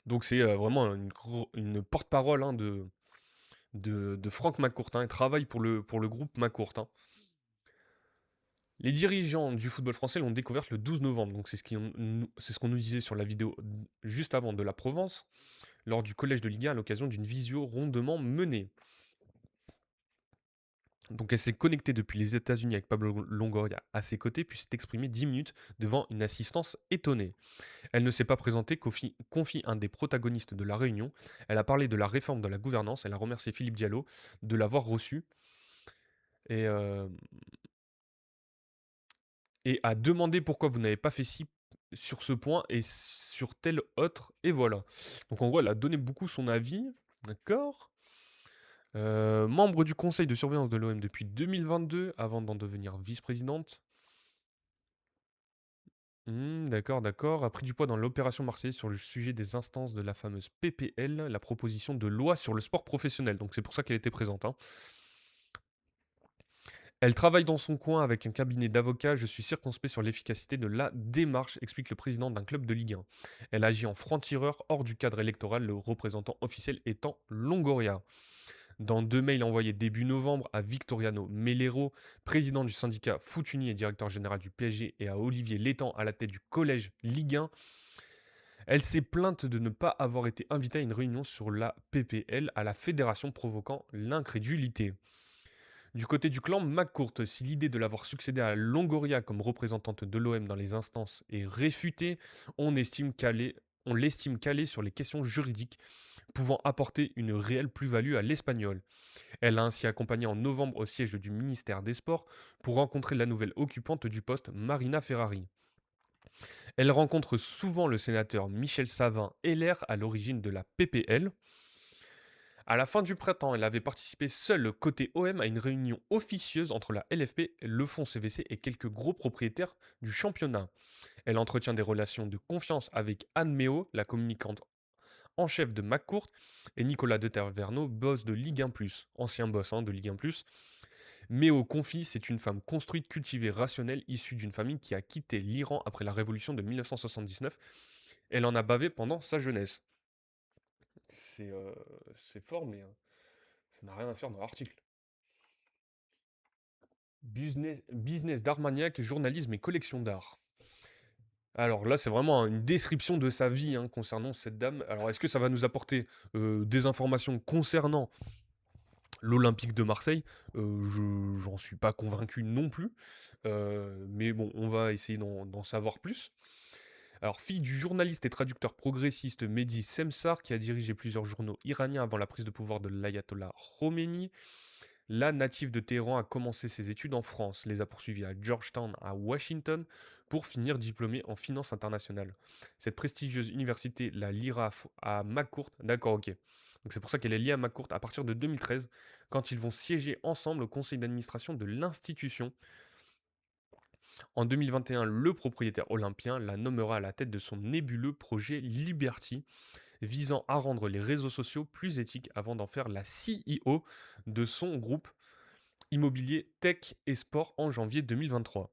Donc c'est vraiment une porte-parole hein, de Franck McCourt. Hein. Elle travaille pour le groupe McCourt. Hein. Les dirigeants du football français l'ont découverte le 12 novembre, donc c'est ce qu'on nous disait sur la vidéo juste avant de la Provence, lors du collège de Ligue 1 à l'occasion d'une visio rondement menée. Donc elle s'est connectée depuis les États-Unis avec Pablo Longoria à ses côtés, puis s'est exprimée 10 minutes devant une assistance étonnée. Elle ne s'est pas présentée, confie un des protagonistes de la réunion. Elle a parlé de la réforme de la gouvernance, elle a remercié Philippe Diallo de l'avoir reçu et, euh, et a demandé pourquoi vous n'avez pas fait ci sur ce point et sur tel autre, et voilà. Donc en gros, elle a donné beaucoup son avis, d'accord. Membre du conseil de surveillance de l'OM depuis 2022, avant d'en devenir vice-présidente. D'accord, d'accord. A pris du poids dans l'opération Marseillaise sur le sujet des instances de la fameuse PPL, la proposition de loi sur le sport professionnel. Donc c'est pour ça qu'elle était présente, hein. Elle travaille dans son coin avec un cabinet d'avocats. Je suis circonspect sur l'efficacité de la démarche, explique le président d'un club de Ligue 1. Elle agit en franc-tireur hors du cadre électoral, le représentant officiel étant Longoria. Dans 2 mails envoyés début novembre à Victoriano Melero, président du syndicat Foutuni et directeur général du PSG, et à Olivier Létang à la tête du collège Ligue 1, elle s'est plainte de ne pas avoir été invitée à une réunion sur la PPL à la fédération, provoquant l'incrédulité. Du côté du clan McCourt, si l'idée de l'avoir succédé à Longoria comme représentante de l'OM dans les instances est réfutée, on l'estime calée sur les questions juridiques, pouvant apporter une réelle plus-value à l'Espagnol. Elle a ainsi accompagné en novembre au siège du ministère des Sports pour rencontrer la nouvelle occupante du poste, Marina Ferrari. Elle rencontre souvent le sénateur Michel Savin, LR à l'origine de la PPL. À la fin du printemps, elle avait participé seule côté OM à une réunion officieuse entre la LFP, le fonds CVC et quelques gros propriétaires du championnat. Elle entretient des relations de confiance avec Anne Méo, la communicante en chef de McCourt, et Nicolas de Taverneau, boss de Ligue 1+, ancien boss de Ligue 1+. Méo confie, c'est une femme construite, cultivée, rationnelle, issue d'une famille qui a quitté l'Iran après la révolution de 1979. Elle en a bavé pendant sa jeunesse. C'est fort, mais ça n'a rien à faire dans l'article. Business d'Armagnac, journalisme et collection d'art. Alors là, c'est vraiment une description de sa vie concernant cette dame. Alors, est-ce que ça va nous apporter des informations concernant l'Olympique de Marseille? J'en suis pas convaincu non plus. Mais bon, on va essayer d'en savoir plus. Alors, fille du journaliste et traducteur progressiste Mehdi Semsar, qui a dirigé plusieurs journaux iraniens avant la prise de pouvoir de l'ayatollah Khomeini, la native de Téhéran a commencé ses études en France, les a poursuivies à Georgetown, à Washington, pour finir diplômée en finance internationale. Cette prestigieuse université la liera à McCourt, d'accord, ok. Donc c'est pour ça qu'elle est liée à McCourt à partir de 2013, quand ils vont siéger ensemble au conseil d'administration de l'institution. En 2021, le propriétaire olympien la nommera à la tête de son nébuleux projet Liberty, visant à rendre les réseaux sociaux plus éthiques avant d'en faire la CEO de son groupe immobilier, tech et sport en janvier 2023.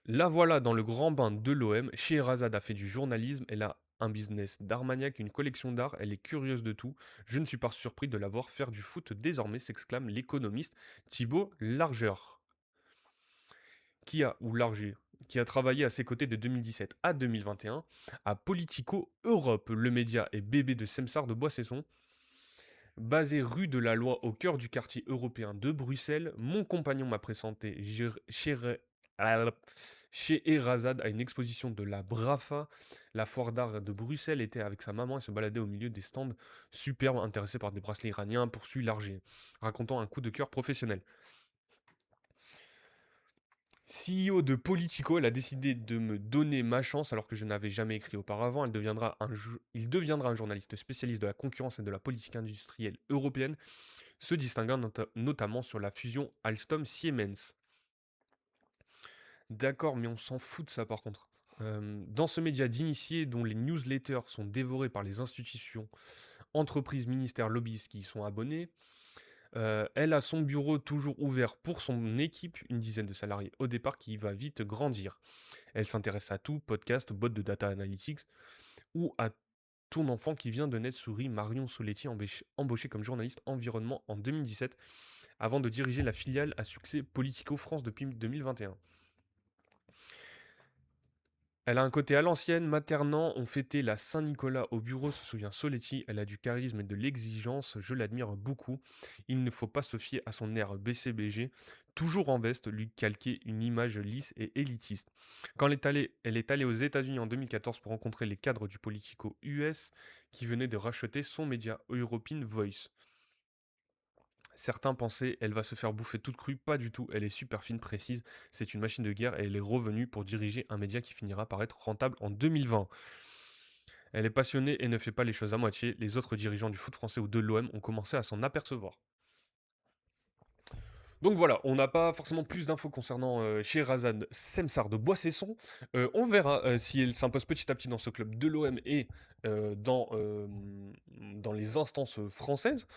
La voilà dans le grand bain de l'OM. Scheherazade a fait du journalisme, elle a un business d'Armagnac, une collection d'art, elle est curieuse de tout. Je ne suis pas surpris de la voir faire du foot désormais, s'exclame l'économiste Thibaut Largeur. Qui a travaillé à ses côtés de 2017 à 2021 à Politico Europe, le média et bébé de Semsar de Boissesson. Basé rue de la Loi au cœur du quartier européen de Bruxelles, mon compagnon m'a présenté Scheherazade à une exposition de la Brafa. La foire d'art de Bruxelles était avec sa maman et se baladait au milieu des stands superbes intéressés par des bracelets iraniens, poursuit Larger, racontant un coup de cœur professionnel. CEO de Politico, elle a décidé de me donner ma chance alors que je n'avais jamais écrit auparavant. Il deviendra un journaliste spécialiste de la concurrence et de la politique industrielle européenne, se distinguant notamment sur la fusion Alstom-Siemens. D'accord, mais on s'en fout de ça par contre. Dans ce média d'initiés dont les newsletters sont dévorés par les institutions, entreprises, ministères, lobbyistes qui y sont abonnés, elle a son bureau toujours ouvert pour son équipe, une dizaine de salariés au départ qui va vite grandir. Elle s'intéresse à tout, podcast, bot de data analytics, ou à ton enfant qui vient de naître, sourit Marion Soletti, embauchée comme journaliste environnement en 2017, avant de diriger la filiale à succès Politico France depuis 2021. Elle a un côté à l'ancienne, maternant, on fêtait la Saint-Nicolas au bureau, se souvient Soletti, elle a du charisme et de l'exigence, je l'admire beaucoup. Il ne faut pas se fier à son air BCBG, toujours en veste, lui calquer une image lisse et élitiste. Quand elle est allée aux États-Unis en 2014 pour rencontrer les cadres du Politico US qui venaient de racheter son média European Voice. Certains pensaient elle va se faire bouffer toute crue, pas du tout, elle est super fine, précise, c'est une machine de guerre et elle est revenue pour diriger un média qui finira par être rentable en 2020. Elle est passionnée et ne fait pas les choses à moitié, les autres dirigeants du foot français ou de l'OM ont commencé à s'en apercevoir. Donc voilà, on n'a pas forcément plus d'infos concernant Sherazade Semsar de Boissesson. On verra si elle s'impose petit à petit dans ce club de l'OM et dans les instances françaises.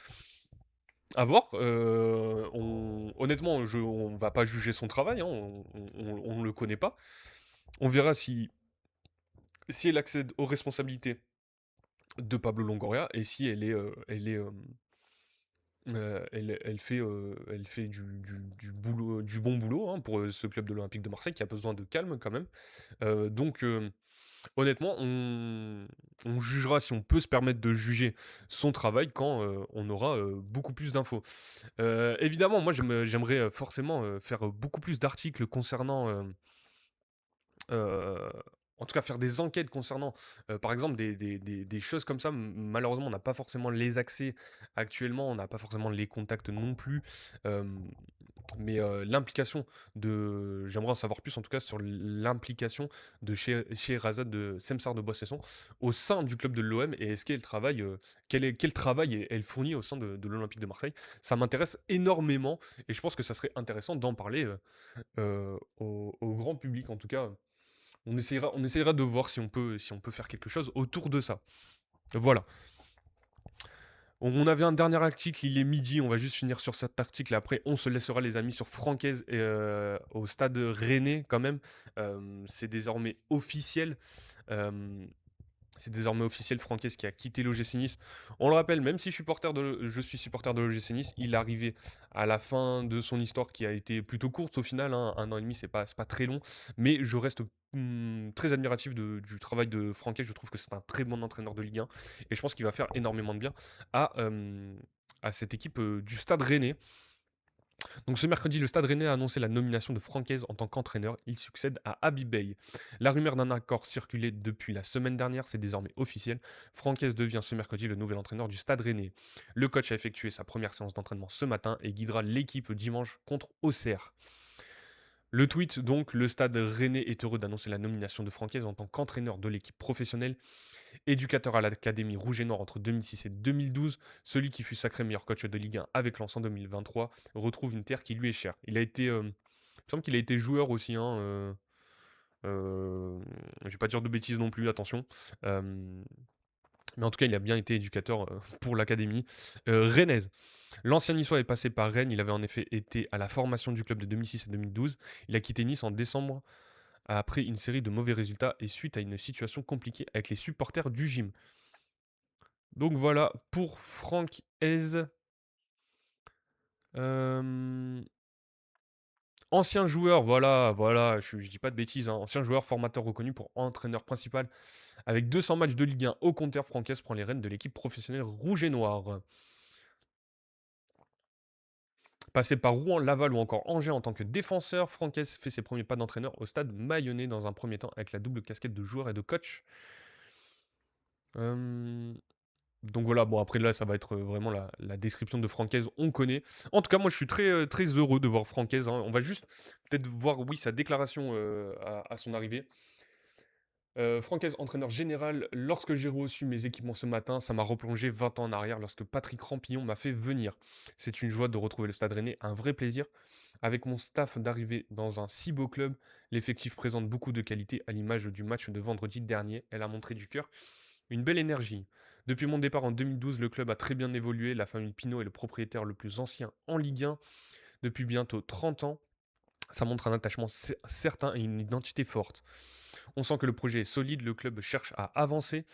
À voir. Honnêtement, on va pas juger son travail, hein, on ne le connaît pas. On verra si elle accède aux responsabilités de Pablo Longoria et si elle fait du bon boulot, hein, pour ce club de l'Olympique de Marseille qui a besoin de calme quand même. Donc honnêtement, on jugera si on peut se permettre de juger son travail quand on aura beaucoup plus d'infos. Évidemment, moi j'aimerais forcément faire beaucoup plus d'articles concernant Heu, en tout cas faire des enquêtes concernant, par exemple des choses comme ça. Malheureusement, on n'a pas forcément les accès actuellement, on n'a pas forcément les contacts non plus, hem, mais l'implication de j'aimerais en savoir plus en tout cas sur l'implication de Scheherazade de Semsar de Boissesson au sein du club de l'OM et est-ce qu'elle travaille, quel travail elle fournit au sein de l'Olympique de Marseille? Ça m'intéresse énormément et je pense que ça serait intéressant d'en parler, au grand public en tout cas. On essayera de voir si on peut faire quelque chose autour de ça. Voilà. On avait un dernier article, il est midi, on va juste finir sur cet article et après on se laissera les amis sur Francaise et au stade rennais quand même. C'est désormais officiel. Euh, c'est désormais officiel, Franquès qui a quitté l'OGC Nice. On le rappelle, même si je suis supporter de l'OGC Nice, il est arrivé à la fin de son histoire qui a été plutôt courte au final, hein. Un an et demi, c'est pas très long. Mais je reste très admiratif du travail de Franquès. Je trouve que c'est un très bon entraîneur de Ligue 1. Et je pense qu'il va faire énormément de bien à, euh, à cette équipe du Stade Rennais. Donc ce mercredi, le Stade Rennais a annoncé la nomination de Francaise en tant qu'entraîneur. Il succède à Habib Bey. La rumeur d'un accord circulait depuis la semaine dernière, c'est désormais officiel. Francaise devient ce mercredi le nouvel entraîneur du Stade Rennais. Le coach a effectué sa première séance d'entraînement ce matin et guidera l'équipe dimanche contre Auxerre. Le tweet donc, le Stade Rennais est heureux d'annoncer la nomination de Francaise en tant qu'entraîneur de l'équipe professionnelle. Éducateur à l'Académie Rouge et Noir entre 2006 et 2012, celui qui fut sacré meilleur coach de Ligue 1 avec Lens en 2023 retrouve une terre qui lui est chère. Il a été, il me semble qu'il a été joueur aussi, hein, je vais pas dire de bêtises non plus, attention. Euh, mais en tout cas, il a bien été éducateur pour l'Académie rennaise. L'ancien Niçois est passé par Rennes, il avait en effet été à la formation du club de 2006 et 2012. Il a quitté Nice en décembre après une série de mauvais résultats et suite à une situation compliquée avec les supporters du gym. Donc voilà pour Franck Hez. Ancien joueur, voilà, je dis pas de bêtises, hein. Ancien joueur, formateur reconnu pour entraîneur principal. Avec 200 matchs de Ligue 1 au compteur, Franck Hez prend les rênes de l'équipe professionnelle rouge et noir. Passé par Rouen, Laval ou encore Angers en tant que défenseur, Franck Hez fait ses premiers pas d'entraîneur au stade Mayennais dans un premier temps avec la double casquette de joueur et de coach. Donc voilà, bon après là ça va être vraiment la description de Francaise, on connaît. En tout cas moi je suis très heureux de voir Francaise, hein. On va juste peut-être voir, oui, sa déclaration à son arrivée. Francaise, entraîneur général, lorsque j'ai reçu mes équipements ce matin, ça m'a replongé 20 ans en arrière lorsque Patrick Rampillon m'a fait venir. C'est une joie de retrouver le Stade Rennais, un vrai plaisir. Avec mon staff d'arriver dans un si beau club, l'effectif présente beaucoup de qualité à l'image du match de vendredi dernier. Elle a montré du cœur, une belle énergie. Depuis mon départ en 2012, le club a très bien évolué. La famille Pinault est le propriétaire le plus ancien en Ligue 1 depuis bientôt 30 ans. Ça montre un attachement certain et une identité forte. On sent que le projet est solide, le club cherche à avancer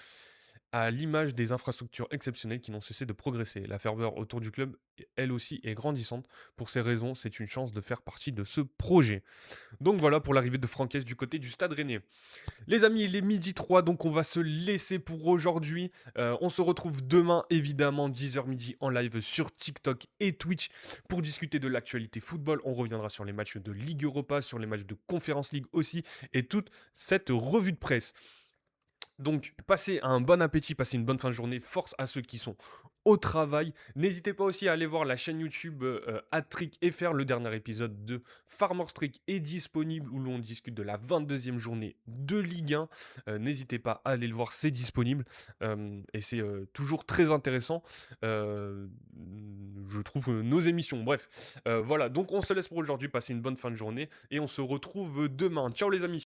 à l'image des infrastructures exceptionnelles qui n'ont cessé de progresser. La ferveur autour du club, elle aussi, est grandissante. Pour ces raisons, c'est une chance de faire partie de ce projet. Donc voilà pour l'arrivée de Franquès du côté du Stade Rennais. Les amis, il est midi 3, donc on va se laisser pour aujourd'hui. On se retrouve demain, évidemment, 10h midi en live sur TikTok et Twitch pour discuter de l'actualité football. On reviendra sur les matchs de Ligue Europa, sur les matchs de Conference League aussi, et toute cette revue de presse. Donc, passez un bon appétit, passez une bonne fin de journée. Force à ceux qui sont au travail. N'hésitez pas aussi à aller voir la chaîne YouTube @trickfr. Le dernier épisode de Farmers Trick est disponible où l'on discute de la 22e journée de Ligue 1. N'hésitez pas à aller le voir, c'est disponible. Et c'est toujours très intéressant. Je trouve nos émissions. Bref, voilà. Donc, on se laisse pour aujourd'hui. Passez une bonne fin de journée et on se retrouve demain. Ciao les amis.